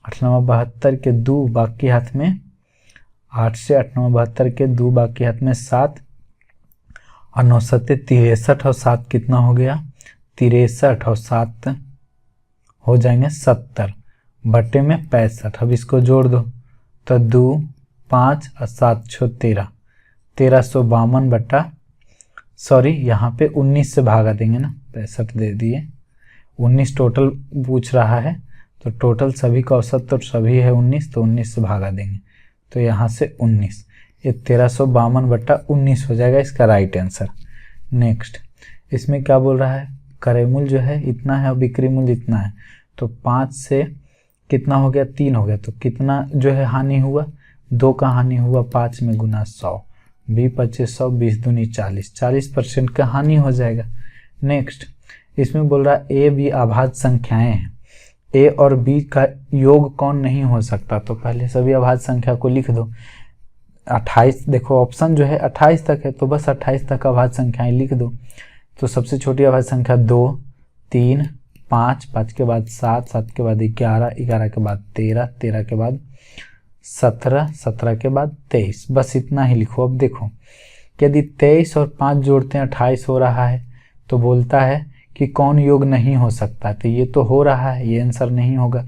8 9 72 के 2 बाकी हाथ में 8 से 8 9 72 के 2 बाकी हाथ में 7 और 9 7 63 और 7 कितना हो गया 63 और 7 हो जाएंगे 70 बटे में 65। अब इसको जोड़ दो तो 2 5 और 7 6 13, 1352 बटा यहाँ पे 19 से भागा देंगे ना, 65 दे दिए, 19 टोटल पूछ रहा है तो टोटल सभी का औसत तो सभी है 19, तो 19 से भागा देंगे तो यहाँ से 19, ये 1352 बटा 19 हो जाएगा इसका राइट आंसर। नेक्स्ट इसमें क्या बोल रहा है, क्रय मूल्य जो है इतना है और बिक्री मूल्य इतना है, तो 5 से कितना हो गया 3 हो गया, तो कितना जो है हानि हुआ 2 का हानि हुआ 5 में गुना 100, 20 25 100 20 दूनी 40, 40% का हानि हो जाएगा। नेक्स्ट इसमें बोल रहा है ए बी अभाज्य संख्याएं हैं, ए और बी का योग कौन नहीं हो सकता, तो पहले सभी अभाज्य संख्या को लिख दो। 28 देखो ऑप्शन जो है 28 तक है तो बस 28 तक अभाज्य संख्याएं लिख दो। तो सबसे छोटी अभाज्य संख्या 2 3 5, 5 के बाद 7, 7 के बाद 11, 11 के बाद 13, 13 के बाद 17, 17 के बाद 23, बस इतना ही लिखो। अब देखो यदि 23 और 5 जोड़ते हैं 28 हो रहा है तो बोलता है कि कौन योग नहीं हो सकता, तो ये तो हो रहा है, ये आंसर नहीं होगा।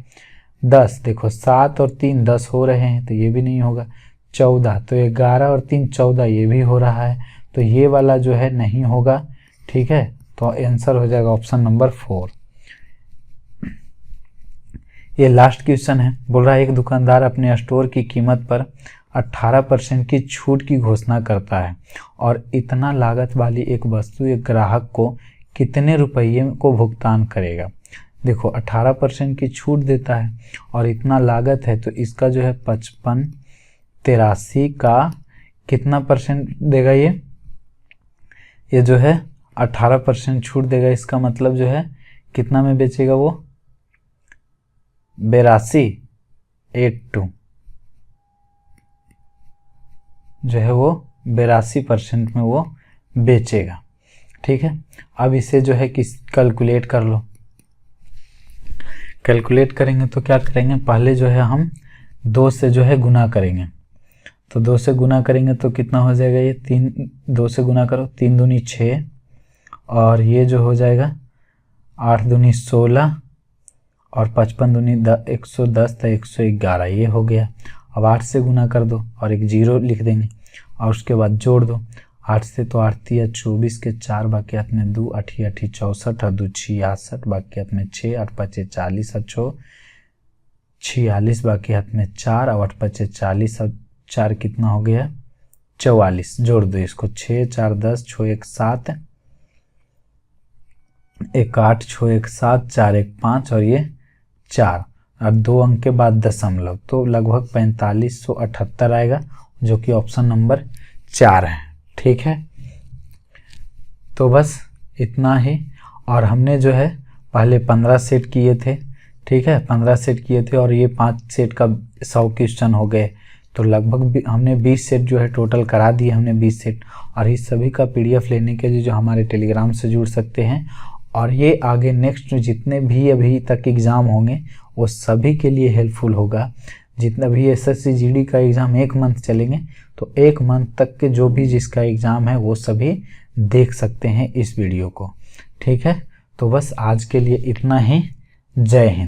10 देखो 7 और 3 10 हो रहे हैं तो ये भी नहीं होगा। 14 तो 11 और 3 14, ये भी हो रहा है, तो ये वाला जो है नहीं होगा। ठीक है, तो आंसर हो जाएगा ऑप्शन नंबर 4। ये लास्ट क्वेश्चन है, बोल रहा है एक दुकानदार अपने स्टोर की कीमत पर 18% की छूट की घोषणा करता है और इतना लागत वाली एक वस्तु एक ग्राहक को कितने रुपये को भुगतान करेगा। देखो 18% की छूट देता है और इतना लागत है तो इसका जो है 55 83 का कितना परसेंट देगा, ये जो है 18% छूट देगा, इसका मतलब जो है कितना में बेचेगा वो 82 जो है वो 82% में वो बेचेगा। ठीक है, अब इसे जो है किस कैलकुलेट कर लो। कैलकुलेट करेंगे तो क्या करेंगे, पहले जो है हम 2 से जो है गुना करेंगे, तो 2 से गुना करेंगे तो कितना हो जाएगा, ये 2 से गुना करो 3 दूनी 6 और ये जो हो जाएगा 8 दूनी 16 और 55 दूनी 110 तो 111, ये हो गया। अब 8 से गुना कर दो और एक 0 लिख देंगे और उसके बाद जोड़ दो। 8 से तो 8 या 24 के 4 बाकी हाथ में 2 8 8 64 और 2 66 बाकी हाथ में 6 8 5 40 और 6 46 बाकी हाथ में 4 और 8 5 40 और 4 कितना हो गया 44, जोड़ दो इसको 6 4 10 6 1 7 1 8 6 1 7 4 1 5 और ये 4 और 2 अंक के बाद दशमलव, तो लगभग 4578 आएगा जो कि ऑप्शन नंबर 4 है। ठीक है, तो बस इतना ही। और हमने जो है पहले 15 सेट किए थे, ठीक है 15 सेट किए थे और ये 5 सेट का 100 क्वेश्चन हो गए, तो लगभग हमने 20 सेट जो है टोटल करा दिए हमने 20 सेट। और इस सभी का PDF लेने के लिए जो हमारे टेलीग्राम से जुड़ सकते हैं, और ये आगे नेक्स्ट जितने भी अभी तक एग्ज़ाम होंगे वो सभी के लिए हेल्पफुल होगा। जितना भी SSC GD का एग्ज़ाम 1 मंथ चलेंगे तो 1 मंथ तक के जो भी जिसका एग्ज़ाम है वो सभी देख सकते हैं इस वीडियो को। ठीक है, तो बस आज के लिए इतना ही। जय हिंद।